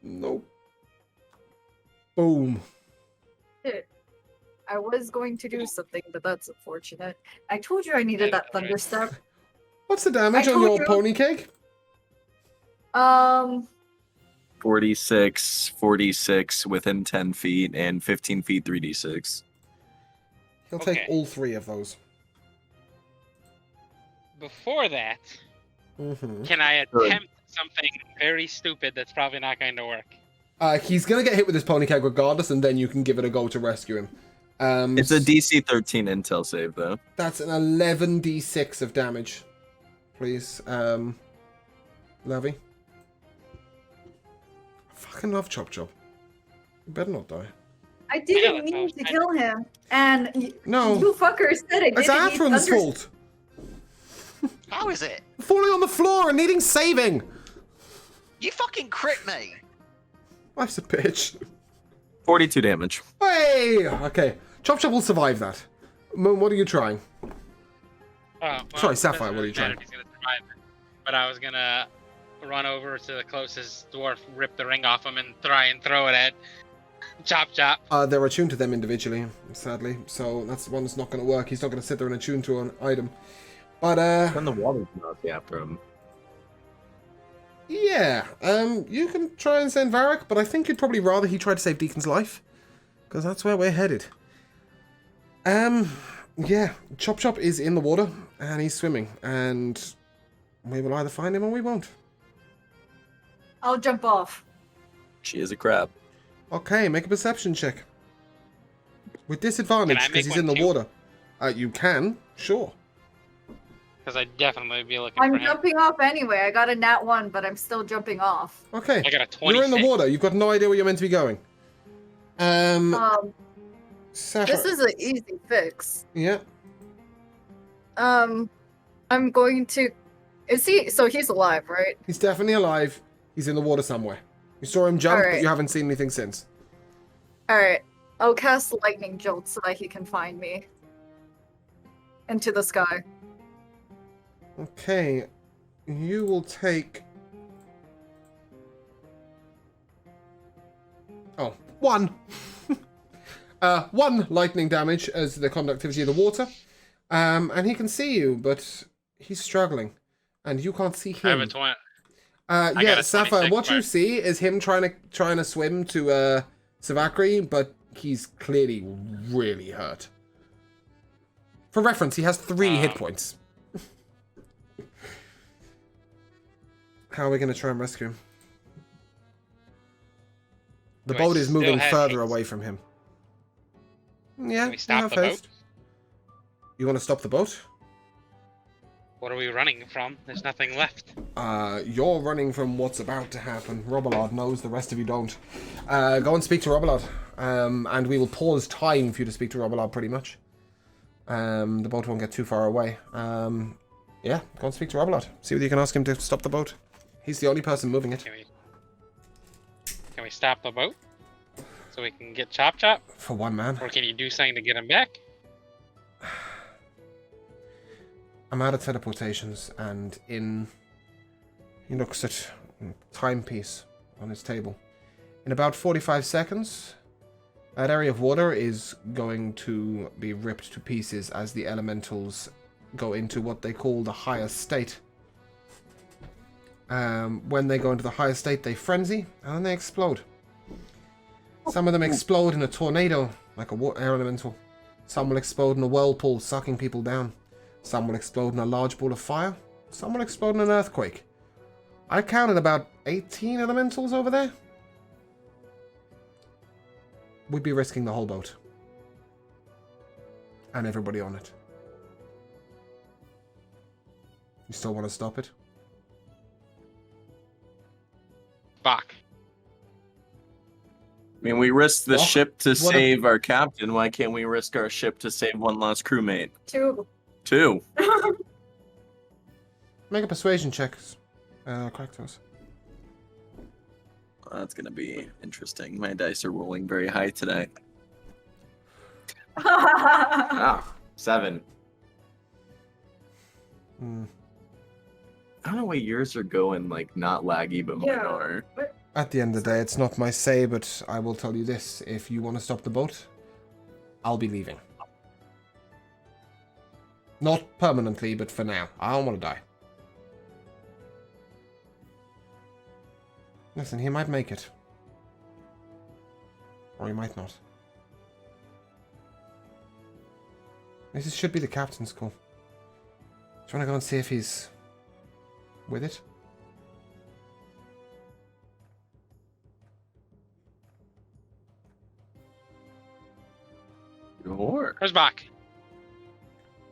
Nope. Boom. I was going to do something, but that's unfortunate. I told you I needed that thunder step. What's the damage I on told your you. pony cake? 46 within 10 feet, and 15 feet 3d6. He'll take Okay. all 3 of those. Before that, Mm-hmm. can I attempt something very stupid that's probably not going to work? He's gonna get hit with his pony cake regardless, and then you can give it a go to rescue him. It's a DC 13 intel save, though. That's an 11d6 of damage. Please, Levy. I fucking love Chop Chop. You better not die. I didn't Yeah, mean to I- kill him, and No. you fuckers said I didn't It's need Athron's thunder- fault. How is it? Falling on the floor and needing saving. You fucking crit me! Life's a bitch. 42 damage. Hey! Okay. Chop Chop will survive that. Moon, what are you trying? Oh, well, Sorry, it Sapphire, doesn't what are you really matter trying? if he's gonna survive it. But I was gonna run over to the closest dwarf, rip the ring off him, and try and throw it at Chop Chop. They're attuned to them individually, sadly. So that's one that's not going to work. He's not going to sit there and attune to an item. But, Turn the water penalty after him. yeah. You can try and send Varric, but I think you'd probably rather he tried to save Deacon's life. Because that's where we're headed. Yeah. Chop Chop is in the water, and he's swimming. And we will either find him or we won't. I'll jump off. She is a crab. Okay, make a perception check. With disadvantage, Can I because make he's in the one too? water. You can, sure. Because I'd definitely be looking I'm for him. jumping off anyway. I got a nat 1, but I'm still jumping off. Okay. I got a 26. You're in the water. You've got no idea where you're meant to be going. Sapphire. This is an easy fix. Yeah. I'm going to. Is he? So he's alive, right? He's definitely alive. He's in the water somewhere. You saw him jump, but Alright. you haven't seen anything since. All right. I'll cast lightning jolt so that he can find me into the sky. Okay. You will take... Oh, 1. 1 lightning damage as the conductivity of the water. And he can see you, but he's struggling. And you can't see I have a him. 20. Yeah, got a Sapphire, 26, what you but- see is him trying to swim to Savakri, but he's clearly really hurt. For reference, he has 3 hit points. How are we going to try and rescue him? The Do I boat is still moving have further haste? away from him. Yeah, Can we you stop have the boat? haste. You want to stop the boat? What are we running from? There's nothing left. You're running from what's about to happen. Robelard knows, the rest of you don't. Go and speak to Robelard. And we will pause time for you to speak to Robelard, pretty much. The boat won't get too far away. Yeah, go and speak to Robelard. See whether you can ask him to stop the boat. He's the only person moving it. Can we stop the boat? So we can get Chop Chop? For one man. Or can you do something to get him back? I'm out of teleportations, and he looks at timepiece on his table. In about 45 seconds, that area of water is going to be ripped to pieces as the elementals go into what they call the higher state. When they go into the higher state, they frenzy, and then they explode. Some of them explode in a tornado, like a air elemental. Some will explode in a whirlpool, sucking people down. Some will explode in a large ball of fire. Some will explode in an earthquake. I counted about 18 elementals over there. We'd be risking the whole boat. And everybody on it. You still want to stop it? Bach. I mean, we risked the Well, ship to what if- save our captain. Why can't we risk our ship to save one last crewmate? 2. 2. Make a persuasion check, Kractos. That's gonna be interesting. My dice are rolling very high today. Ah, 7. Hmm. I don't know why yours are going like not laggy, but mine Yeah. are. At the end of the day, it's not my say, but I will tell you this. If you want to stop the boat, I'll be leaving. Not permanently, but for now. I don't want to die. Listen, he might make it. Or he might not. This should be the captain's call. Do you want to go and see if he's with it? Sure. Where's Bach?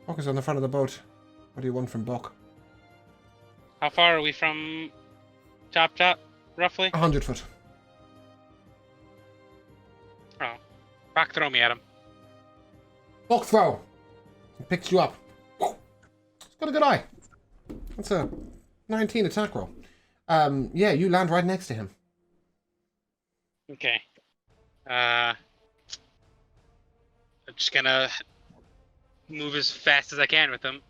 Bok is on the front of the boat. What do you want from Bok? How far are we from Chop Chop, roughly? 100 foot. Oh. Bach, throw me at him. Bok throw! He picks you up. It's got a good eye. That's a 19 attack roll. Yeah, you land right next to him. Okay. I'm just gonna move as fast as I can with him.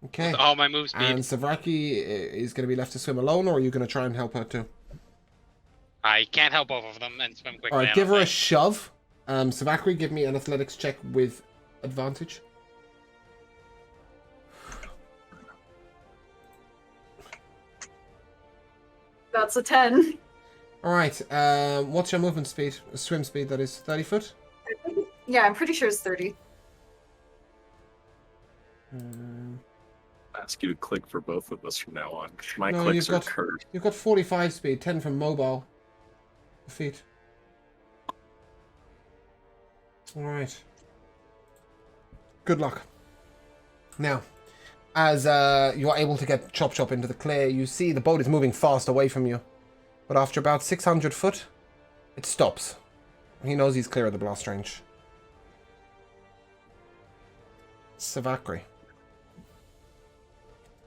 Okay. With all my move speed. And Savraki is going to be left to swim alone, or are you going to try and help her too? I can't help both of them and swim quickly. Alright, I give don't her a think. shove. Savraki, give me an athletics check with advantage. That's a 10. Alright, what's your movement speed? Swim speed, that is 30 foot? Yeah, I'm pretty sure it's 30. Ask you to click for both of us from now on. My No, clicks you've are got- cursed. You've got 45 speed, 10 from mobile. Feet. Alright. Good luck. Now, as you are able to get Chop Chop into the clear, you see the boat is moving fast away from you. But after about 600 foot, it stops. He knows he's clear of the blast range. Savakri.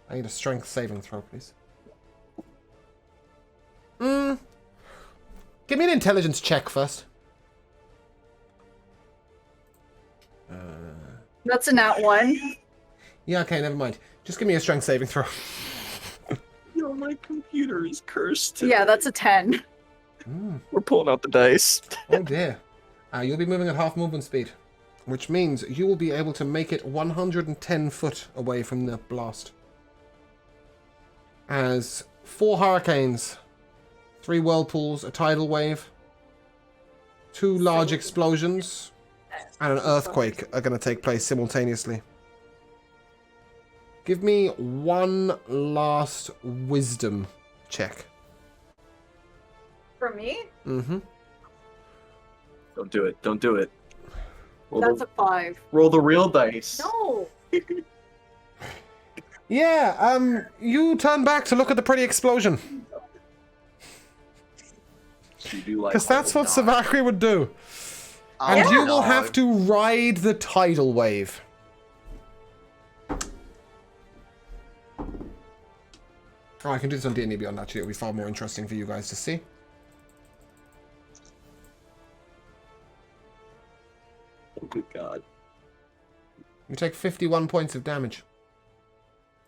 I need a strength saving throw, please. Give me an intelligence check first. That's a nat 1. Yeah, okay, never mind. Just give me a strength saving throw. Yo, my computer is cursed. Yeah, that's a 10. We're pulling out the dice. Oh dear. You'll be moving at half movement speed, which means you will be able to make it 110 foot away from the blast. As 4 hurricanes, 3 whirlpools, a tidal wave, 2 large explosions, and an earthquake are going to take place simultaneously. Give me one last wisdom check. For me? Mm-hmm. Don't do it. Don't do it. That's a 5. Roll the real dice. No! Yeah, you turn back to look at the pretty explosion. Because that's what Savakri would do. And you will have to ride the tidal wave. Oh, I can do this on D&D Beyond, actually. It'll be far more interesting for you guys to see. Oh, good God. You take 51 points of damage.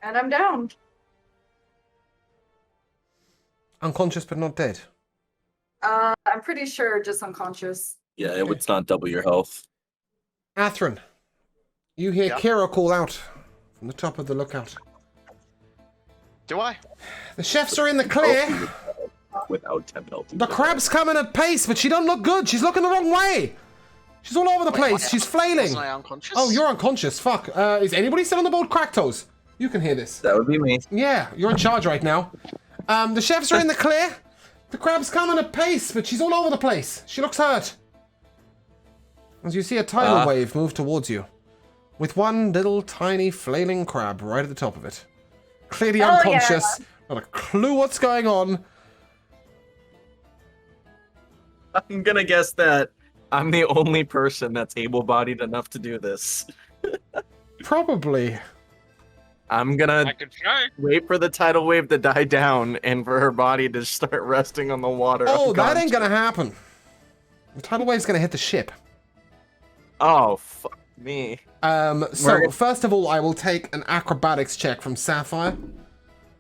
And I'm down. Unconscious but not dead. I'm pretty sure just unconscious. Yeah, it would not double your health. Atherin, you hear Yeah. Kira call out from the top of the lookout. Do I? The chefs are in the clear. Without 10 health. The crab's coming at pace, but she don't look good. She's looking the wrong way. She's all over the place. She's flailing. Wasn't I unconscious? Oh, you're unconscious. Fuck. Is anybody still on the boat? Cracktoes. You can hear this. That would be me. Yeah, you're in charge right now. The chefs are in the clear. The crab's coming at pace, but she's all over the place. She looks hurt. As you see a tidal wave move towards you, with one little tiny flailing crab right at the top of it. Clearly unconscious. Not a clue what's going on. I'm gonna guess that I'm the only person that's able-bodied enough to do this. Probably. I'm I gonna could try. wait for the tidal wave to die down and for her body to start resting on the water. Oh, that ain't gonna happen. The tidal wave's gonna hit the ship. Oh, fuck me. So, first of all, I will take an acrobatics check from Sapphire.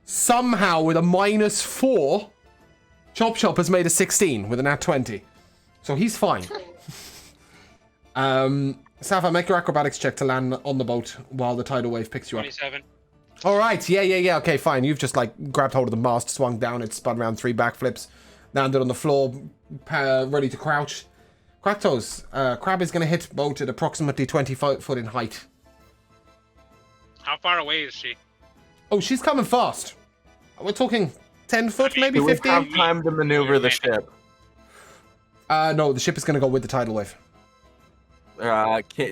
Somehow, with a -4, Chop Chop has made a 16 with an nat 20. So he's fine. Sapphire, make your acrobatics check to land on the boat while the tidal wave picks you up. 27. Alright, yeah, okay, fine. You've just, like, grabbed hold of the mast, swung down, it spun around 3 backflips, landed on the floor, ready to crouch. Cracktoes, crab is going to hit boat at approximately 25 foot in height. How far away is she? Oh, she's coming fast. We're talking 10 foot, maybe Do we 15? have time to maneuver the ship? No, the ship is going to go with the tidal wave.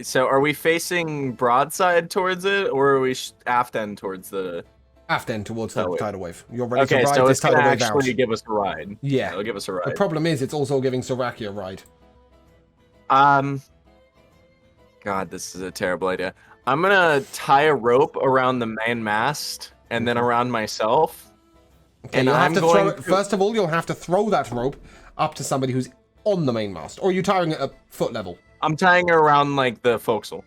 So are we facing broadside towards it, or are we aft end towards the... Aft end towards the Tidal wave. tidal wave. You're ready to Okay, ride so this it's gonna tidal wave actually out. give us a ride. Yeah. It'll give us a The ride. problem is it's also giving Soraki a ride. God, this is a terrible idea. I'm gonna tie a rope around the main mast and then around myself. Okay, And you'll have I'm to throw going it. to- First of all, you'll have to throw that rope up to somebody who's on the mainmast, or are you tying it at foot level? I'm tying her around like the forecastle.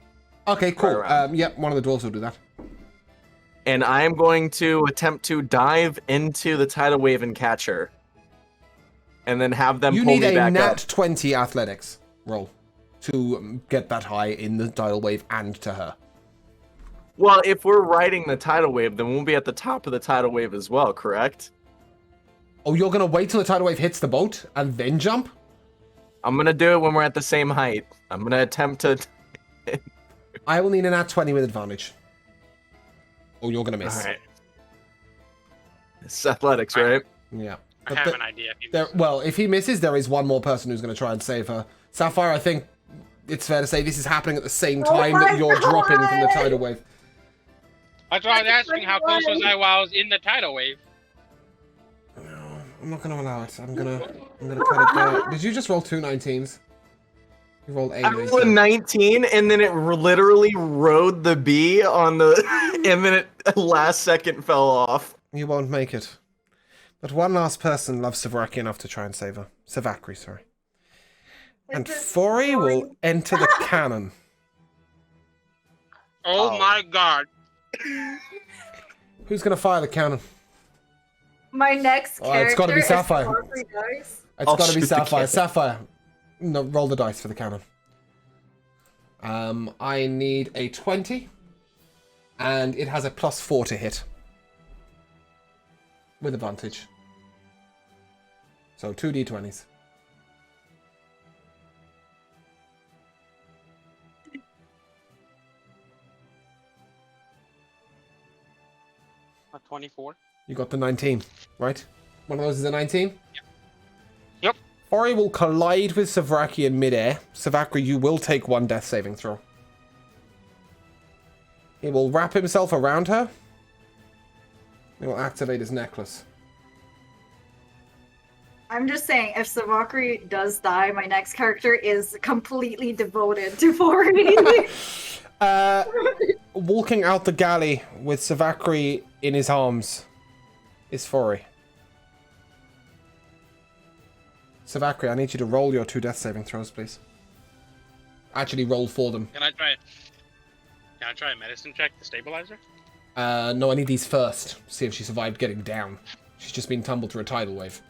Okay, cool. around. Yep, one of the dwarves will do that. And I am going to attempt to dive into the tidal wave and catch her. And then have them You pull need me a back nat up. 20 athletics roll to get that high in the tidal wave and to her. Well, if we're riding the tidal wave, then we'll be at the top of the tidal wave as well, correct? Oh, you're going to wait till the tidal wave hits the boat and then jump? I'm going to do it when we're at the same height. I'm going to attempt to... I will need a nat 20 with advantage. Oh, you're going to miss. All right. It's athletics, right? Yeah. I have an idea. Well, if he misses, there is one more person who's going to try and save her. Sapphire, I think it's fair to say this is happening at the same time that you're dropping from the tidal wave. That's why I was asking how close was I while I was in the tidal wave. No, I'm not going to allow it. I'm gonna cut it down. Did you just roll 2 19s? You rolled a I rolled a 19, and then it literally rode the bee on the... and then it last second fell off. You won't make it. But one last person loves Savraki enough to try and save her. Savakri, sorry. And Fori will enter the cannon. Oh my god. Who's going to fire the cannon? My next Oh, character it's gotta be is Sapphire. Sparkly Dice. It's I'll got to be shoot the Sapphire. cannon. Sapphire. No, roll the dice for the cannon. I need a 20. And it has a +4 to hit. With advantage. So 2 d20s. A 24. You got the 19, right? One of those is a 19? Yep. Ori will collide with Savraki in midair. Savakri, you will take 1 death saving throw. He will wrap himself around her. He will activate his necklace. I'm just saying, if Savakri does die, my next character is completely devoted to Fori. Walking out the galley with Savakri in his arms is Fori. Savakri, I need you to roll your 2 death saving throws, please. Actually, roll for them. Can I try a medicine check to stabilize her? No, I need these first. See if she survived getting down. She's just been tumbled through a tidal wave.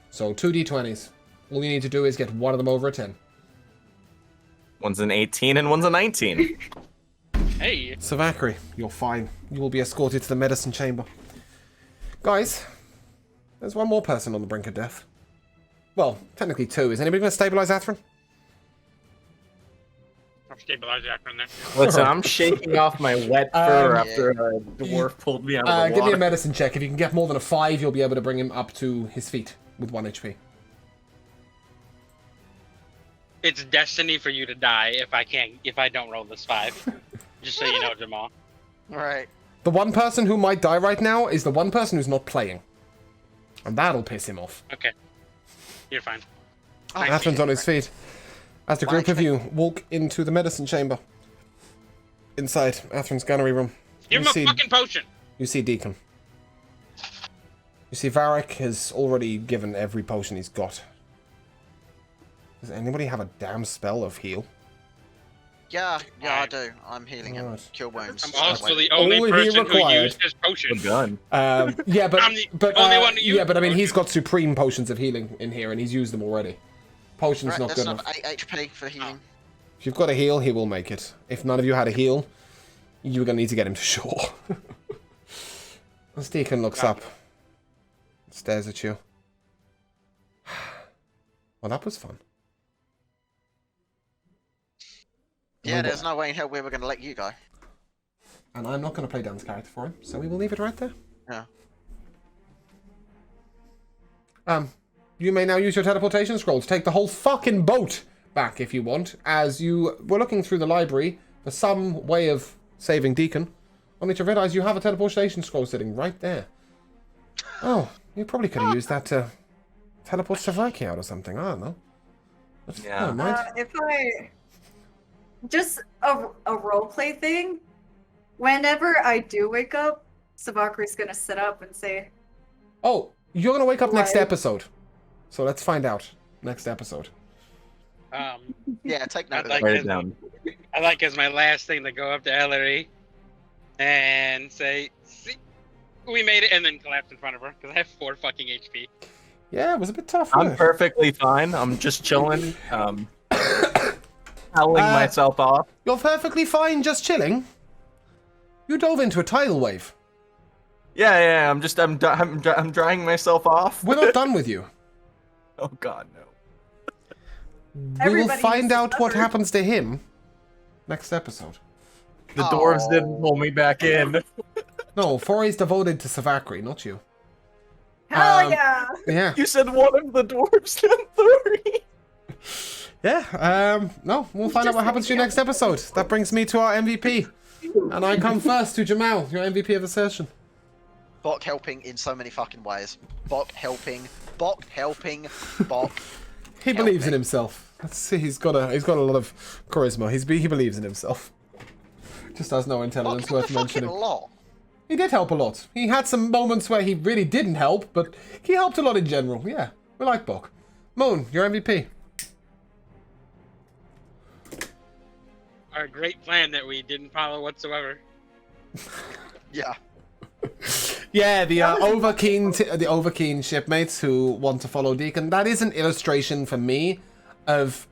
So 2 d20s. All you need to do is get one of them over a 10. One's an 18 and one's a 19. Hey. Savakri, you're fine. You will be escorted to the medicine chamber. Guys, there's one more person on the brink of death. Well, technically 2. Is anybody going to stabilize Atherin? I'll stabilize the acronym there. Listen, I'm shaking off my wet fur after a dwarf pulled me out of the Give me a water. medicine check. If you can get more than a 5, you'll be able to bring him up to his feet with 1 HP. It's destiny for you to die if I don't roll this 5. Just so you know, Jamal. Right. The one person who might die right now is the one person who's not playing. And that'll piss him off. Okay. You're fine. Atherin's on his feet. As the group of you walk into the medicine chamber. Inside Atherin's gunnery room. Give him a fucking potion! You see Deacon. You see Varric has already given every potion he's got. Does anybody have a damn spell of heal? Yeah, I do. I'm healing him. Right. Kill wounds. I'm also the only Only he person who required. used his potion. Gun. Yeah, but I'm the only one who used I mean, potions. he's got supreme potions of healing in here, and he's used them already. Potion's Right, not that's good enough enough. 8 HP for healing. If you've got a heal, he will make it. If none of you had a heal, you were gonna need to get him to shore. As Deacon looks up, stares at you. Well, that was fun. Yeah, there's no way in hell we were going to let you go. And I'm not going to play Dan's character for him, so we will leave it right there. Yeah. You may now use your teleportation scroll to take the whole fucking boat back if you want, as you were looking through the library for some way of saving Deacon, only to realise you have a teleportation scroll sitting right there. Oh, you probably could have used that to teleport Savaki out or something, I don't know. But, Yeah. never mind. If I... Just a roleplay thing. Whenever I do wake up, Savakri's gonna sit up and say, Oh, you're going to wake up next Right. episode. So let's find out. next episode. Yeah, take note of I'd that. Write it down. I like as my last thing to go up to Ellery and say, "See, we made it," and then collapse in front of her because I have 4 fucking HP. Yeah, it was a bit tough. I'm wasn't it? perfectly fine. I'm just chilling, howling myself off. You're perfectly fine, just chilling. You dove into a tidal wave. Yeah. I'm drying myself off. We're not done with you. Oh God, no. We will Everybody find needs to out what suffer. happens to him next episode. The dwarves didn't pull me back in. No, Fory's devoted to Savakri, not you. Hell yeah! Yeah. You said one of the dwarves did 30. Yeah, no, we'll find out what happens to you next episode. That brings me to our MVP. And I come first to Jamal, your MVP of the session. Bok helping in so many fucking ways. Bok helping. Bok helping. Bok. He believes in himself. Let's see, he's got a lot of charisma. He believes in himself. Just has no Bok intelligence helped worth a fucking mentioning. lot. He did help a lot. He had some moments where he really didn't help, but he helped a lot in general. Yeah, we like Bok. Moon, your MVP. Our great plan that we didn't follow whatsoever. Yeah. Yeah, the overkeen shipmates who want to follow Deacon. That is an illustration for me of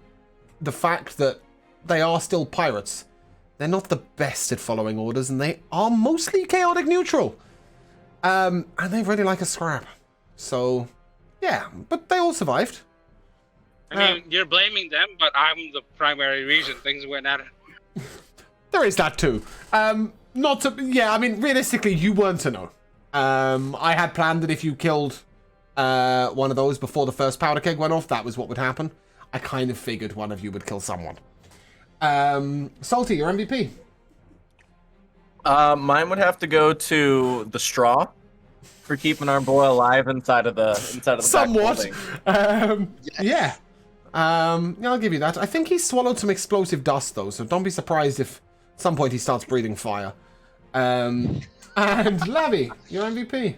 the fact that they are still pirates. They're not the best at following orders, and they are mostly chaotic neutral. And they really like a scrap. So, yeah, but they all survived. I mean, you're blaming them, but I'm the primary reason things went out. There is that too. Not to, yeah, I mean, realistically, you weren't to know. I had planned that if you killed one of those before the first powder keg went off, that was what would happen. I kind of figured one of you would kill someone. Salty, your MVP. Mine would have to go to the straw for keeping our boy alive inside of the Somewhat. back building. Yeah. Yeah, I'll give you that. I think he swallowed some explosive dust, though, so don't be surprised if at some point he starts breathing fire. And Lavi, your MVP.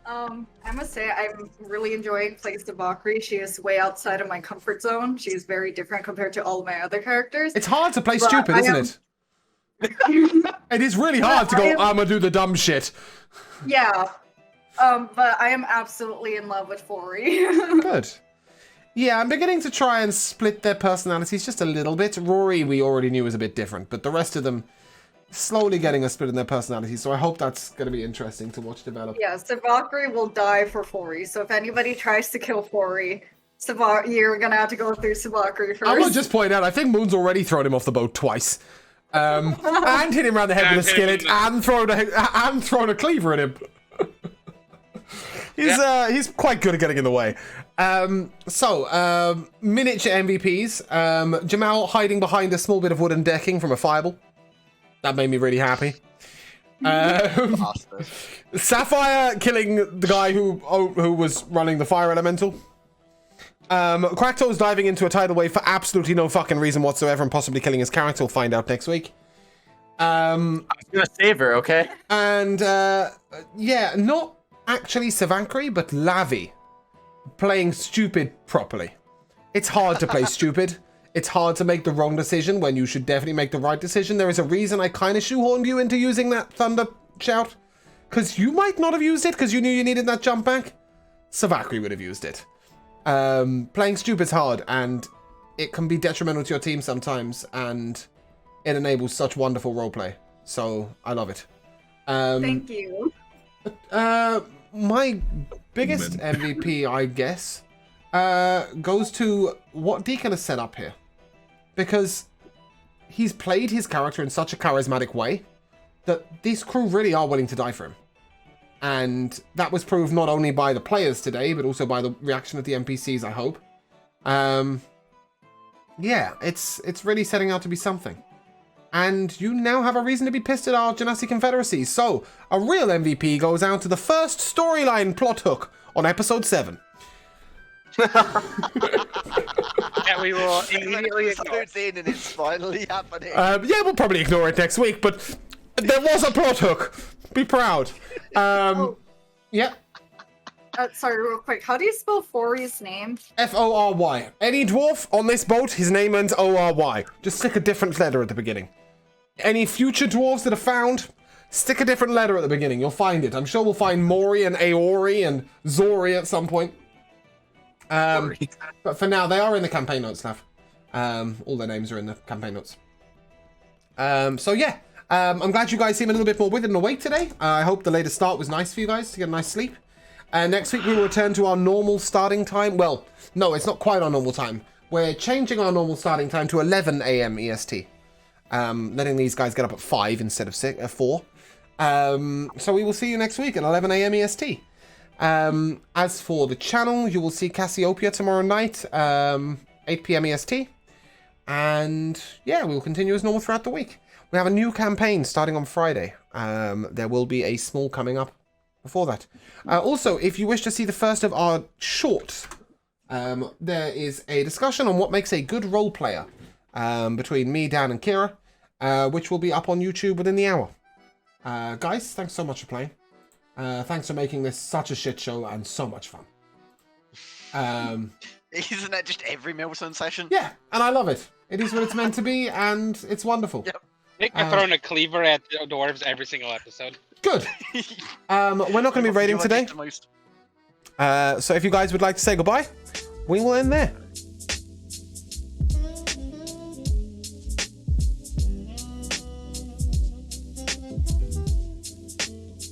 I must say I'm really enjoying playing Savakri. She is way outside of my comfort zone. She is very different compared to all of my other characters. It's hard to play But stupid, I isn't am- it? It is really hard to go, I'm gonna do the dumb shit. Yeah. But I am absolutely in love with Fory. Good. Yeah, I'm beginning to try and split their personalities just a little bit. Rory, we already knew was a bit different, but the rest of them slowly getting a split in their personalities, so I hope that's going to be interesting to watch develop. Yeah, Savakri will die for Fory. So if anybody tries to kill Fory, you're gonna have to go through Savakri first. I will just point out, I think Moon's already thrown him off the boat twice. And hit him around the head with a skillet, and thrown a cleaver at him. He's quite good at getting in the way. Miniature MVPs. Jamal hiding behind a small bit of wooden decking from a fireball. That made me really happy. Bastard. Sapphire killing the guy who was running the fire elemental. Cracktoes diving into a tidal wave for absolutely no fucking reason whatsoever and possibly killing his character. We'll find out next week. I was gonna save her, okay? And yeah, not actually Savakri, but Lavi playing stupid properly. It's hard to play stupid. It's hard to make the wrong decision when you should definitely make the right decision. There is a reason I kind of shoehorned you into using that thunder shout. Because you might not have used it because you knew you needed that jump back. Savakri would have used it. Playing stupid's hard and it can be detrimental to your team sometimes, and it enables such wonderful roleplay. So I love it. Thank you. My biggest MVP, I guess, goes to what Deacon has set up here. Because he's played his character in such a charismatic way that this crew really are willing to die for him. And that was proved not only by the players today, but also by the reaction of the NPCs, I hope. Yeah, it's really setting out to be something. And you now have a reason to be pissed at our Genasi Confederacy. So, a real MVP goes out to the first storyline plot hook on episode 7. That we will immediately ignore. Episode's in and it's finally happening. Yeah, we'll probably ignore it next week, but there was a plot hook. Be proud. Yeah. sorry, real quick. How do you spell Fory's name? F-O-R-Y. Any dwarf on this boat, his name ends O-R-Y. Just stick a different letter at the beginning. Any future dwarves that are found, stick a different letter at the beginning. You'll find it. I'm sure we'll find Mori and Aori and Zori at some point. But for now, they are in the campaign notes, Nav. All their names are in the campaign notes. So yeah, I'm glad you guys seem a little bit more with it and awake today. I hope the later start was nice for you guys to get a nice sleep. Next week we will return to our normal starting time. Well, no, it's not quite our normal time. We're changing our normal starting time to 11 a.m. EST. Letting these guys get up at 5 instead of 4. So we will see you next week at 11 a.m. EST. As for the channel, you will see Cassiopeia tomorrow night, 8 p.m. EST. And yeah, we will continue as normal throughout the week. We have a new campaign starting on Friday. There will be a small coming up before that. Also, if you wish to see the first of our shorts, there is a discussion on what makes a good role player between me, Dan, and Kira, which will be up on YouTube within the hour. Guys, thanks so much for playing. Thanks for making this such a shit show and so much fun. Isn't that just every Miltern session? Yeah, and I love it. It is what it's meant to be, and it's wonderful. Yep. Nick, I'm throwing a cleaver at the dwarves every single episode. Good. We're not going to be raiding today. So if you guys would like to say goodbye, we will end there.